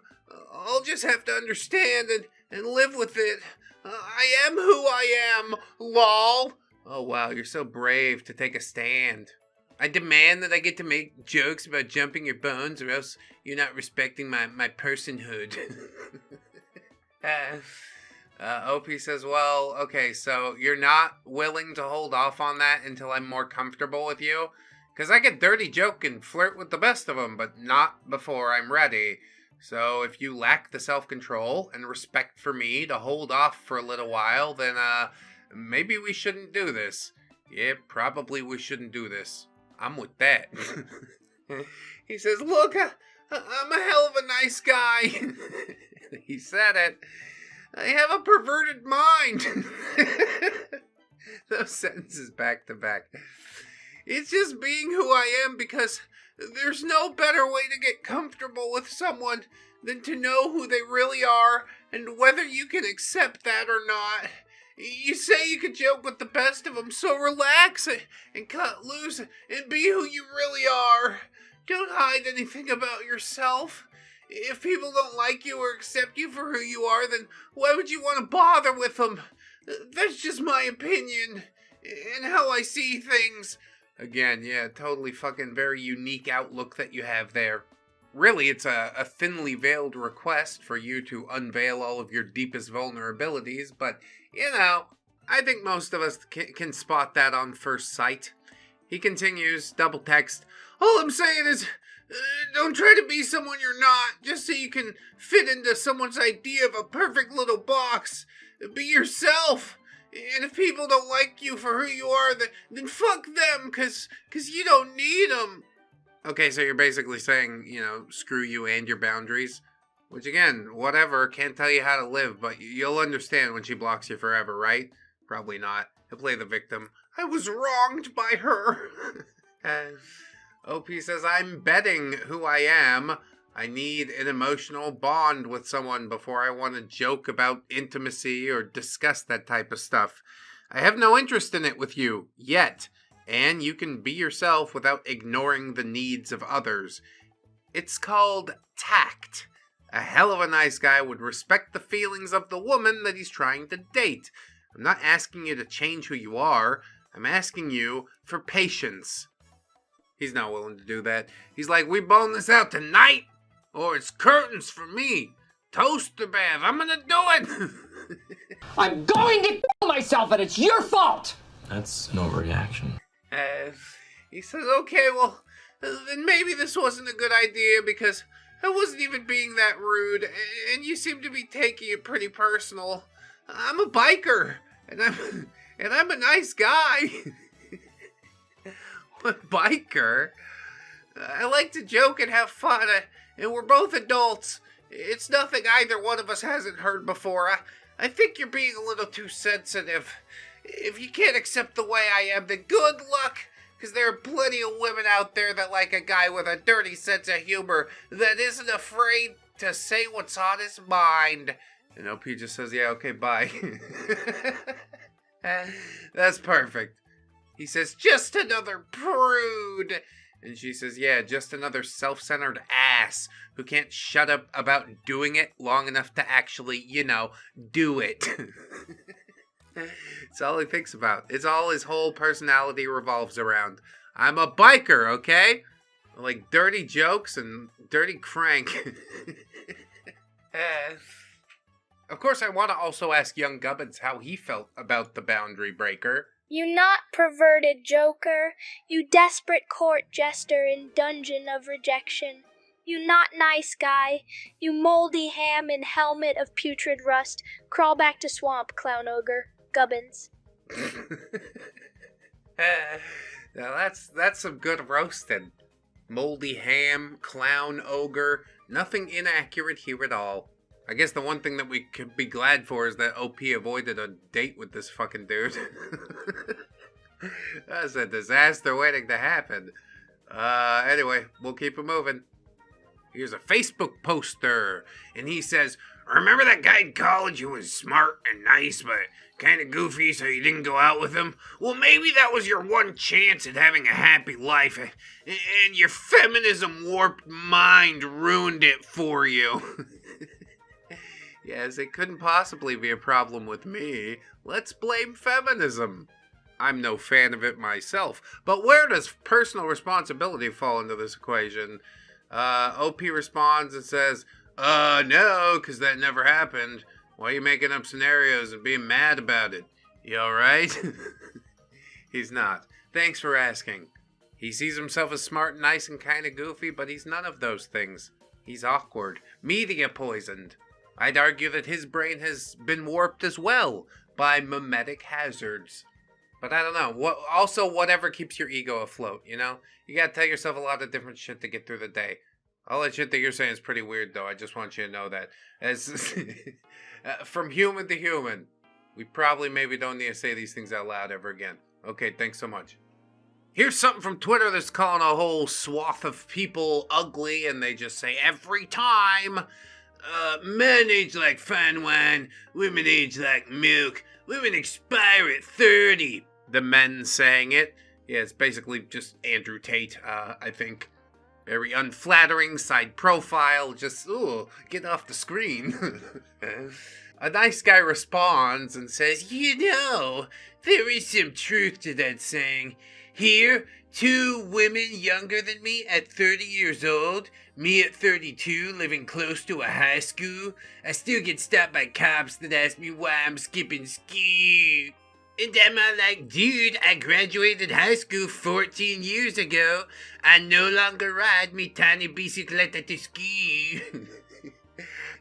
I'll just have to understand and live with it. I am who I am, lol. Oh wow, you're so brave to take a stand. I demand that I get to make jokes about jumping your bones, or else you're not respecting my personhood. OP says, well, okay, so you're not willing to hold off on that until I'm more comfortable with you? Because I could dirty joke and flirt with the best of them, but not before I'm ready. So if you lack the self-control and respect for me to hold off for a little while, then maybe we shouldn't do this. Yeah, probably we shouldn't do this. I'm with that. He says, look, I'm a hell of a nice guy. He said it. I have a perverted mind. Those sentences back to back. It's just being who I am, because there's no better way to get comfortable with someone than to know who they really are and whether you can accept that or not. You say you could joke with the best of them, so relax and cut loose and be who you really are. Don't hide anything about yourself. If people don't like you or accept you for who you are, then why would you want to bother with them? That's just my opinion and how I see things. Again, yeah, totally fucking very unique outlook that you have there. Really, it's a thinly veiled request for you to unveil all of your deepest vulnerabilities, but, you know, I think most of us can spot that on first sight. He continues, double text, all I'm saying is, don't try to be someone you're not, just so you can fit into someone's idea of a perfect little box. Be yourself. And if people don't like you for who you are, then fuck them, cause you don't need them. Okay, so you're basically saying, you know, screw you and your boundaries. Which again, whatever, can't tell you how to live, but you'll understand when she blocks you forever, right? Probably not. He'll play the victim. I was wronged by her. OP says, I'm betting who I am. I need an emotional bond with someone before I want to joke about intimacy or discuss that type of stuff. I have no interest in it with you, yet. And you can be yourself without ignoring the needs of others. It's called tact. A hell of a nice guy would respect the feelings of the woman that he's trying to date. I'm not asking you to change who you are. I'm asking you for patience. He's not willing to do that. He's like, we bone this out tonight, or it's curtains for me. Toaster bath. I'm gonna do it. I'm going to kill myself and it's your fault! That's an overreaction. He says, okay, well, then maybe this wasn't a good idea because I wasn't even being that rude, and you seem to be taking it pretty personal. I'm a biker, and I'm a nice guy. But biker? I like to joke and have fun, and we're both adults. It's nothing either one of us hasn't heard before. I think you're being a little too sensitive. If you can't accept the way I am, then good luck, because there are plenty of women out there that like a guy with a dirty sense of humor that isn't afraid to say what's on his mind. And OP just says, yeah, okay, bye. That's perfect. He says, just another prude. And she says, yeah, just another self-centered ass who can't shut up about doing it long enough to actually, do it. It's all he thinks about. It's all his whole personality revolves around. I'm a biker, okay? Like dirty jokes and dirty crank. Of course, I want to also ask young Gubbins how he felt about the boundary breaker. You not perverted joker, you desperate court jester in dungeon of rejection. You not nice guy, you moldy ham in helmet of putrid rust, crawl back to swamp, clown ogre. Gubbins. Now that's some good roasting. Moldy ham, clown ogre, nothing inaccurate here at all. I guess the one thing that we could be glad for is that OP avoided a date with this fucking dude. That's a disaster waiting to happen. Anyway, we'll keep it moving. Here's a Facebook poster, and he says, remember that guy in college who was smart and nice, but kind of goofy, so you didn't go out with him? Well, maybe that was your one chance at having a happy life, and your feminism-warped mind ruined it for you. Yes, it couldn't possibly be a problem with me. Let's blame feminism. I'm no fan of it myself, but where does personal responsibility fall into this equation? OP responds and says, no, because that never happened. Why are you making up scenarios and being mad about it? You alright? He's not. Thanks for asking. He sees himself as smart and nice and kind of goofy, but he's none of those things. He's awkward, media poisoned. I'd argue that his brain has been warped as well by mimetic hazards. But I don't know. Also, whatever keeps your ego afloat, You gotta tell yourself a lot of different shit to get through the day. All that shit that you're saying is pretty weird, though. I just want you to know that. As from human to human, we probably maybe don't need to say these things out loud ever again. Okay, thanks so much. Here's something from Twitter that's calling a whole swath of people ugly, and they just say, every time, men age like fine wine, women age like milk, women expire at 30. The men saying it. Yeah, it's basically just Andrew Tate, I think. Very unflattering side profile, just, ooh, get off the screen. A nice guy responds and says, there is some truth to that saying. Here, 2 women younger than me at 30 years old, me at 32 living close to a high school. I still get stopped by cops that ask me why I'm skipping school. And I'm all like, dude, I graduated high school 14 years ago. I no longer ride me tiny bicicleta to school.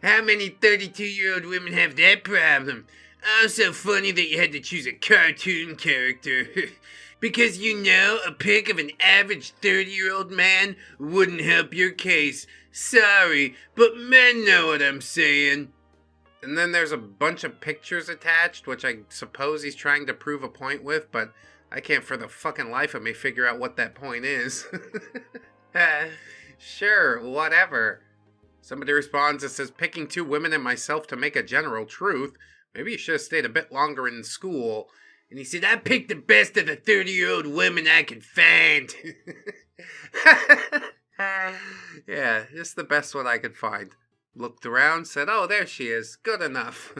How many 32-year-old women have that problem? Oh, so funny that you had to choose a cartoon character. Because a pic of an average 30-year-old man wouldn't help your case. Sorry, but men know what I'm saying. And then there's a bunch of pictures attached, which I suppose he's trying to prove a point with, but I can't for the fucking life of me figure out what that point is. Sure, whatever. Somebody responds and says, picking 2 women and myself to make a general truth. Maybe you should have stayed a bit longer in school. And he said, I picked the best of the 30-year-old women I could find. Yeah, just the best one I could find. Looked around, said, oh, there she is. Good enough.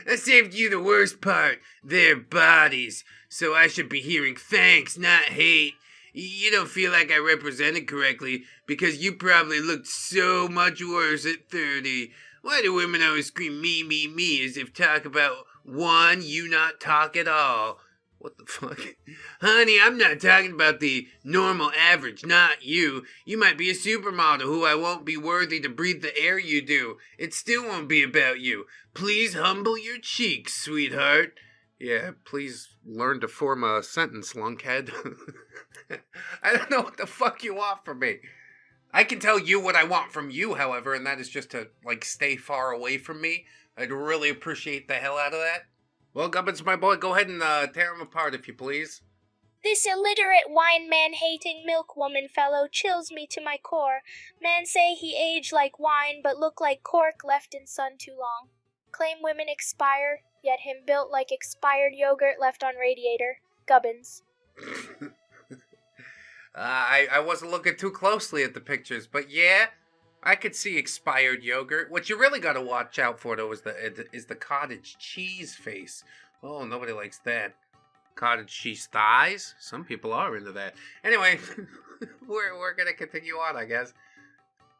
I saved you the worst part, their bodies. So I should be hearing thanks, not hate. You don't feel like I represented correctly because you probably looked so much worse at 30. Why do women always scream me as if talk about one, you not talk at all? What the fuck? Honey, I'm not talking about the normal average, not you. You might be a supermodel who I won't be worthy to breathe the air you do. It still won't be about you. Please humble your cheeks, sweetheart. Yeah, please learn to form a sentence, lunkhead. I don't know what the fuck you want from me. I can tell you what I want from you, however, and that is just to, like, stay far away from me. I'd really appreciate the hell out of that. Well, Gubbins, my boy, go ahead and tear him apart, if you please. This illiterate wine man-hating milk woman fellow chills me to my core. Men say he aged like wine, but look like cork left in sun too long. Claim women expire, yet him built like expired yogurt left on radiator. Gubbins. I wasn't looking too closely at the pictures, but yeah, I could see expired yogurt. What you really got to watch out for, though, is the cottage cheese face. Oh, nobody likes that. Cottage cheese thighs? Some people are into that. Anyway, we're gonna continue on, I guess.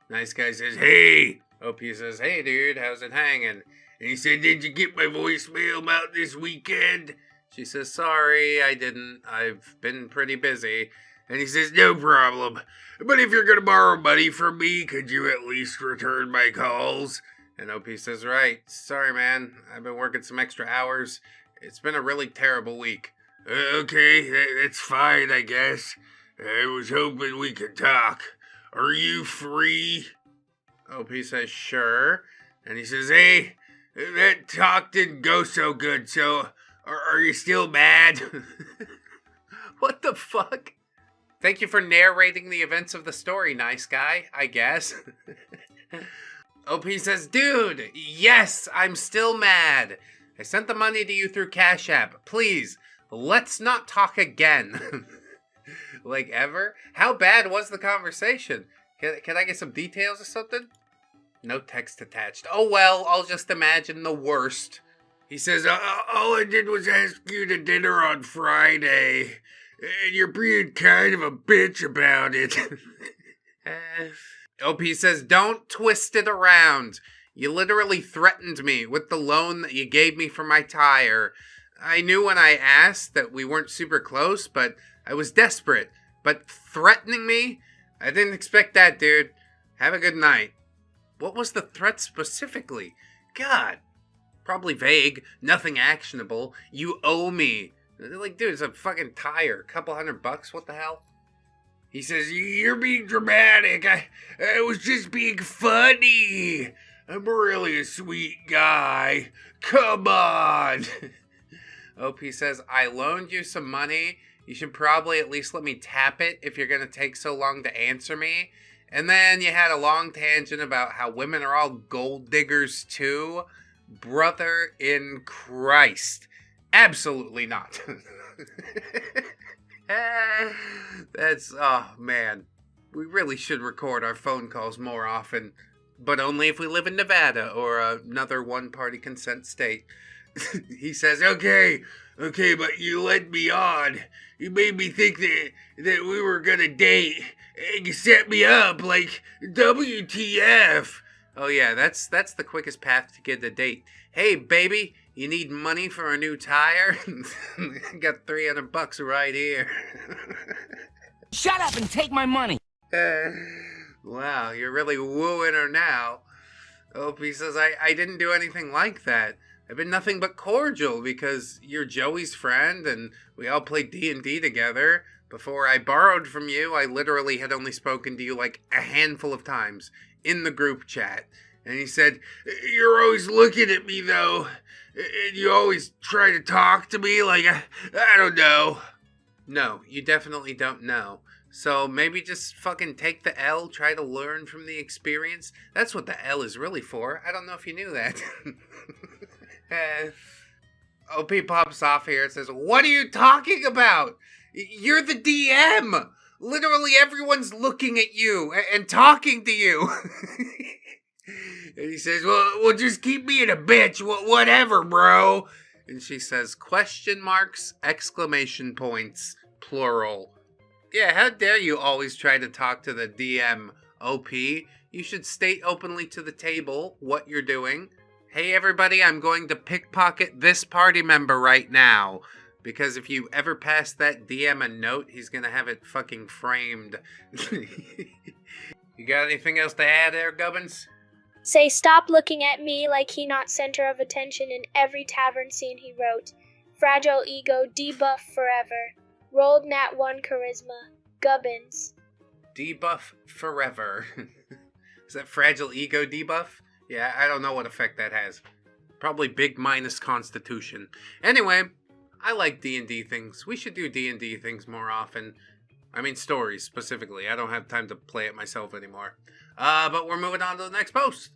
Nice guy says, hey! OP says, hey, dude, how's it hanging? And he said, did you get my voicemail about this weekend? She says, sorry, I didn't. I've been pretty busy. And he says, no problem. But if you're going to borrow money from me, could you at least return my calls? And OP says, right. Sorry, man. I've been working some extra hours. It's been a really terrible week. Okay, that's fine, I guess. I was hoping we could talk. Are you free? OP says, sure. And he says, hey, that talk didn't go so good, so are you still mad? What the fuck? Thank you for narrating the events of the story, nice guy, I guess. OP says, dude, yes, I'm still mad. I sent the money to you through Cash App. Please, let's not talk again. Like, ever? How bad was the conversation? Can I get some details or something? No text attached. Oh well, I'll just imagine the worst. He says, all I did was ask you to dinner on Friday. And you're being kind of a bitch about it. OP says, don't twist it around. You literally threatened me with the loan that you gave me for my tire. I knew when I asked that we weren't super close, but I was desperate. But threatening me? I didn't expect that, dude. Have a good night. What was the threat specifically? God. Probably vague. Nothing actionable. You owe me. Like, dude, it's a fucking tire. A couple $100. What the hell? He says, you're being dramatic. I was just being funny. I'm really a sweet guy. Come on. OP says, I loaned you some money. You should probably at least let me tap it if you're going to take so long to answer me. And then you had a long tangent about how women are all gold diggers too. Brother in Christ. Absolutely not. That's, oh man. We really should record our phone calls more often. But only if we live in Nevada or another one-party consent state. He says, okay, but you led me on. You made me think that we were gonna date. And you set me up like WTF. Oh yeah, that's the quickest path to get a date. Hey baby, you need money for a new tire? Got $300 right here. Shut up and take my money. Wow, you're really wooing her now. OP says, I didn't do anything like that. I've been nothing but cordial because you're Joey's friend and we all played D&D together. Before I borrowed from you, I literally had only spoken to you like a handful of times in the group chat. And he said, you're always looking at me though. And you always try to talk to me like, I don't know. No, you definitely don't know. So maybe just fucking take the L, try to learn from the experience. That's what the L is really for. I don't know if you knew that. OP pops off here and says, what are you talking about? You're the DM. Literally everyone's looking at you and talking to you. And he says, well, just keep being a bitch. Whatever, bro. And she says, question marks, exclamation points, plural. Yeah, how dare you always try to talk to the DM OP? You should state openly to the table what you're doing. Hey everybody, I'm going to pickpocket this party member right now. Because if you ever pass that DM a note, he's gonna have it fucking framed. You got anything else to add there, Gubbins? Say stop looking at me like he not center of attention in every tavern scene he wrote. Fragile ego debuff forever. Rolled nat 1 charisma. Gubbins. Debuff forever. Is that fragile ego debuff? Yeah, I don't know what effect that has. Probably big minus constitution. Anyway, I like D&D things. We should do D&D things more often. I mean stories specifically. I don't have time to play it myself anymore. But we're moving on to the next post.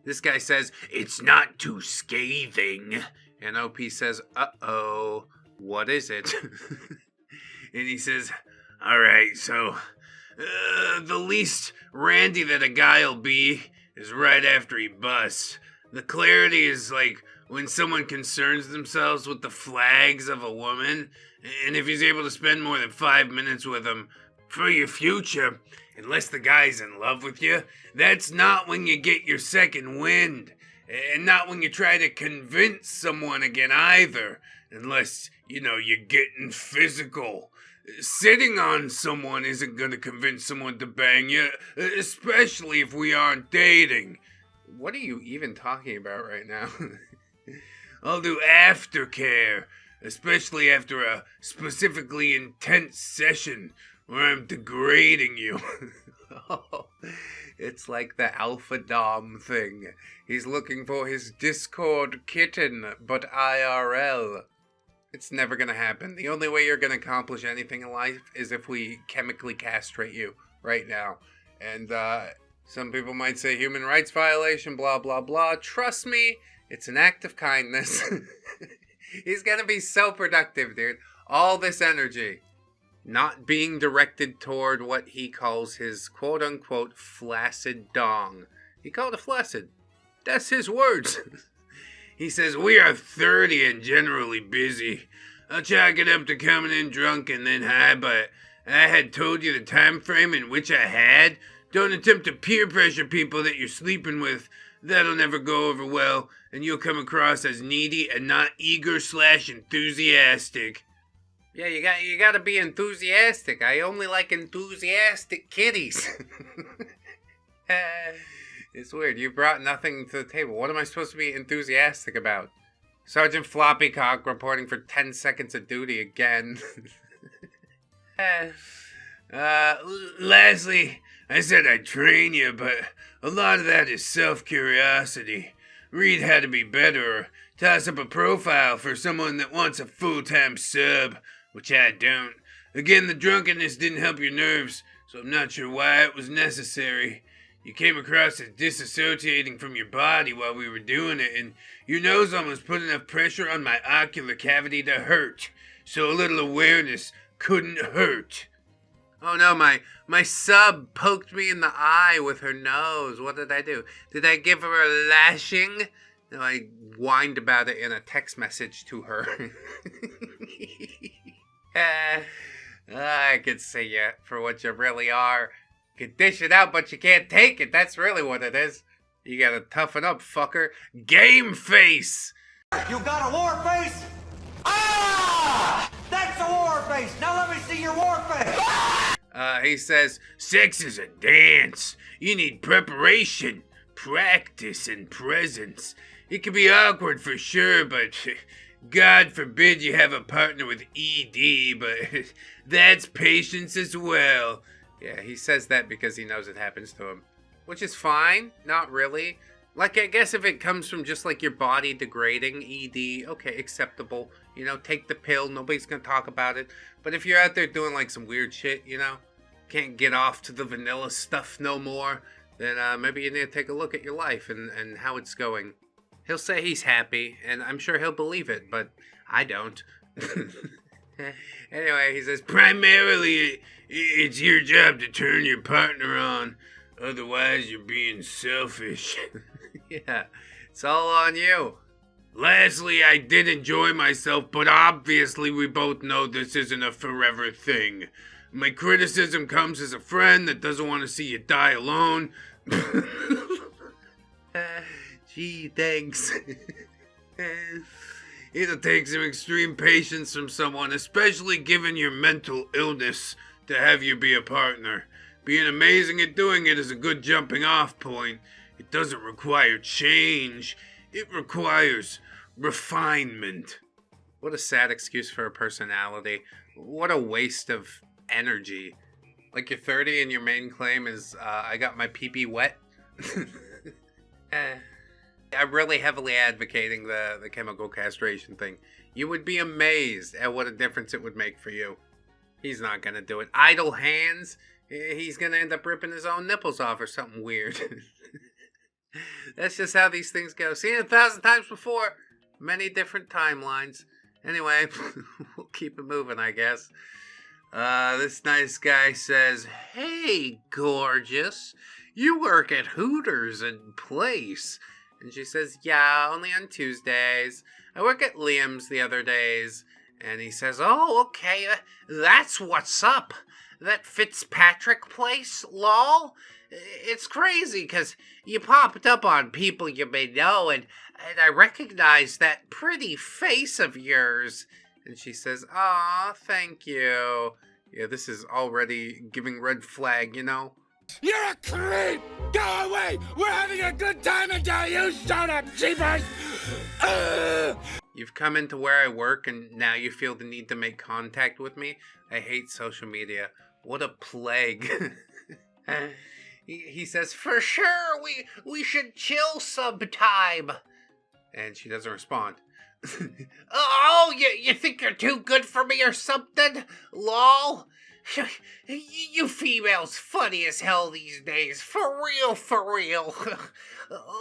This guy says, "It's not too scathing." And OP says, "Uh-oh, what is it?" And he says, "Alright, so, the least randy that a guy'll be is right after he busts. The clarity is like when someone concerns themselves with the flags of a woman, and if he's able to spend more than 5 minutes with them for your future, unless the guy's in love with you, that's not when you get your second wind, and not when you try to convince someone again either, unless, you know, you're getting physical. Sitting on someone isn't gonna convince someone to bang you, especially if we aren't dating." What are you even talking about right now? "I'll do aftercare, especially after a specifically intense session where I'm degrading you." Oh, it's like the alpha dom thing. He's looking for his Discord kitten, but IRL. It's never gonna happen. The only way you're gonna accomplish anything in life is if we chemically castrate you right now. And, some people might say human rights violation, blah, blah, blah. Trust me, it's an act of kindness. He's gonna be so productive, dude. All this energy not being directed toward what he calls his quote-unquote flaccid dong. He called it flaccid. That's his words. He says, "We are 30 and generally busy. I'll chalk it up to coming in drunk and then high, but I had told you the time frame in which I had. Don't attempt to peer pressure people that you're sleeping with. That'll never go over well, and you'll come across as needy and not eager/enthusiastic." Yeah, you gotta be enthusiastic. I only like enthusiastic kitties. It's weird. You brought nothing to the table. What am I supposed to be enthusiastic about? Sergeant Floppycock reporting for 10 seconds of duty again. Lastly, I said I'd train you, but a lot of that is self-curiosity. Read how to be better, or toss up a profile for someone that wants a full-time sub, which I don't. Again, the drunkenness didn't help your nerves, so I'm not sure why it was necessary. You came across as disassociating from your body while we were doing it, and your nose almost put enough pressure on my ocular cavity to hurt. So a little awareness couldn't hurt. Oh no, my sub poked me in the eye with her nose. What did I do? Did I give her a lashing? No, I whined about it in a text message to her. I could see you for what you really are. You can dish it out, but you can't take it. That's really what it is. You gotta toughen up, fucker. Game face! You got a war face? Ah! That's a war face! Now let me see your war face! He says, "Sex is a dance. You need preparation, practice, and presence. It can be awkward for sure, but God forbid you have a partner with ED, but that's patience as well." Yeah, he says that because he knows it happens to him. Which is fine, not really. Like, I guess if it comes from just like your body degrading, ED, okay, acceptable. You know, take the pill, nobody's gonna talk about it. But if you're out there doing like some weird shit, you know, can't get off to the vanilla stuff no more, then maybe you need to take a look at your life and how it's going. He'll say he's happy, and I'm sure he'll believe it, but I don't. Anyway, he says, "Primarily, it's your job to turn your partner on. Otherwise, you're being selfish." Yeah, it's all on you. "Lastly, I did enjoy myself, but obviously we both know this isn't a forever thing. My criticism comes as a friend that doesn't want to see you die alone. Gee, thanks. It'll take some extreme patience from someone, especially given your mental illness, to have you be a partner. Being amazing at doing it is a good jumping off point. It doesn't require change. It requires refinement. What a sad excuse for a personality. What a waste of energy. Like you're 30 and your main claim is, I got my pee-pee wet. I'm really heavily advocating the chemical castration thing. You would be amazed at what a difference it would make for you. He's not gonna do it. Idle hands? He's gonna end up ripping his own nipples off or something weird. That's just how these things go. Seen it 1,000 times before. Many different timelines. Anyway, we'll keep it moving, I guess. This nice guy says, "Hey, gorgeous. You work at Hooters and Place." And she says, "Yeah, only on Tuesdays. I work at Liam's the other days." And he says, "Oh, okay, that's what's up. That Fitzpatrick place, lol. It's crazy, because you popped up on People You May Know, and I recognize that pretty face of yours." And she says, "Aw, thank you." Yeah, this is already giving red flag, you know? You're a creep! Go away! We're having a good time until you shut up, jeepers! You've come into where I work and now you feel the need to make contact with me? I hate social media. What a plague. He says, "For sure, we should chill sometime." And she doesn't respond. "Oh, you think you're too good for me or something? Lol. You females funny as hell these days. For real, for real.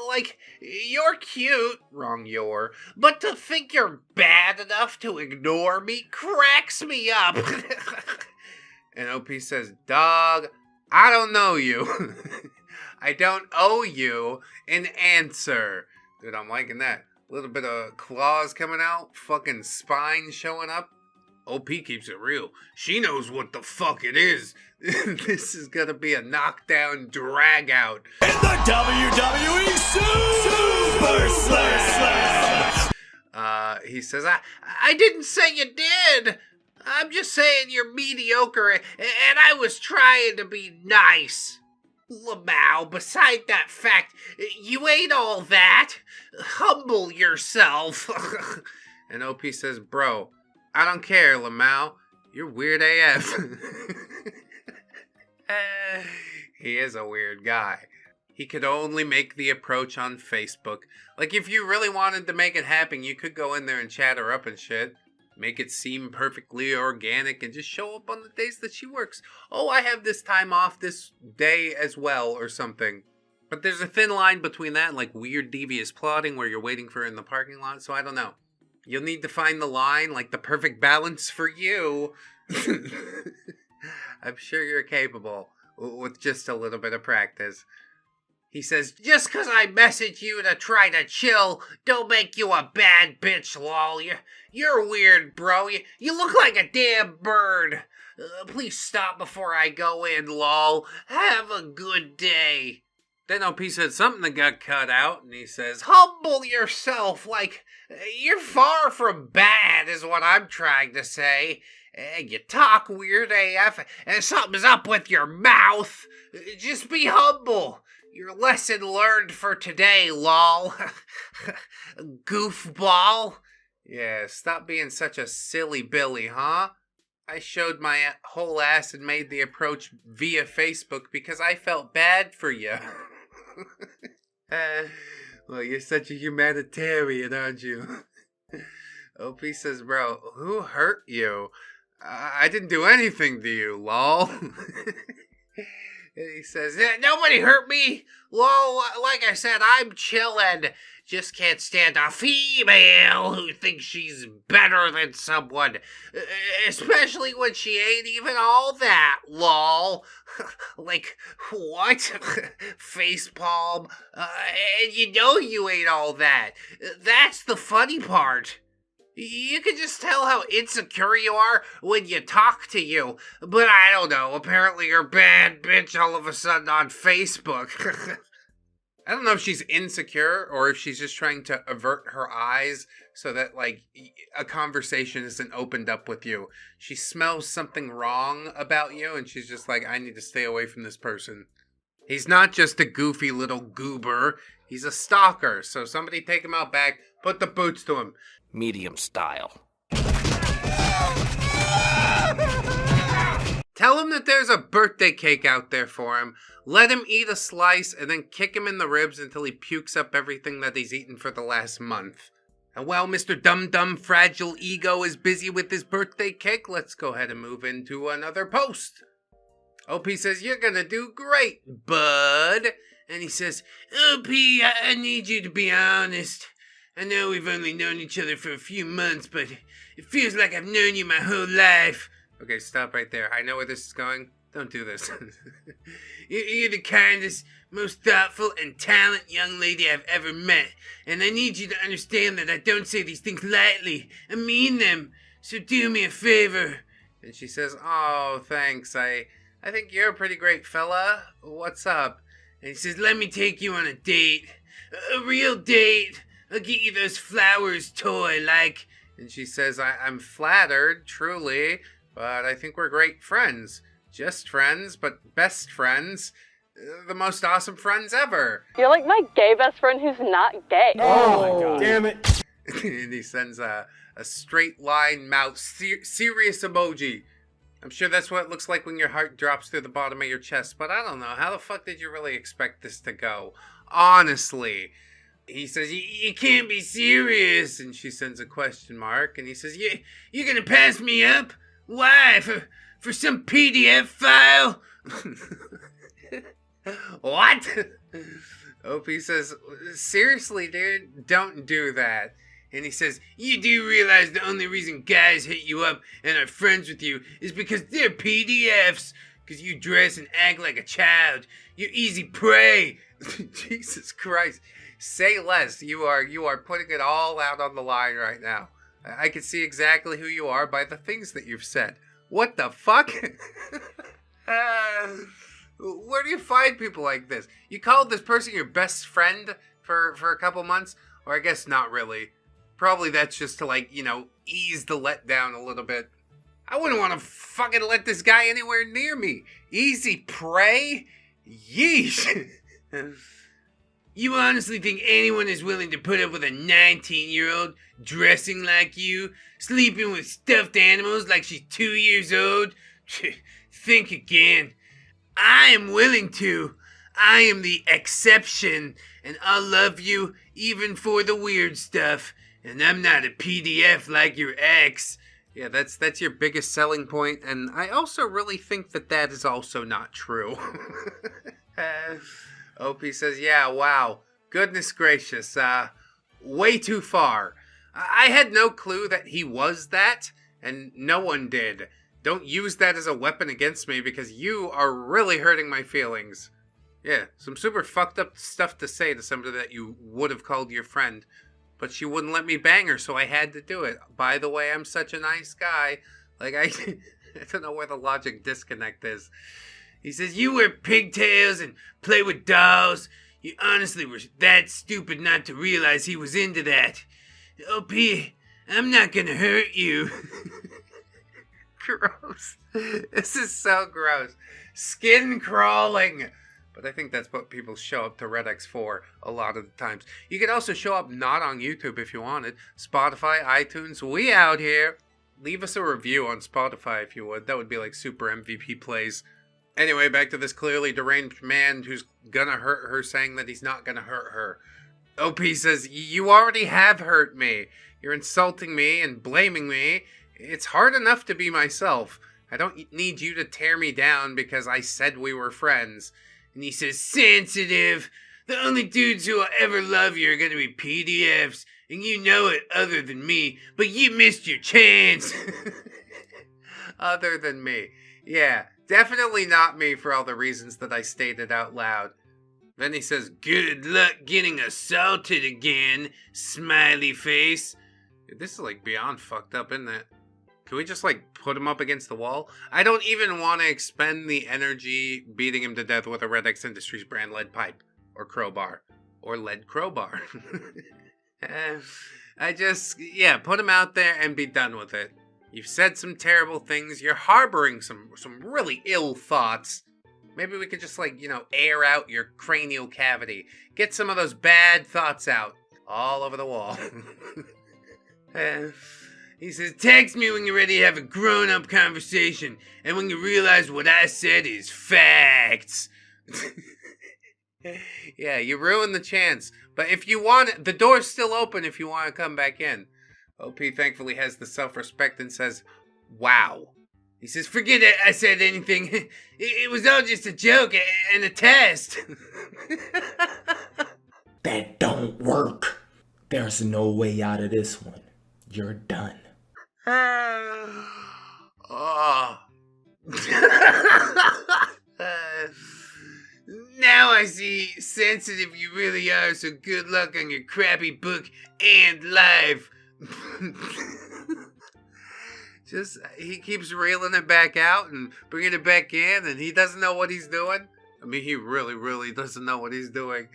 Like, you're cute." Wrong you're. "But to think you're bad enough to ignore me cracks me up." And OP says, "Dog, I don't know you. I don't owe you an answer." Dude, I'm liking that. A little bit of claws coming out. Fucking spine showing up. OP keeps it real. She knows what the fuck it is. This is gonna be a knockdown drag out. In the WWE Super Slam! He says, I didn't say you did. I'm just saying you're mediocre, and I was trying to be nice. Lamau, beside that fact, you ain't all that. Humble yourself." And OP says, "Bro, I don't care, Lamau. You're weird AF." He is a weird guy. He could only make the approach on Facebook. Like, if you really wanted to make it happen, you could go in there and chat her up and shit. Make it seem perfectly organic and just show up on the days that she works. "Oh, I have this time off this day as well," or something. But there's a thin line between that and like weird devious plotting where you're waiting for her in the parking lot, so I don't know. You'll need to find the line, like the perfect balance for you. I'm sure you're capable with just a little bit of practice. He says, "Just 'cause I message you to try to chill, don't make you a bad bitch, lol. You're weird, bro. You look like a damn bird. Please stop before I go in, lol. Have a good day." Then OP said something that got cut out, and he says, "Humble yourself, like, you're far from bad is what I'm trying to say. You talk weird AF, and something's up with your mouth. Just be humble. Your lesson learned for today, lol. Goofball." Yeah, stop being such a silly Billy, huh? I showed my whole ass and made the approach via Facebook because I felt bad for you. Well, you're such a humanitarian, aren't you? OP says, "Bro, who hurt you? I didn't do anything to you, lol." And he says, "Yeah, nobody hurt me. Lol, like I said, I'm chillin'. Just can't stand a female who thinks she's better than someone. Especially when she ain't even all that, lol." Like, what? Facepalm. And you know you ain't all that. That's the funny part. You can just tell how insecure you are when you talk to you. But I don't know, apparently you're a bad bitch all of a sudden on Facebook. I don't know if she's insecure or if she's just trying to avert her eyes so that, like, a conversation isn't opened up with you. She smells something wrong about you and she's just like, I need to stay away from this person. He's not just a goofy little goober. He's a stalker. So somebody take him out back, put the boots to him. Medium style. Tell him that there's a birthday cake out there for him. Let him eat a slice and then kick him in the ribs until he pukes up everything that he's eaten for the last month. And while Mr. Dum-Dum Fragile Ego is busy with his birthday cake, let's go ahead and move into another post. OP says, you're gonna do great, bud. And he says, OP, I need you to be honest. I know we've only known each other for a few months, but it feels like I've known you my whole life. Okay, stop right there. I know where this is going. Don't do this. You're the kindest, most thoughtful, and talented young lady I've ever met. And I need you to understand that I don't say these things lightly. I mean them. So do me a favor. And she says, oh, thanks. I think you're a pretty great fella. What's up? And he says, let me take you on a date. A real date. I'll get you those flowers toy-like. And she says, I'm flattered, truly, but I think we're great friends. Just friends, but best friends. The most awesome friends ever. You're like my gay best friend who's not gay. Oh my god. Damn it. And he sends a straight line mouth, serious emoji. I'm sure that's what it looks like when your heart drops through the bottom of your chest, but I don't know. How the fuck did you really expect this to go? Honestly. He says, you can't be serious. And she sends a question mark. And he says, you're gonna pass me up? Why? For some PDF file? What? OP says, seriously, dude, don't do that. And he says, you do realize the only reason guys hit you up and are friends with you is because they're PDFs. Because you dress and act like a child. You're easy prey. Jesus Christ. Say less. You are putting it all out on the line right now. I can see exactly who you are by the things that you've said. What the fuck? Where do you find people like this? You called this person your best friend for a couple months? Or I guess not really. Probably that's just to, like, you know, ease the letdown a little bit. I wouldn't want to fucking let this guy anywhere near me. Easy prey? Yeesh. You honestly think anyone is willing to put up with a 19-year-old dressing like you, sleeping with stuffed animals like she's 2 years old? Think again. I am willing to. I am the exception, and I'll love you even for the weird stuff. And I'm not a PDF like your ex. Yeah, that's your biggest selling point, and I also really think that is also not true. OP says, yeah, wow. Goodness gracious. Way too far. I had no clue that he was that, and no one did. Don't use that as a weapon against me because you are really hurting my feelings. Yeah, some super fucked up stuff to say to somebody that you would have called your friend. But she wouldn't let me bang her, so I had to do it. By the way, I'm such a nice guy. Like, I don't know where the logic disconnect is. He says, you wear pigtails and play with dolls. You honestly were that stupid not to realize he was into that. OP, I'm not gonna hurt you. Gross. This is so gross. Skin crawling. But I think that's what people show up to ReddX for a lot of the times. You could also show up not on YouTube if you wanted. Spotify, iTunes, we out here. Leave us a review on Spotify if you would. That would be like super MVP plays. Anyway, back to this clearly deranged man who's gonna hurt her saying that he's not gonna hurt her. OP says, you already have hurt me. You're insulting me and blaming me. It's hard enough to be myself. I don't need you to tear me down because I said we were friends. And he says, sensitive. The only dudes who will ever love you are going to be PDFs. And you know it other than me. But you missed your chance. Other than me. Yeah, definitely not me for all the reasons that I stated out loud. Then he says, good luck getting assaulted again, smiley face. This is like beyond fucked up, isn't it? Can we just like put him up against the wall? I don't even want to expend the energy beating him to death with a ReddX Industries brand lead pipe or crowbar or lead crowbar. Yeah, put him out there and be done with it. You've said some terrible things. You're harboring some really ill thoughts. Maybe we could just like, air out your cranial cavity. Get some of those bad thoughts out all over the wall. He says, text me when you're ready to have a grown-up conversation and when you realize what I said is facts. Yeah, you ruined the chance. But if you want it, the door's still open if you want to come back in. OP thankfully has the self-respect and says, wow. He says, forget it, I said anything. It was all just a joke and a test. That don't work. There's no way out of this one. You're done. Oh. Now I see sensitive you really are, so good luck on your crappy book and life. He keeps reeling it back out and bringing it back in, and he doesn't know what he's doing. I mean, he really, really doesn't know what he's doing.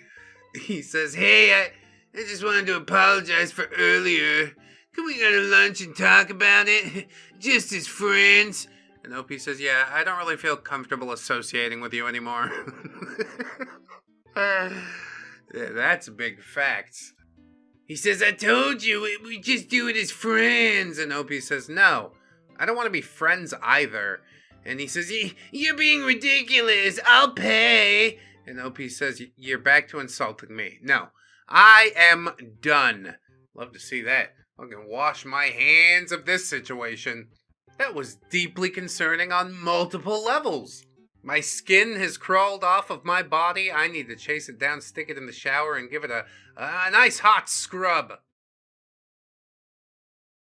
He says, hey, I just wanted to apologize for earlier. Can we go to lunch and talk about it? Just as friends. And OP says, yeah, I don't really feel comfortable associating with you anymore. Yeah, that's a big fact. He says, I told you, we just do it as friends. And OP says, no, I don't want to be friends either. And he says, you're being ridiculous. I'll pay. And OP says, you're back to insulting me. No, I am done. Love to see that. I can wash my hands of this situation. That was deeply concerning on multiple levels. My skin has crawled off of my body. I need to chase it down, stick it in the shower, and give it a nice hot scrub.